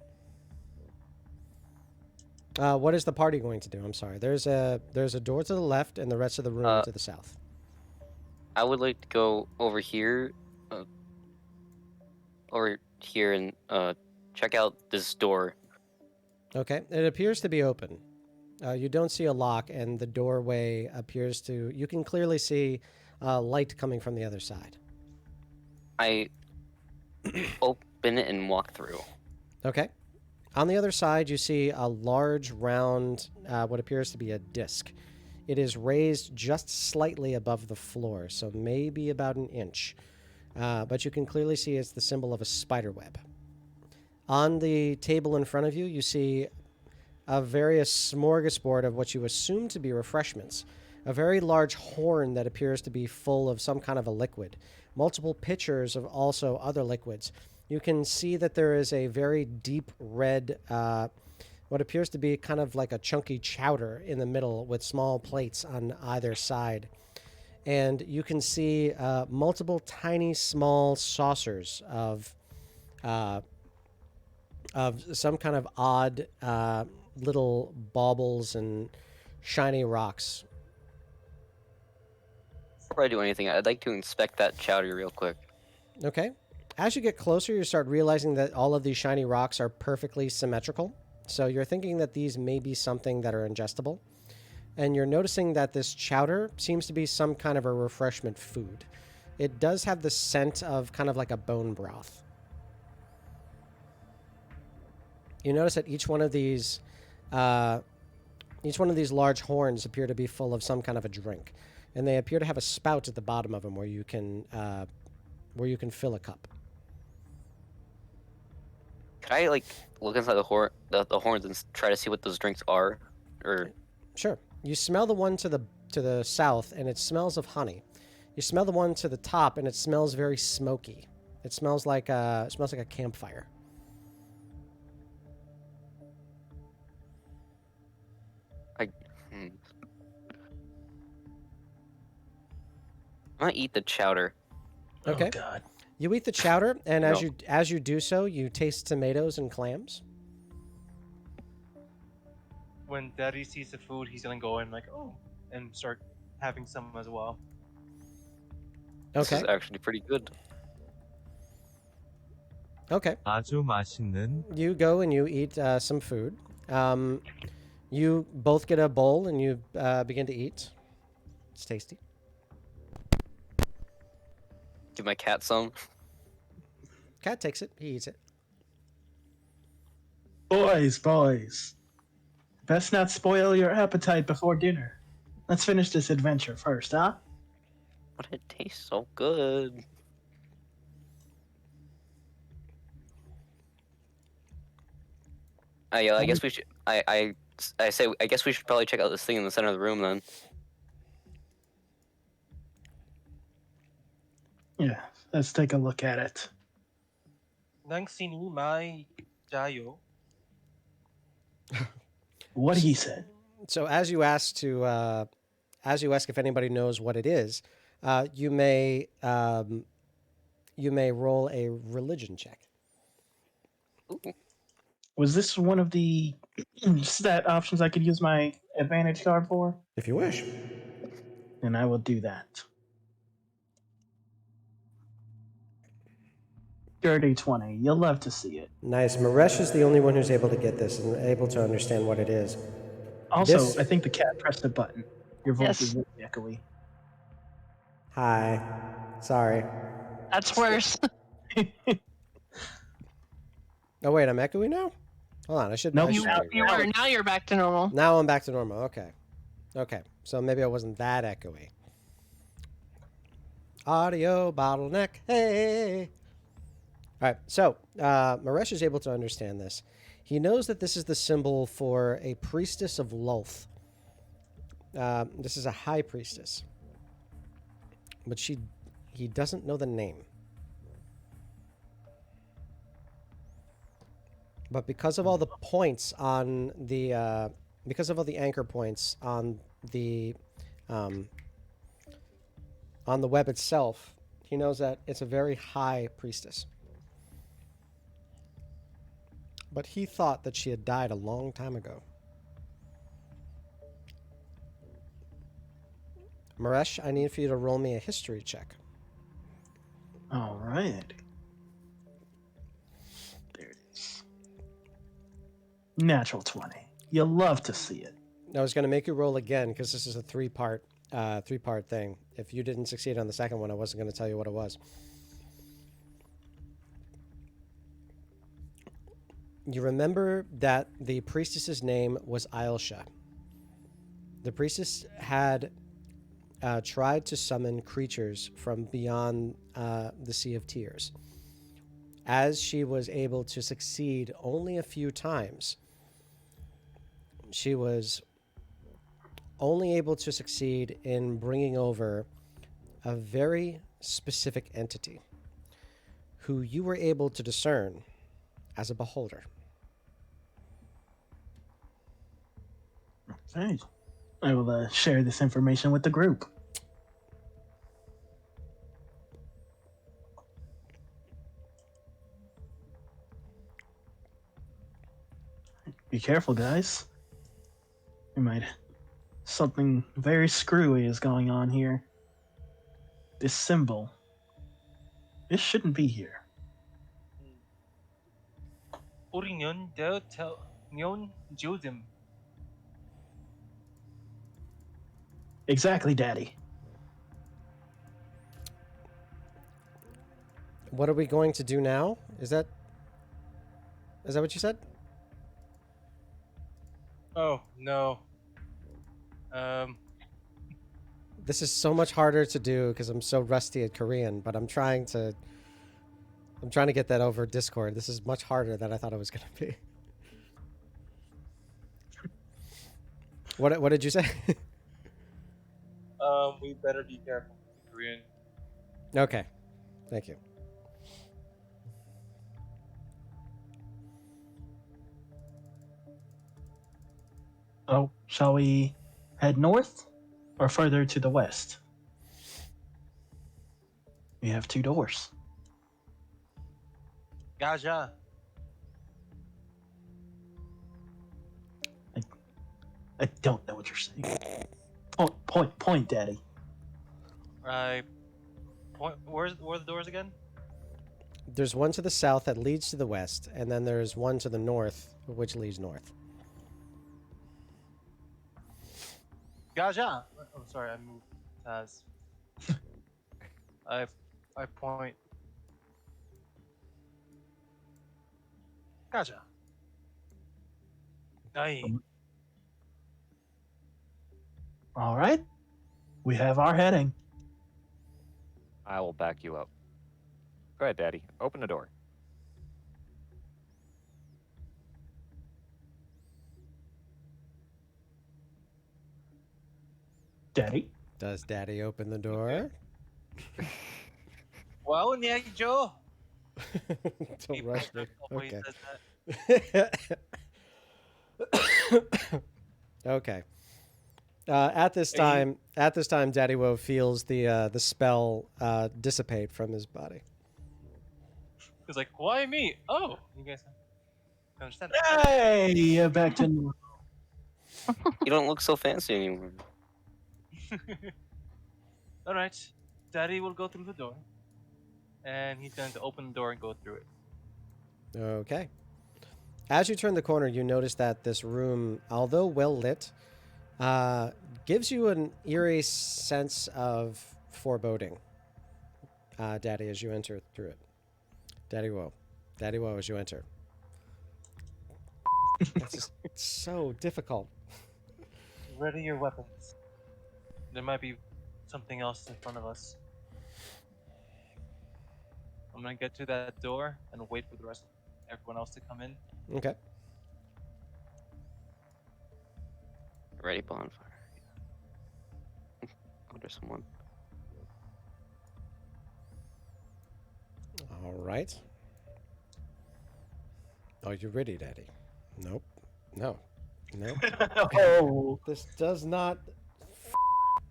What is the party going to do? I'm sorry. There's a door to the left and the rest of the room to the south. I would like to go over here, and check out this door. Okay. It appears to be open. You don't see a lock, and the doorway appears to... You can clearly see light coming from the other side. I open it and walk through. Okay. On the other side, you see a large, round, what appears to be a disc. It is raised just slightly above the floor, so maybe about an inch. But you can clearly see it's the symbol of a spider web. On the table in front of you, you see a various smorgasbord of what you assume to be refreshments. A very large horn that appears to be full of some kind of a liquid. Multiple pitchers of also other liquids. You can see that there is a very deep red, what appears to be kind of like a chunky chowder in the middle with small plates on either side. And you can see multiple tiny, small saucers of some kind of odd little baubles and shiny rocks. Before I do anything, I'd like to inspect that chowder real quick. Okay. As you get closer, you start realizing that all of these shiny rocks are perfectly symmetrical. So you're thinking that these may be something that are ingestible. And you're noticing that this chowder seems to be some kind of a refreshment food. It does have the scent of kind of like a bone broth. You notice that each one of these large horns appear to be full of some kind of a drink. And they appear to have a spout at the bottom of them where you can fill a cup. Could I look inside the horns and try to see what those drinks are? Or Sure. You smell the one to the south, and it smells of honey. You smell the one to the top, and it smells very smoky. It smells like a campfire. I'm gonna eat the chowder. Okay. Oh, God. You eat the chowder, and No. as you do so, you taste tomatoes and clams. When Daddy sees the food, he's gonna go in and start having some as well. This Okay. is actually pretty good. Okay. 아주 맛있는 You go and you eat some food. You both get a bowl and you begin to eat. It's tasty. Give my cat some. Cat takes it. He eats it. Boys. Best not spoil your appetite before dinner. Let's finish this adventure first, huh? But it tastes so good. I guess we should. I say I guess we should probably check out this thing in the center of the room then. Yeah, let's take a look at it. Nang sinu mai jayo. What he said. So as you ask if anybody knows what it is, you may roll a religion check. Ooh. Was this one of the stat options I could use my advantage card for? If you wish. Then I will do that. Dirty 20. You'll love to see it. Nice. Maresh is the only one who's able to get this and able to understand what it is. Also, This- I think the cat pressed the button. Your voice Yes. is really echoey. Hi. Sorry. That's worse. Oh wait, I'm echoey now? Hold on, I should. Nope. I you, should- you were. Now you're back to normal. Now I'm back to normal. Okay. Okay. So maybe I wasn't that echoey. Audio bottleneck. Hey. All right. So Maresh is able to understand this. He knows that this is the symbol for a priestess of Lolth. This is a high priestess. But he doesn't know the name. But because of all the points on the because of all the anchor points um, on the web itself, he knows that it's a very high priestess. But he thought that she had died a long time ago. Maresh, I need for you to roll me a history check. All right. There it is. Natural 20. You love to see it. I was going to make you roll again because this is a three-part thing. If you didn't succeed on the second one, I wasn't going to tell you what it was. You remember that the priestess's name was Ailsha. The priestess had tried to summon creatures from beyond the Sea of Tears. As she was able to succeed only a few times, she was only able to succeed in bringing over a very specific entity who you were able to discern as a beholder. Okay. I will share this information with the group. Be careful, guys. You might. Something very screwy is going on here. This symbol. This shouldn't be here. 우리 년 Josem. Exactly, Daddy. What are we going to do now? Is that what you said? Oh no. This is so much harder to do because I'm so rusty at Korean, but I'm trying to get that over Discord. This is much harder than I thought it was going to be. What did you say? We better be careful with Korean. Okay. Thank you. Oh, shall we head north or further to the west? We have 2 doors. Gaja. I don't know what you're saying. Point, Daddy. Where are the doors again? There's one to the south that leads to the west, and then there's one to the north, which leads north. Gaja. Oh, sorry, I moved. Taz. I point. Gaja. Aye. All right. We have our heading. I will back you up. Go ahead, Daddy. Open the door. Daddy? Does Daddy open the door? Wow, Nick Joe. Don't rush me. Okay. That. Okay. At this time, Daddy Woe feels the spell dissipate from his body. He's like, why me? Oh, you guys understand? Hey, back to normal. You don't look so fancy anymore. All right, Daddy will go through the door, and he's going to open the door and go through it. Okay. As you turn the corner, you notice that this room, although well lit, gives you an eerie sense of foreboding, Daddy, as you enter through it. Daddy Woe, as you enter. It's so difficult. Ready your weapons. There might be something else in front of us. I'm gonna get to that door and wait for the rest of everyone else to come in. Okay. Ready bonfire. Oh, there's someone. All right. Are you ready, Daddy? Nope. No. No. Oh, This does not.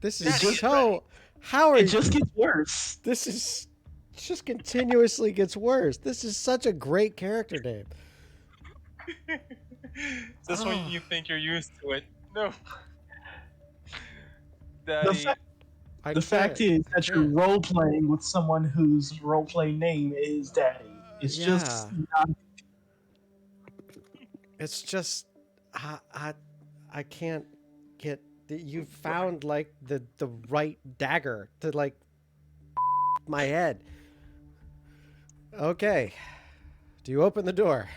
This is Daddy is so. How are it you? just gets worse. This is just continuously gets worse. This is such a great character name. That's when Oh. you think you're used to it. No. The, Daddy. fa- I the fact can't- is I that you're can't. role playing with someone whose role play name is Daddy. It's just Yeah. not. It's just I can't get. You found like the right dagger to like my head. Okay. Do you open the door?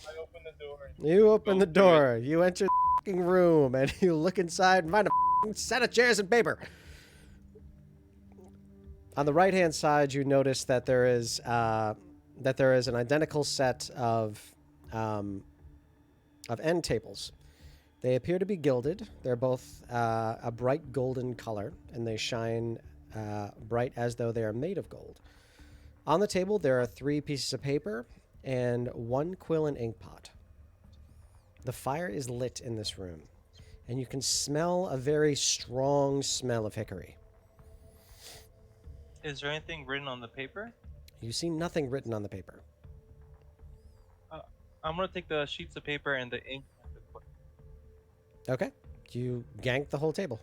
I open the door. You open the Go through door. You enter the fucking room and you look inside and find a fucking set of chairs and paper. On the right-hand side, you notice that there is an identical set of end tables. They appear to be gilded. They're both a bright golden color, and they shine bright as though they are made of gold. On the table, there are 3 pieces of paper and 1 quill and ink pot. The fire is lit in this room, and you can smell a very strong smell of hickory. Is there anything written on the paper? You see nothing written on the paper. I'm gonna take the sheets of paper and the ink. And the quill. Okay. You gank the whole table.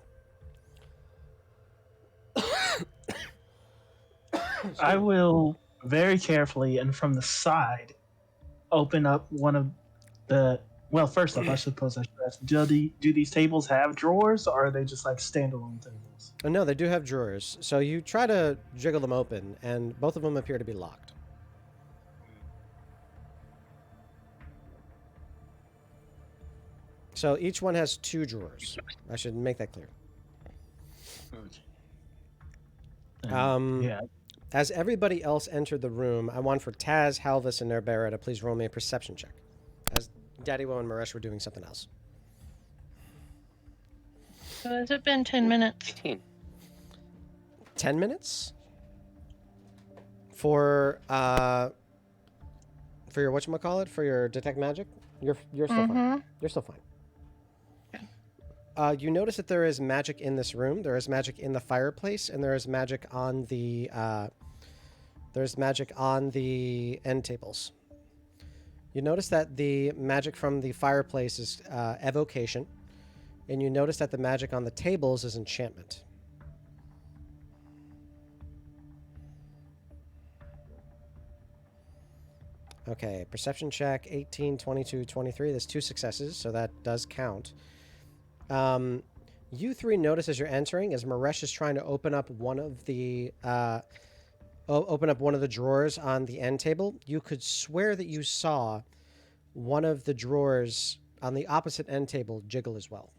I will very carefully and from the side open up one of the. Well, first off, I suppose I should ask: do these tables have drawers, or are they just like standalone tables? Oh, no, they do have drawers. So you try to jiggle them open, and both of them appear to be locked. So each one has 2 drawers. I should make that clear. Yeah. As everybody else entered the room, I want for Taz, Halvis, and Naerbera to please roll me a perception check. As Daddy Woe and Maresh were doing something else. So has it been 10 minutes? 18. 10 minutes? For your whatchamacallit? For your detect magic? You're still fine. You're still fine. You notice that there is magic in this room. There is magic in the fireplace, and there is magic on the end tables. You notice that the magic from the fireplace is evocation, and you notice that the magic on the tables is enchantment. Okay, perception check, 18, 22, 23. There's 2 successes, so that does count. You 3 notice as you're entering, as Maresh is trying to open up one of the drawers on the end table, you could swear that you saw one of the drawers on the opposite end table jiggle as well.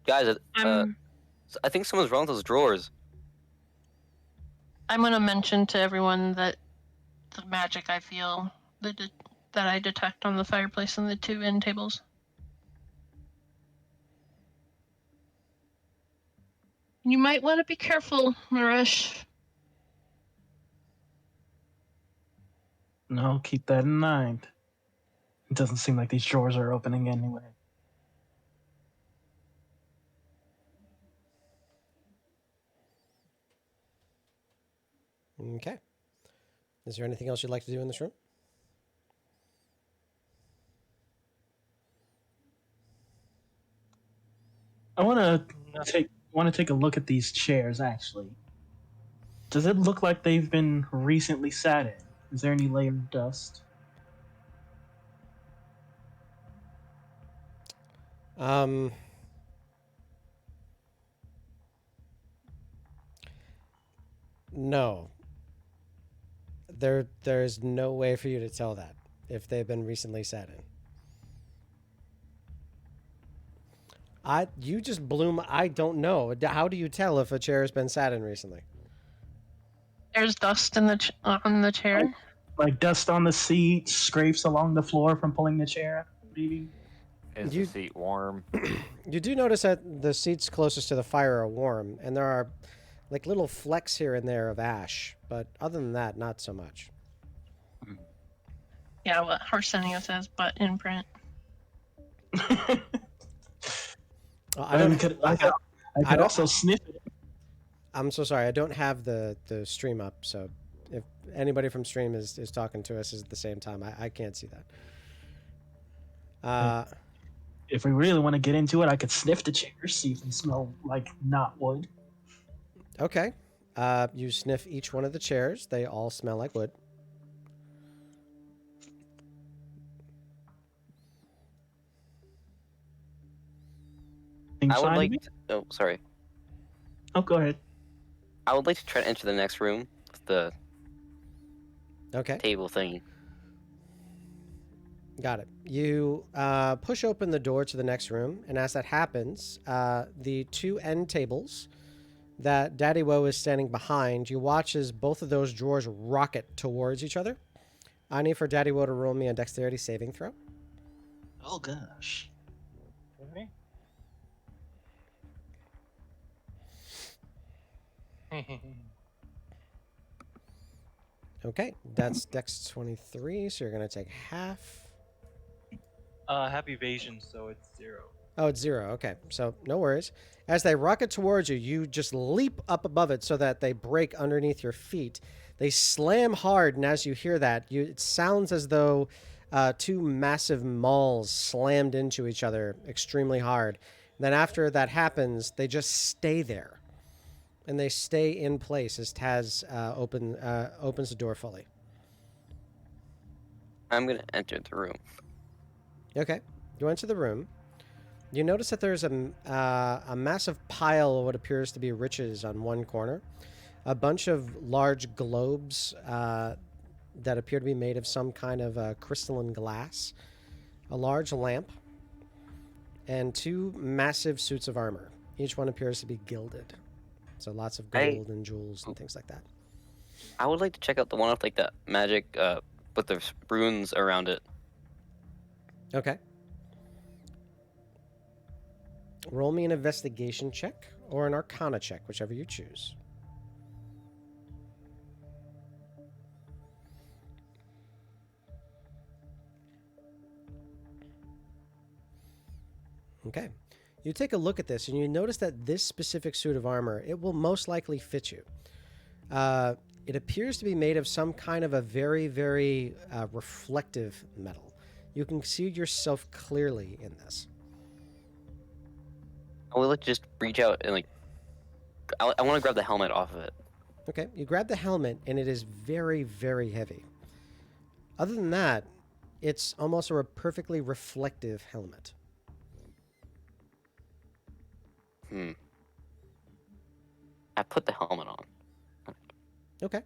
Guys, I think someone's wrong with those drawers. I'm gonna mention to everyone that the magic I feel that I detect on the fireplace and the 2 end tables. You might want to be careful, Maresh. No, keep that in mind. It doesn't seem like these drawers are opening anyway. Okay. Is there anything else you'd like to do in this room? I want to take a look at these chairs. Actually, does it look like they've been recently sat in? Is there any layer of dust? No. There's no way for you to tell that if they've been recently sat in. You just blew my, I don't know. How do you tell if a chair has been sat in recently? There's dust in on the chair. Like dust on the seat, scrapes along the floor from pulling the chair out, maybe? Is You- the seat warm? You do notice that the seats closest to the fire are warm, and there are like little flecks here and there of ash, but other than that, not so much. Yeah, what Harsenio says, but in print. I could also sniff it. I'm so sorry. I don't have the stream up, so if anybody from stream is talking to us at the same time, I can't see that. If we really want to get into it, I could sniff the chairs, see if they smell like not wood. Okay. You sniff each one of the chairs. They all smell like wood. I would like to, oh, sorry. Oh, go ahead. I would like to try to enter the next room with the table thingy. Got it. You push open the door to the next room, and as that happens, the two end tables that Daddy Woe is standing behind, you watch as both of those drawers rocket towards each other. I need for Daddy Woe to roll me a dexterity saving throw. Oh, gosh. Okay, that's Dex 23, so you're going to take half. Have evasion, so it's 0. Oh, it's 0. Okay, so no worries. As they rocket towards you, you just leap up above it so that they break underneath your feet. They slam hard, and as you hear that, it sounds as though two massive mauls slammed into each other extremely hard. Then after that happens, they just stay there. And they stay in place as Taz opens the door fully. I'm going to enter the room. Okay. You enter the room. You notice that there's a massive pile of what appears to be riches on one corner. A bunch of large globes that appear to be made of some kind of crystalline glass. A large lamp. And two massive suits of armor. Each one appears to be gilded. So lots of gold and jewels and things like that. I would like to check out the one with like the magic with the runes around it. Okay. Roll me an investigation check or an arcana check, whichever you choose. Okay. You take a look at this and you notice that this specific suit of armor, it will most likely fit you. It appears to be made of some kind of a very, very reflective metal. You can see yourself clearly in this. I would like to just reach out and like, I want to grab the helmet off of it. Okay, you grab the helmet and it is very, very heavy. Other than that, it's almost a perfectly reflective helmet. I put the helmet on. Okay.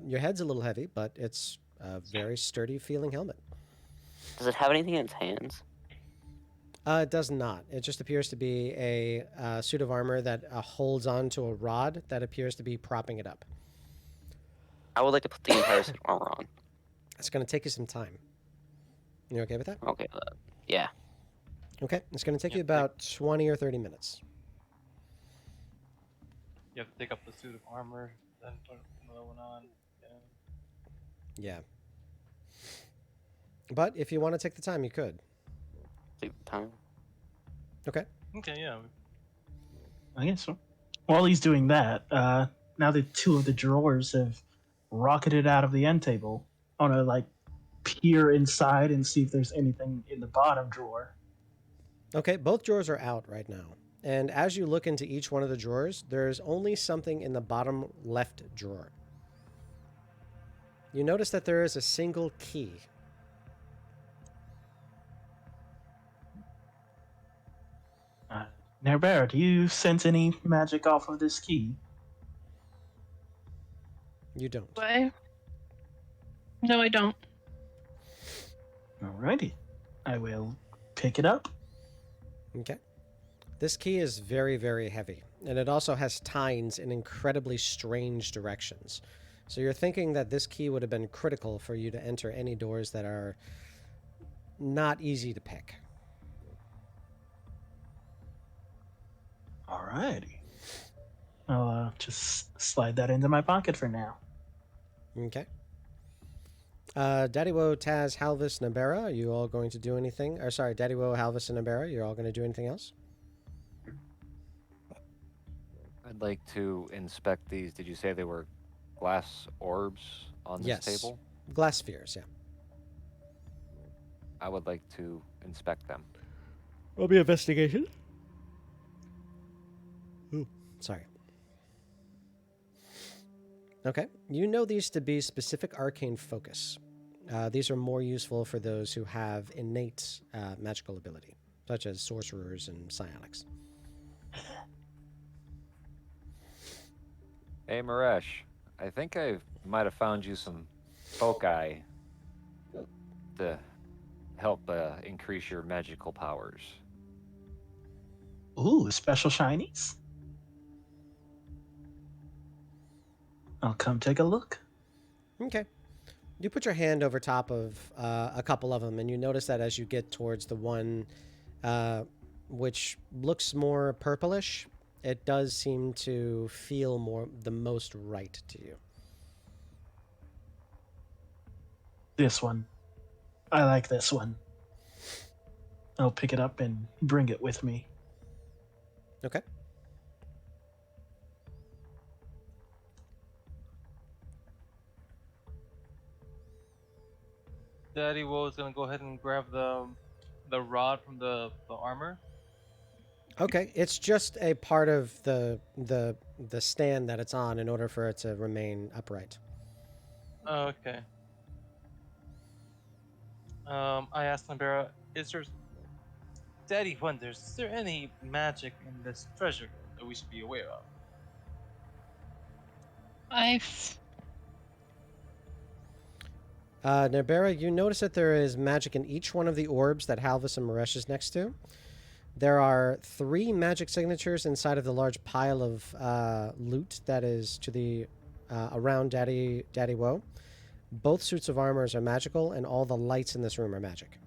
Your head's a little heavy, but it's a very sturdy feeling helmet. Does it have anything in its hands? It does not. It just appears to be a suit of armor that holds on to a rod that appears to be propping it up. I would like to put the entire suit of armor on. It's going to take you some time. You okay with that? Okay, yeah. Okay, it's going to take you about 20 or 30 minutes. You have to take up the suit of armor, then put another one on. Yeah. But if you want to take the time, you could. Take the time. Okay. Okay, yeah. I guess so. While he's doing that, now that two of the drawers have rocketed out of the end table, I want to like peer inside and see if there's anything in the bottom drawer. Okay, both drawers are out right now. And as you look into each one of the drawers, there's only something in the bottom left drawer. You notice that there is a single key. Naerbera, do you sense any magic off of this key? You don't. Why? No, I don't. Alrighty. I will pick it up. Okay. This key is very, very heavy, and it also has tines in incredibly strange directions. So you're thinking that this key would have been critical for you to enter any doors that are not easy to pick. Alrighty. I'll just slide that into my pocket for now. Okay. Daddy Woe, Taz, Halvis, Naerbera, are you all going to do anything? Or sorry, Daddy Woe, Halvis, and Naerbera, you're all going to do anything else? I'd like to inspect these. Did you say they were glass orbs on this Yes. table? Glass spheres, yeah. I would like to inspect them. Will be investigation. Ooh, sorry. Okay. You know these to be specific arcane focus. These are more useful for those who have innate magical ability, such as sorcerers and psionics. Hey, Maresh, I think I might have found you some foci to help increase your magical powers. Ooh, special shinies? I'll come take a look. Okay. You put your hand over top of a couple of them, and you notice that as you get towards the one which looks more purplish, it does seem to feel the most right to you. This one. I like this one. I'll pick it up and bring it with me. Okay. Daddy Woe is gonna go ahead and grab the rod from the armor. Okay, it's just a part of the stand that it's on in order for it to remain upright. Okay. I asked Naerbera, Daddy wonders, is there any magic in this treasure that we should be aware of? Naerbera, you notice that there is magic in each one of the orbs that Halvis and Maresh is next to. There are 3 magic signatures inside of the large pile of loot that is to the around Daddy Woe. Both suits of armors are magical, and all the lights in this room are magic.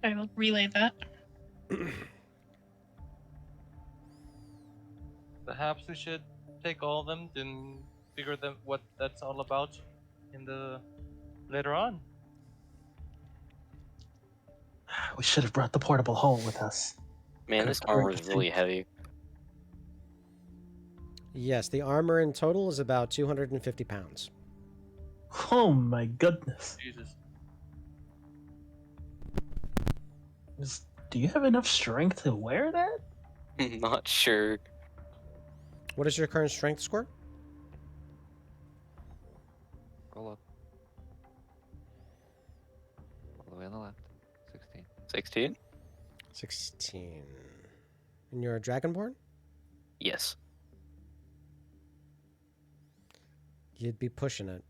I will relay that. Perhaps we should take all of them and figure them what that's all about in the later on. We should have brought the portable hole with us. Man, this armor is really heavy. Yes, the armor in total is about 250 pounds. Oh my goodness. Jesus. Do you have enough strength to wear that? I'm not sure. What is your current strength score? Roll up. All the way on the left. 16. 16? 16. And you're a Dragonborn? Yes. You'd be pushing it.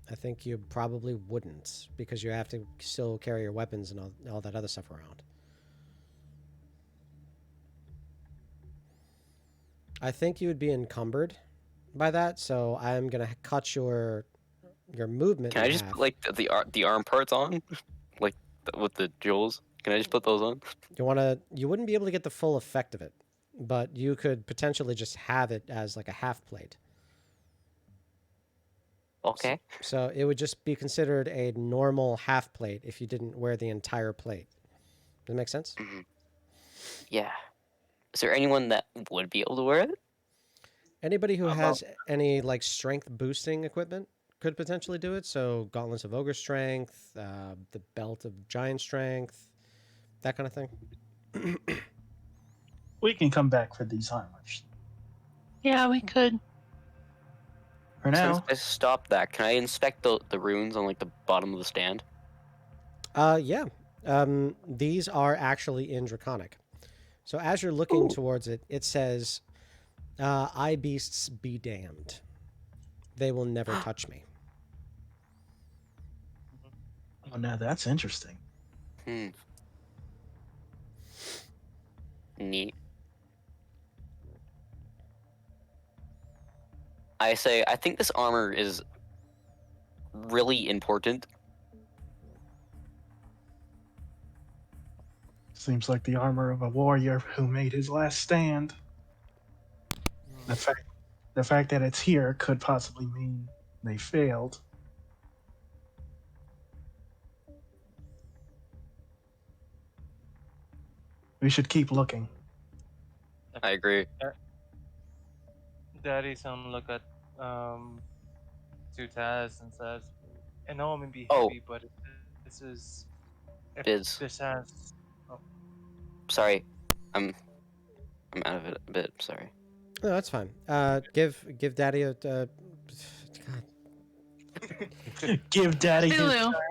I think you probably wouldn't, because you have to still carry your weapons and all that other stuff around. I think you would be encumbered by that, so I'm gonna cut your movement. Can I just put, like, the arm parts on? Like, with the jewels? Can I just put those on? You wouldn't be able to get the full effect of it, but you could potentially just have it as like a half plate. Okay. So it would just be considered a normal half plate if you didn't wear the entire plate. Does that make sense? Mm-hmm. Yeah. Is there anyone that would be able to wear it? Anybody who has any like strength boosting equipment could potentially do it. So gauntlets of ogre strength, the belt of giant strength, that kind of thing. We can come back for these armors. Yeah, we could. For now. Since I stopped that, can I inspect the runes on, like, the bottom of the stand? Yeah. These are actually in Draconic. So as you're looking towards it, it says, "Eye beasts be damned. They will never touch me." Oh, now that's interesting. Neat. I think this armor is really important. Seems like the armor of a warrior who made his last stand. The fact that it's here could possibly mean they failed. We should keep looking. I agree. Daddy son look at to Taz and says, "I know it may be Oh. heavy, but this is if Biz. this has." Oh, Sorry, I'm out of it a bit. Sorry. No, that's fine. Give Daddy a. God. Give Daddy his Lulu. turn. what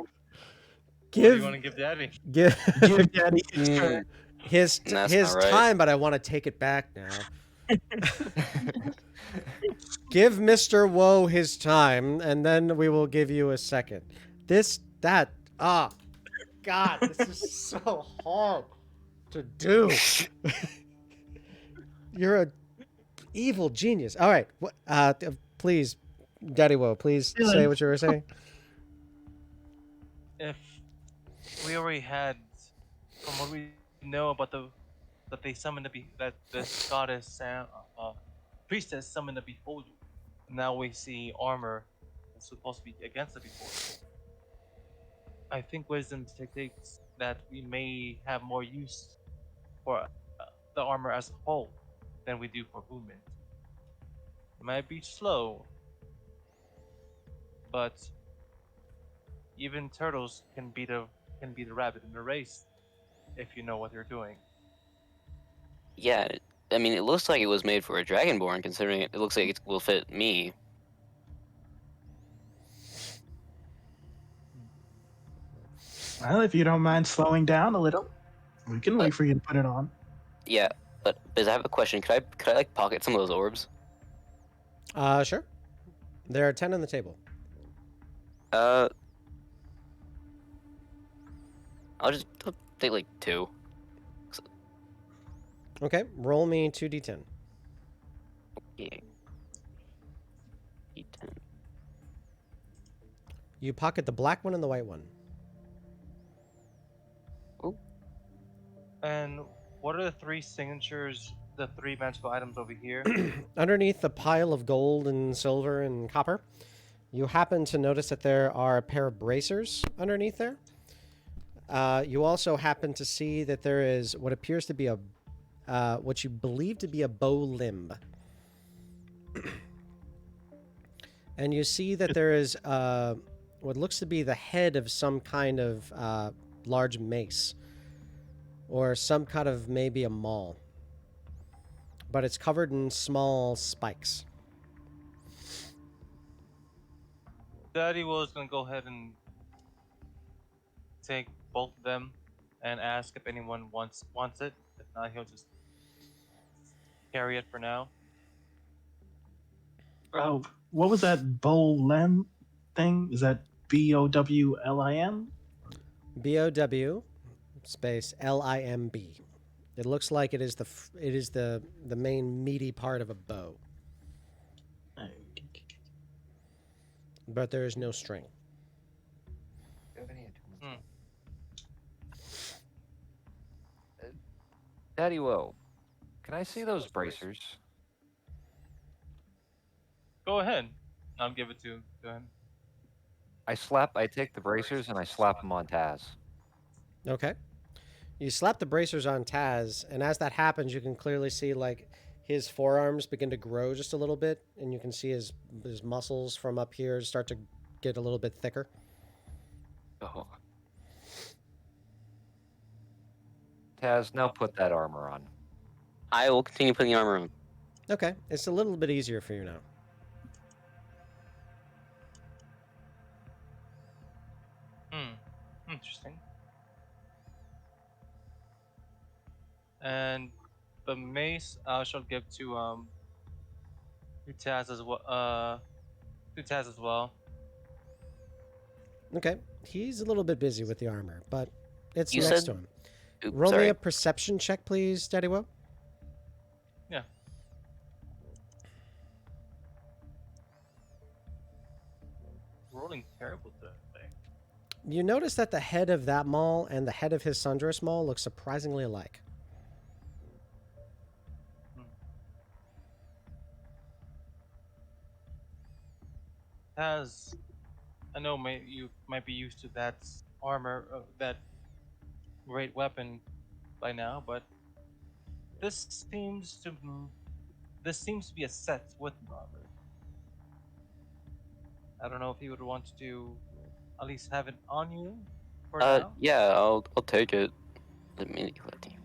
do you want to give Daddy? Give Give Daddy his Mm, turn. his That's his not right. time, but I want to take it back now. Give Mr. Woe his time, and then we will give you a second. God, this is so hard to do. You're a evil genius. All right, please, Daddy Woe, please say what you were saying. If we already had, from what we know about that they summoned that this goddess priestess summoned the beholder. Now we see armor that's supposed to be against the beholder. I think wisdom dictates that we may have more use for the armor as a whole than we do for movement. It might be slow, but even turtles can beat a rabbit in a race if you know what they're doing. Yeah, I mean, it looks like it was made for a dragonborn, considering it looks like it will fit me. Well, if you don't mind slowing down a little, we can wait for you to put it on. Yeah, but Biz, I have a question. Could I like pocket some of those orbs? Sure. There are 10 on the table. I'll take like 2. Okay, roll me 2d10. Yeah. D10. You pocket the black one and the white one. And what are the 3 signatures, the 3 magical items over here? Underneath the pile of gold and silver and copper, you happen to notice that there are a pair of bracers underneath there. You also happen to see that there is what appears to be what you believe to be a bow limb. And you see that there is what looks to be the head of some kind of large mace. Or some kind of maybe a maul. But it's covered in small spikes. Daddy was gonna go ahead and take both of them and ask if anyone wants it. If not, he'll just carry it for now. Oh, what was that Bolem thing? Is that Bowlim? BOW space LIMB. It looks like it is the main meaty part of a bow. But there is no string. Daddy Woe, can I see those bracers? Go ahead. I'll give it to him. I take the bracers and I slap them on Taz. Okay. You slap the bracers on Taz, and as that happens, you can clearly see like his forearms begin to grow just a little bit, and you can see his muscles from up here start to get a little bit thicker. Oh. Taz, now put that armor on. I will continue putting the armor on. Okay, it's a little bit easier for you now. Interesting. And the mace I shall give to Taz as well. Okay, he's a little bit busy with the armor, but it's You next said- to him. Oops, Roll me sorry. a perception check, please, Daddy Woe. Yeah. Rolling terrible today. You notice that the head of that mall and the head of his Sundress mall look surprisingly alike. Has I know you might be used to that armor, that great weapon by now, but this seems to this seems to be a set with armor. I don't know if you would want to at least have it on you for now. Yeah, I'll take it. The mini collecting.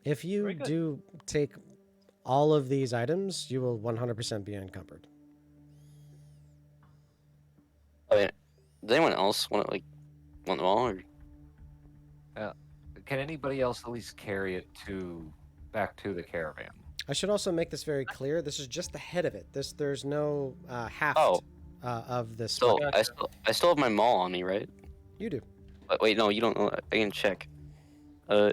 If you Very good. do take all of these items, you will 100% be encumbered. I mean, does anyone else want them all? Or... Can anybody else at least carry it back to the caravan? I should also make this very clear. This is just the head of it. There's no haft Oh. of this. So Gotcha. I still have my maul on me, right? You do. But wait, no, you don't. I can check. Yeah.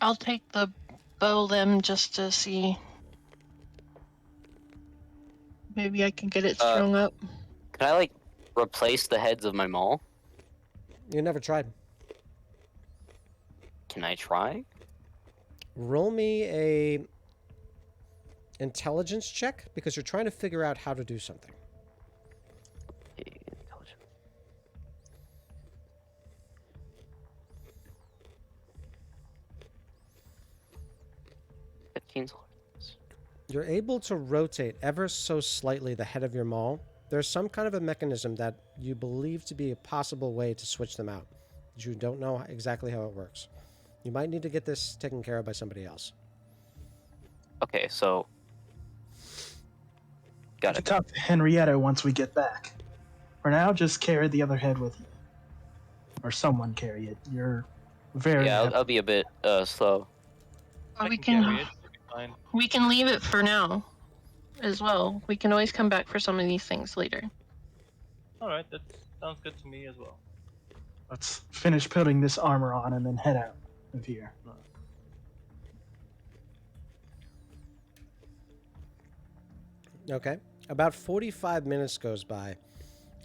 I'll take the bow limb just to see. Maybe I can get it strung up. Can I replace the heads of my maul? You never tried. Can I try? Roll me a intelligence check because you're trying to figure out how to do something. Intelligence. 15. You're able to rotate ever so slightly the head of your maul. There's some kind of a mechanism that you believe to be a possible way to switch them out. But you don't know exactly how it works. You might need to get this taken care of by somebody else. Okay, so got To it. talk to Henrietta once we get back. For now, just carry the other head with you, or someone carry it. You're very. Yeah, I'll be a bit slow. Or I we can can carry it. It'll be fine. we can leave it for now, as well. We can always come back for some of these things later. All right, that sounds good to me as well. Let's finish putting this armor on and then head out of here. Okay. About 45 minutes goes by.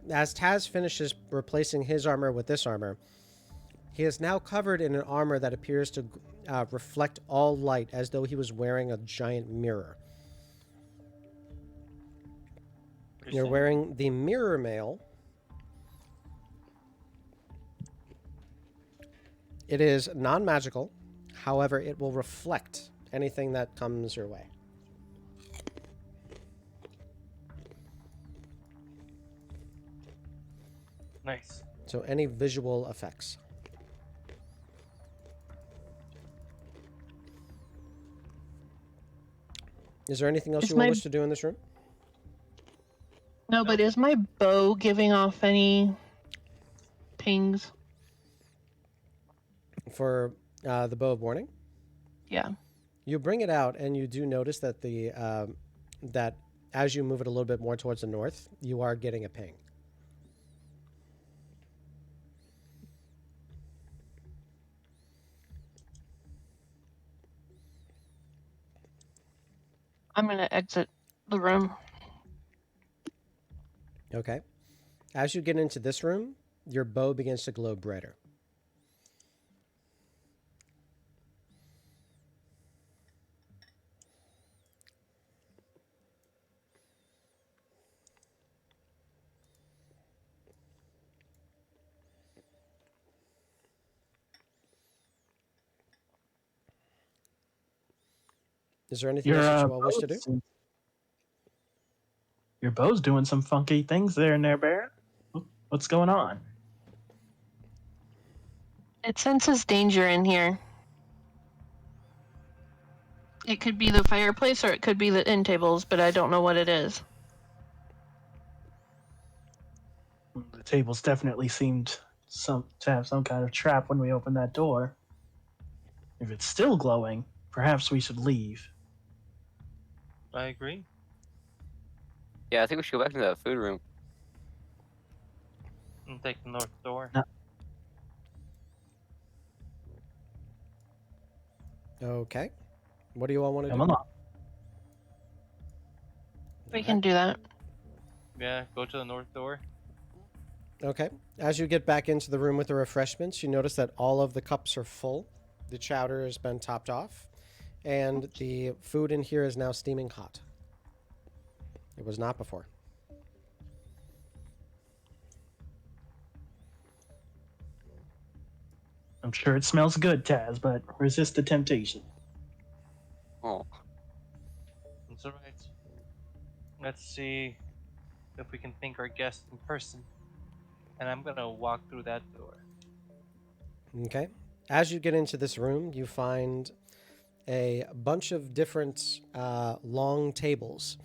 As Taz finishes replacing his armor with this armor, he is now covered in an armor that appears to reflect all light as though he was wearing a giant mirror. You're wearing the mirror mail. It is non-magical. However, it will reflect anything that comes your way. Nice. So any visual effects. Is there anything else Is you will my- wish to do in this room? No, but is my bow giving off any pings? For the Bow of Warning? Yeah. You bring it out, and you do notice that that as you move it a little bit more towards the north, you are getting a ping. I'm gonna exit the room. Okay. As you get into this room, your bow begins to glow brighter. Is there anything else that you all wish to do? Your bow's doing some funky things there, Naerbera. What's going on? It senses danger in here. It could be the fireplace or it could be the end tables, but I don't know what it is. The tables definitely seemed to have some kind of trap when we opened that door. If it's still glowing, perhaps we should leave. I agree. Yeah, I think we should go back to that food room. And take the north door. No. Okay. What do you all want to Come do? along. We can do that. Yeah, go to the north door. Okay. As you get back into the room with the refreshments, you notice that all of the cups are full. The chowder has been topped off, and the food in here is now steaming hot. It was not before. I'm sure it smells good, Taz, but resist the temptation. Oh, That's all right. Let's see if we can thank our guest in person. And I'm gonna walk through that door. Okay. As you get into this room, you find a bunch of different long tables.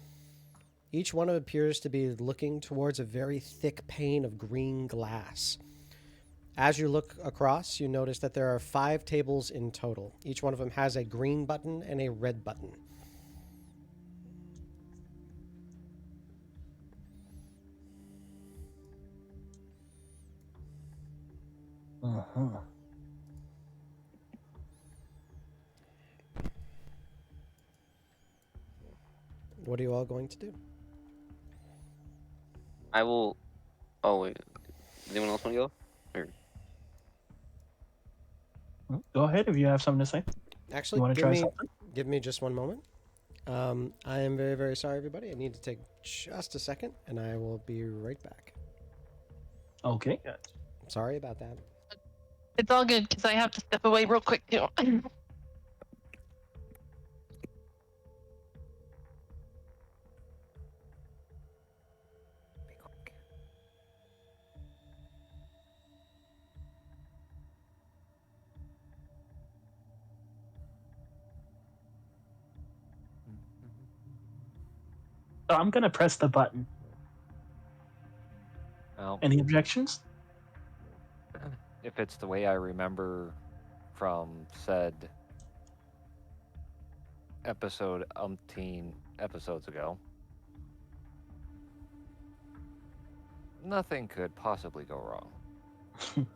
Each one appears to be looking towards a very thick pane of green glass. As you look across, you notice that there are 5 tables in total. Each one of them has a green button and a red button. Uh-huh. What are you all going to do? I will. Oh wait, does anyone else want to go? Or Go ahead if you have something to say. Actually, You want to try something? give me just one moment. I am very, very sorry, everybody. I need to take just a second, and I will be right back. Okay. Sorry about that. It's all good because I have to step away real quick too. So I'm gonna press the button. Well, Any objections? if it's the way I remember from said episode umpteen episodes ago, nothing could possibly go wrong.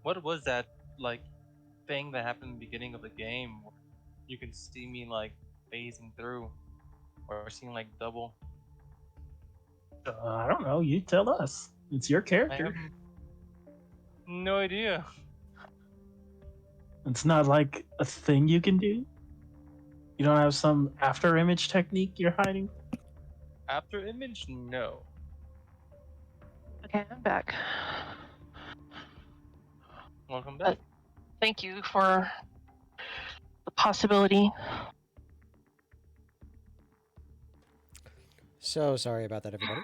What was that like thing that happened in the beginning of the game where you can see me like phasing through or seeing like double? I don't know. You tell us. It's your I character. have no idea. It's not like a thing you can do. You don't have some after image technique you're hiding. After image, no. Okay, I'm back. Welcome back. Thank you for the possibility. So sorry about that, everybody.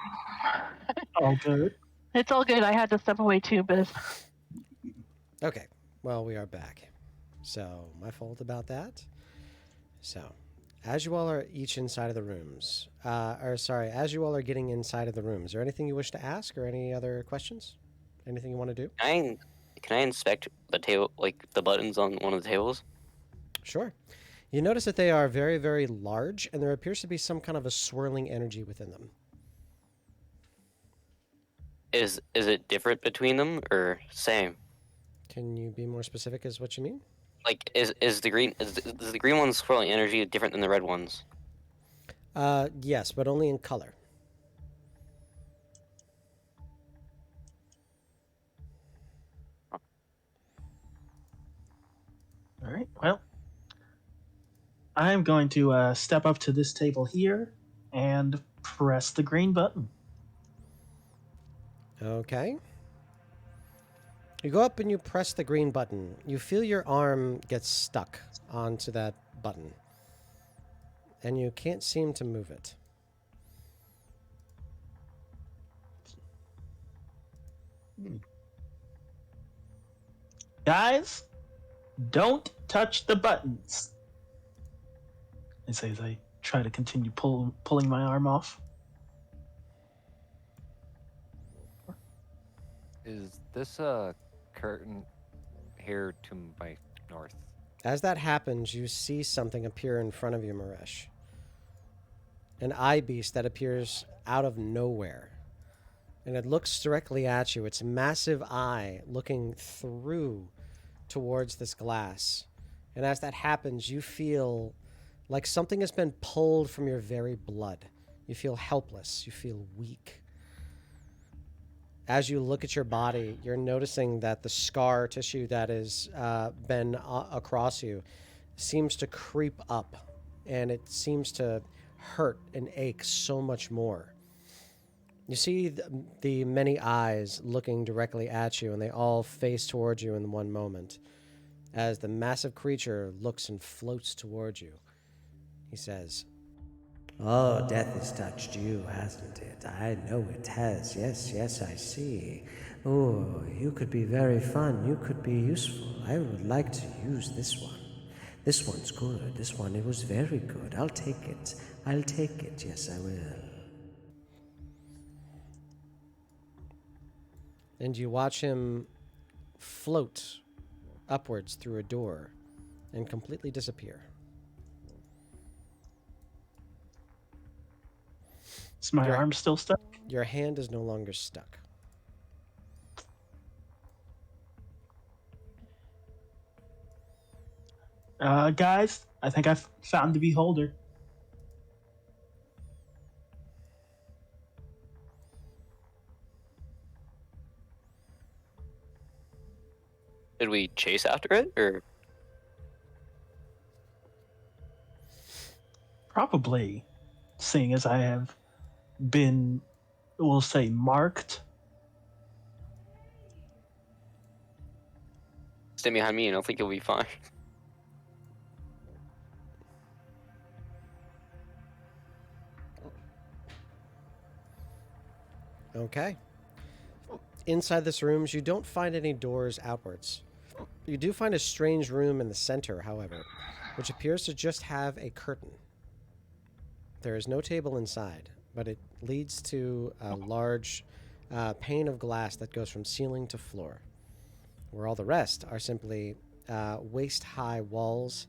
All good. It's all good. I had to step away too, but Okay, well, we are back. So, my fault about that. So, as you all are each inside of the rooms, as you all are getting inside of the room, is there anything you wish to ask or any other questions? Anything you want to do? can I inspect the table, like the buttons on one of the tables? Sure. You notice that they are very, very large, and there appears to be some kind of a swirling energy within them. Is it different between them or same? Can you be more specific as what you mean? Like is the green is the green one's swirling energy different than the red ones? Yes, but only in color. All right. Well, I'm going to step up to this table here and press the green button. Okay. You go up and you press the green button. You feel your arm get stuck onto that button, and you can't seem to move it. Guys, don't touch the buttons. I say as I try to continue pulling my arm off. Is this a curtain here to my north? As that happens, you see something appear in front of you, Maresh. An eye beast that appears out of nowhere. And it looks directly at you. Its massive eye looking through towards this glass. And as that happens, you feel like something has been pulled from your very blood. You feel helpless. You feel weak. As you look at your body, you're noticing that the scar tissue that has been across you seems to creep up, and it seems to hurt and ache so much more. You see the many eyes looking directly at you, and they all face towards you in one moment. As the massive creature looks and floats towards you, he says, "Oh, death has touched you, hasn't it? I know it has. Yes, yes, I see. Oh, you could be very fun. You could be useful. I would like to use this one. This one's good. This one, it was very good. I'll take it. I'll take it. Yes, I will." And you watch him float upwards through a door and completely disappear. Is my arm still stuck? Your hand is no longer stuck. Guys, I think I've found the beholder. Did we chase after it, or Probably, seeing as I have been, we'll say, marked. stay behind me and I think you'll be fine? Okay. Inside this room, you don't find any doors outwards. You do find a strange room in the center, however, which appears to just have a curtain. There is no table inside, but it leads to a large pane of glass that goes from ceiling to floor, where all the rest are simply waist-high walls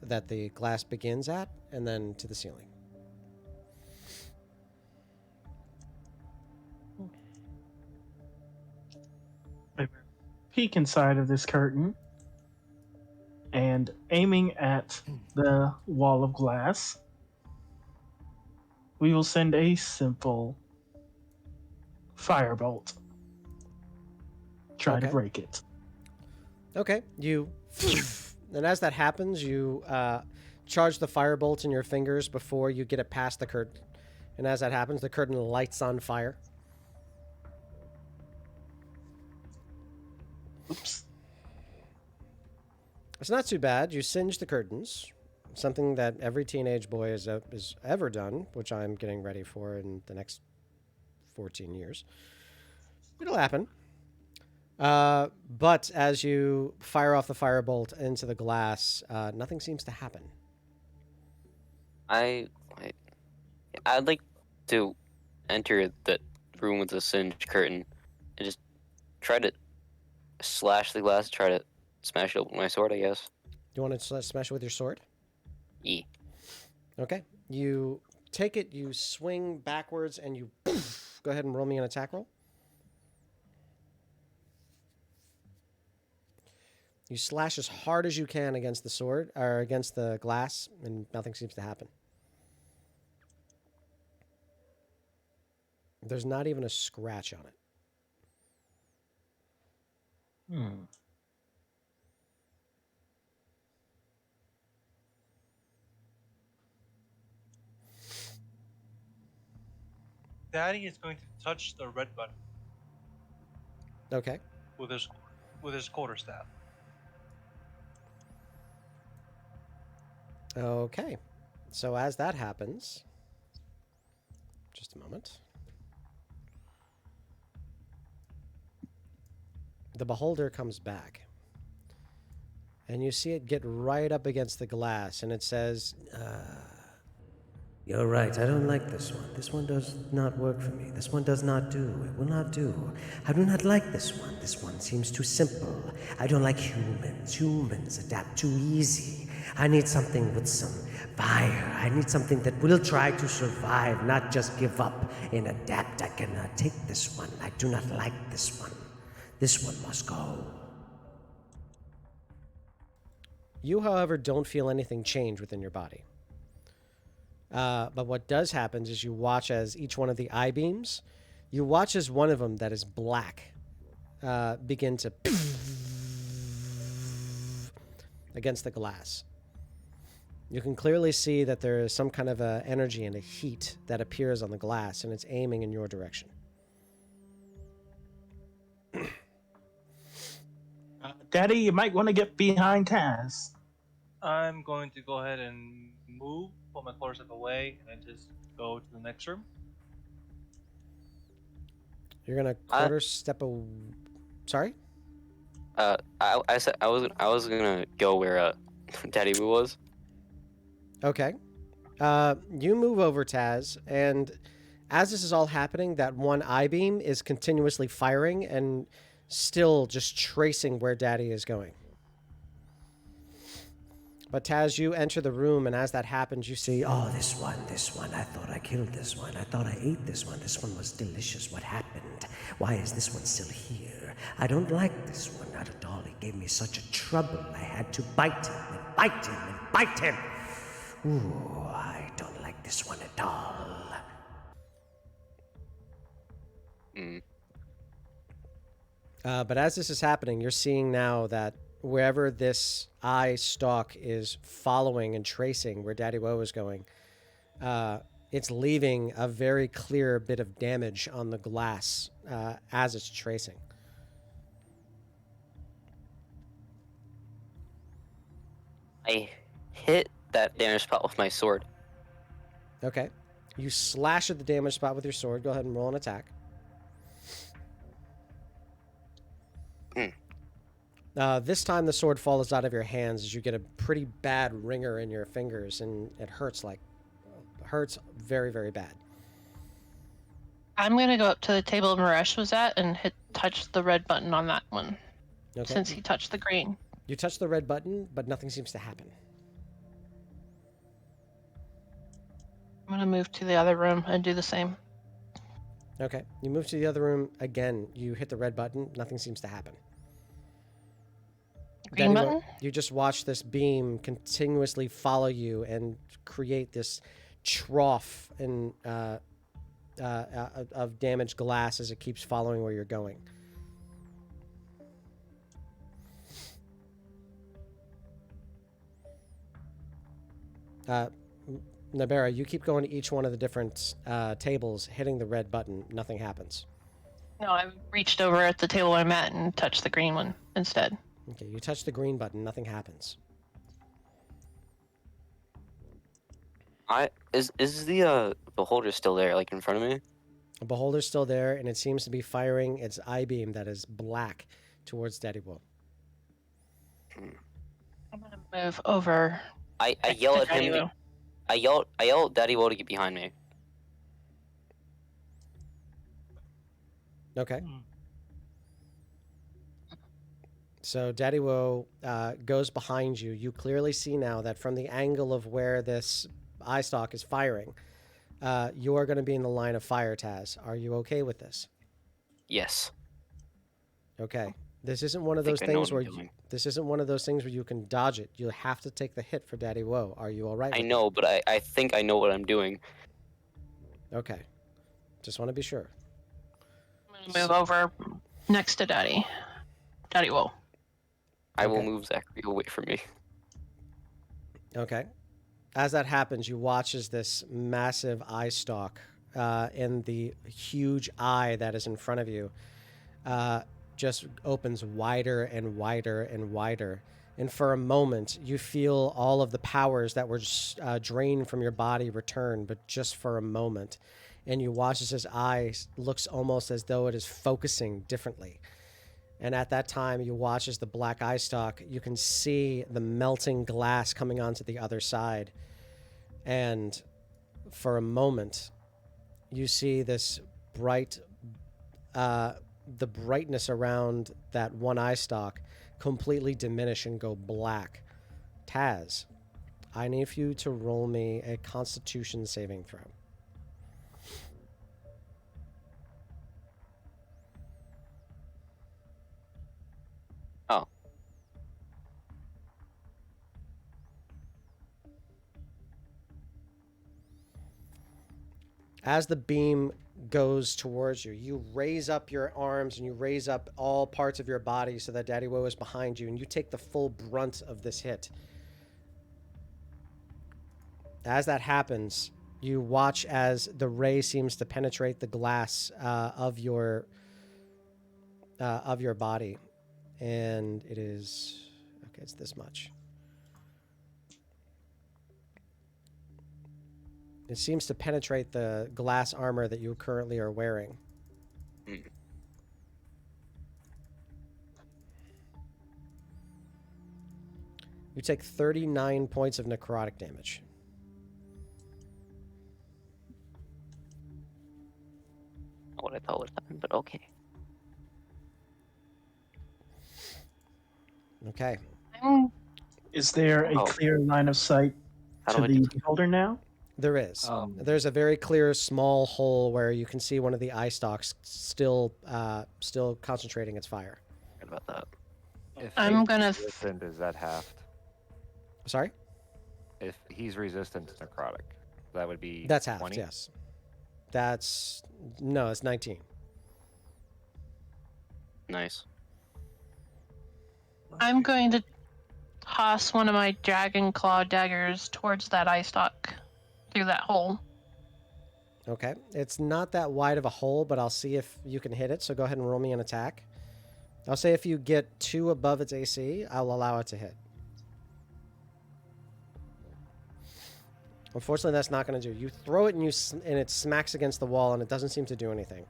that the glass begins at, and then to the ceiling. Peek inside of this curtain, and aiming at the wall of glass, we will send a simple firebolt. Try to Okay. break it. Okay, you... and as that happens, you charge the firebolt in your fingers before you get it past the curtain. And as that happens, the curtain lights on fire. Oops. It's not too bad. You singe the curtains, something that every teenage boy has ever done, which I'm getting ready for in the next 14 years. It'll happen. But as you fire off the firebolt into the glass, nothing seems to happen. I'd like to enter that room with the singed curtain and just try to slash the glass, try to smash it open with my sword, I guess. You want to smash it with your sword? E. Okay. You take it, you swing backwards, and you go ahead and roll me an attack roll. You slash as hard as you can against the sword, or against the glass, and nothing seems to happen. There's not even a scratch on it. Daddy is going to touch the red button Okay. with his quarterstaff. Okay. So as that happens, just a moment. The beholder comes back. And you see it get right up against the glass, and it says, You're right, I don't like this one. This one does not work for me. This one does not do. It will not do. I do not like this one. This one seems too simple. I don't like humans. Humans adapt too easy. I need something with some fire. I need something that will try to survive, not just give up and adapt. I cannot take this one. I do not like this one. This one must go. You, however, don't feel anything change within your body. But what does happen is you watch as each one of the I-beams, you watch as one of them that is black begin to against the glass. You can clearly see that there is some kind of a energy and a heat that appears on the glass, and it's aiming in your direction. Daddy, you might want to get behind Taz. I'm going to go ahead and move, pull my quarterstaff away, and just go to the next room. You're gonna quarter step Sorry? I said I was gonna go where Daddy Woo was. Okay. You move over, Taz, and as this is all happening, that one I-beam is continuously firing and still just tracing where Daddy is going. But Taz, you enter the room, and as that happens, you see, oh, this one. I thought I killed this one. I thought I ate this one. This one was delicious. What happened? Why is this one still here? I don't like this one, not at all. He gave me such a trouble. I had to bite him and bite him and bite him. Ooh, I don't like this one at all. But as this is happening, you're seeing now that wherever this eye stalk is following and tracing where Daddy Woe is going, it's leaving a very clear bit of damage on the glass as it's tracing. I hit that damage spot with my sword. Okay. You slash at the damage spot with your sword. Go ahead and roll an attack. This time the sword falls out of your hands as you get a pretty bad ringer in your fingers, and it hurts very, very bad. I'm gonna go up to the table Maresh was at and touch the red button on that one. Okay. Since he touched the green. You touch the red button, but nothing seems to happen. I'm gonna move to the other room and do the same. Okay. You move to the other room again. You hit the red button. Nothing seems to happen. Green button? You just watch this beam continuously follow you and create this trough of damaged glass as it keeps following where you're going. Naerbera, you keep going to each one of the different tables, hitting the red button. Nothing happens. No, I reached over at the table I'm at and touched the green one instead. Okay, you touch the green button. Nothing happens. Is the beholder still there, like in front of me? A beholder's still there, and it seems to be firing its I-beam that is black towards Daddy Wolf. I'm gonna move over. I yell at him. I yell at Daddy Woe to get behind me. Okay. So Daddy Woe goes behind you. You clearly see now that from the angle of where this eye stalk is firing, you are going to be in the line of fire, Taz. Are you okay with this? Yes. Okay. This isn't one of those things where you can dodge it. You have to take the hit for Daddy Woe. Are you all right? I know, but I think I know what I'm doing. Okay. Just want to be sure. I'm gonna move over next to Daddy Woe. I will move Zachary away from me. Okay. As that happens, you watch as this massive eye stalk in the huge eye that is in front of you just opens wider and wider and wider. And for a moment, you feel all of the powers that were drained from your body return, but just for a moment. And you watch as his eye looks almost as though it is focusing differently. And at that time, you watch as the black eye stalk, you can see the melting glass coming onto the other side. And for a moment, you see this bright, the brightness around that one eye stalk completely diminish and go black. Taz, I need for you to roll me a Constitution saving throw. Oh. As the beam goes towards you, you raise up your arms and you raise up all parts of your body so that Daddy Woe is behind you, and you take the full brunt of this hit. As that happens, you watch as the ray seems to penetrate the glass of your body, and it is okay. It's this much. It seems to penetrate the glass armor that you currently are wearing. Mm. You take 39 points of necrotic damage. Not what I thought would happen, but okay. Okay. Is there a Oh. clear line of sight How to do I the do? beholder now? There is. There's a very clear small hole where you can see one of the eye stalks still concentrating its fire. Forget about that. If I'm he's gonna resistant, is that halved? Sorry? If he's resistant to necrotic, that would be That's half, 20? yes. It's 19. Nice. I'm going to toss one of my dragon claw daggers towards that eye stalk through that hole. Okay. It's not that wide of a hole, but I'll see if you can hit it, so go ahead and roll me an attack. I'll say if you get 2 above its AC, I'll allow it to hit. Unfortunately, that's not going to do. You throw it and it smacks against the wall, and it doesn't seem to do anything.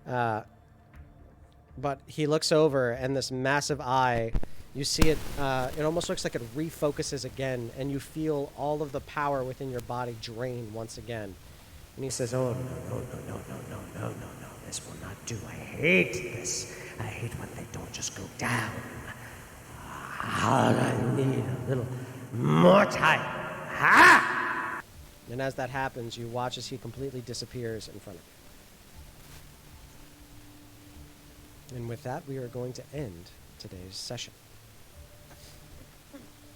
But he looks over, and this massive eye, you see it. It almost looks like it refocuses again, and you feel all of the power within your body drain once again. And he says, "Oh no! This will not do. I hate this. I hate when they don't just go down. I need a little more time." Ha! And as that happens, you watch as he completely disappears in front of you. And with that, we are going to end today's session.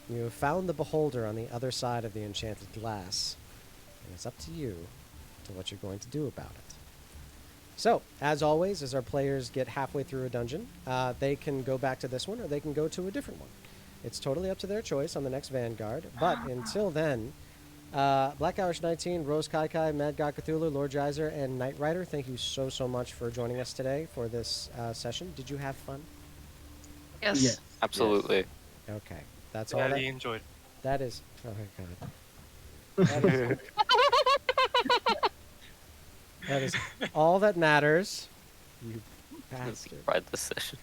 You have found the beholder on the other side of the enchanted glass, and it's up to you to what you're going to do about it. So, as always, as our players get halfway through a dungeon, they can go back to this one, or they can go to a different one. It's totally up to their choice on the next Vanguard, but until then, Black Irish 19, Rose Kai Kai, Mad God Cthulhu, Lord Geyser, and Knight Rider, thank you so much for joining us today for this session. Did you have fun? Yes. Yeah. Absolutely. Okay. That's all Yeah, that... he enjoyed. That is... Oh, my God. That is... That is all that matters. You bastard. Ride this session.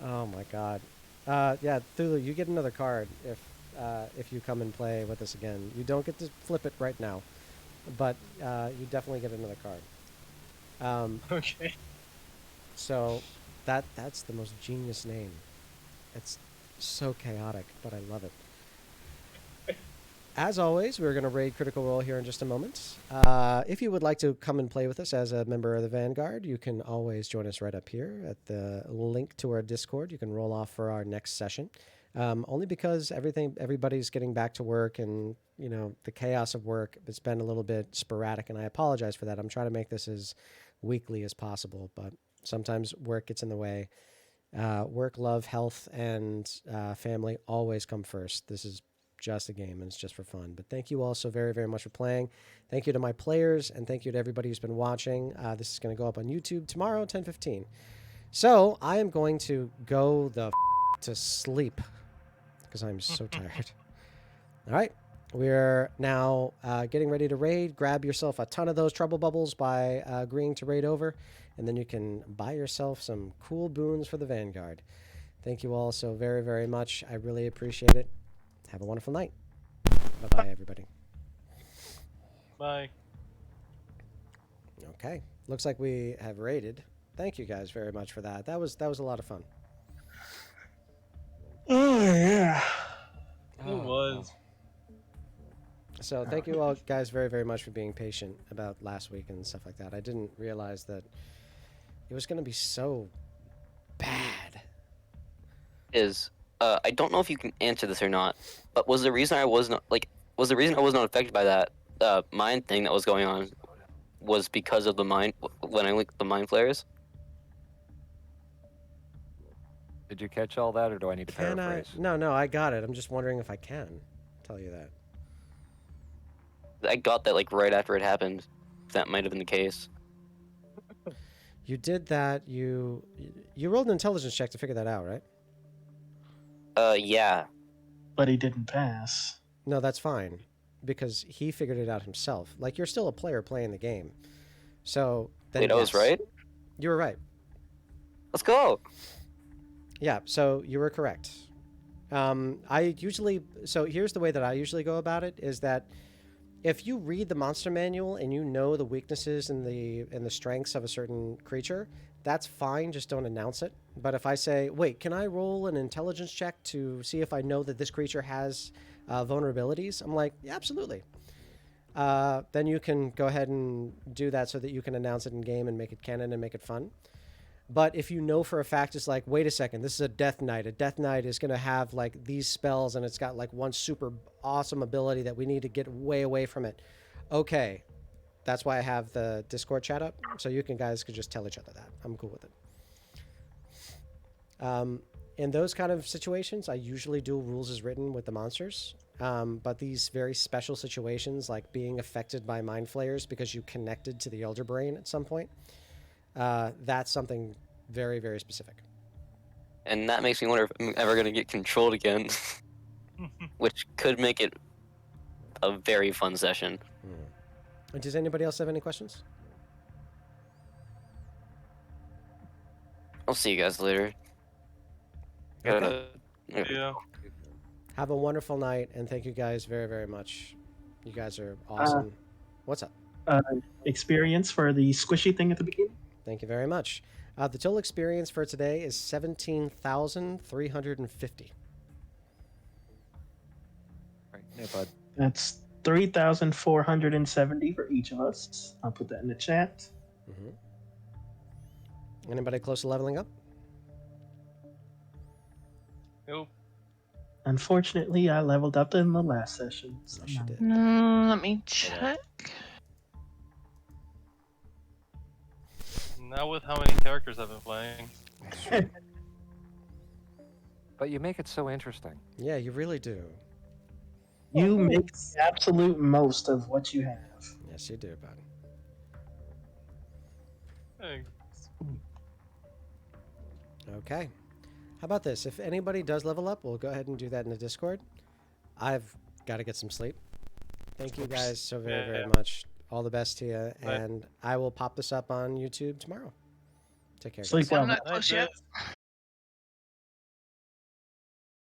Oh, my God. Yeah, Thulu, you get another card if you come and play with us again. You don't get to flip it right now, but you definitely get another card. Okay. So that's the most genius name. It's so chaotic, but I love it. As always, we're going to raid Critical Role here in just a moment. If you would like to come and play with us as a member of the Vanguard, you can always join us right up here at the link to our Discord. You can roll off for our next session. Only because everybody's getting back to work, and the chaos of work, it's been a little bit sporadic, and I apologize for that. I'm trying to make this as weekly as possible, but sometimes work gets in the way. Work, love, health, and family always come first. This is just a game, and it's just for fun. But thank you all so very, very much for playing. Thank you to my players, and thank you to everybody who's been watching. This is going to go up on YouTube tomorrow, 10:15. So I am going to go to sleep because I'm so tired. All right. We're now getting ready to raid. Grab yourself a ton of those trouble bubbles by agreeing to raid over, and then you can buy yourself some cool boons for the Vanguard. Thank you all so very, very much. I really appreciate it. Have a wonderful night. Bye-bye, everybody. Bye. Okay. Looks like we have raided. Thank you guys very much for that. That was a lot of fun. Oh yeah. It was. So thank you all guys very, very much for being patient about last week and stuff like that. I didn't realize that it was going to be so bad. I don't know if you can answer this or not, but was the reason I was not affected by that mind thing that was going on was because of the mind when I linked the mind flares? Did you catch all that, or do I need to Can I? paraphrase? No, I got it. I'm just wondering if I can tell you that. I got that like right after it happened. That might have been the case. You did that. You rolled an intelligence check to figure that out, right? Yeah. But he didn't pass. No, that's fine, because he figured it out himself. Like, you're still a player playing the game. So then, Wait, I was right? You were right. Let's go. Yeah, so you were correct. So here's the way that I usually go about it, is that if you read the monster manual and you know the weaknesses and the strengths of a certain creature, that's fine, just don't announce it. But if I say, wait, can I roll an intelligence check to see if I know that this creature has vulnerabilities? I'm like, yeah, absolutely. Then you can go ahead and do that so that you can announce it in game and make it canon and make it fun. But if you know for a fact, it's like, wait a second, this is a Death Knight. A Death Knight is going to have like these spells, and it's got like one super awesome ability that we need to get way away from it. Okay, that's why I have the Discord chat up, so you guys could just tell each other that. I'm cool with it. In those kind of situations, I usually do rules as written with the monsters. But these very special situations, like being affected by mind flayers because you connected to the Elder Brain at some point, that's something very, very specific. And that makes me wonder if I'm ever going to get controlled again, which could make it a very fun session. Does anybody else have any questions? I'll see you guys later. Okay. Yeah. Have a wonderful night, and thank you guys very, very much. You guys are awesome. What's up? Experience for the squishy thing at the beginning? Thank you very much. The total experience for today is 17,350. Right. Yeah, bud. That's 3,470 for each of us. I'll put that in the chat. Anybody close to leveling up? Nope. Unfortunately, I leveled up in the last session. So Yes, you did. Let me check. Not with how many characters I've been playing. But you make it so interesting. Yeah, you really do. You make the absolute most of what you have. Yes, you do, bud. Hey, Okay. How about this? If anybody does level up, we'll go ahead and do that in the Discord. I've got to get some sleep. Thank you guys so very, very much. All the best to you. Bye. And I will pop this up on YouTube tomorrow. Take care, Sleep guys. well. I'm not close yet.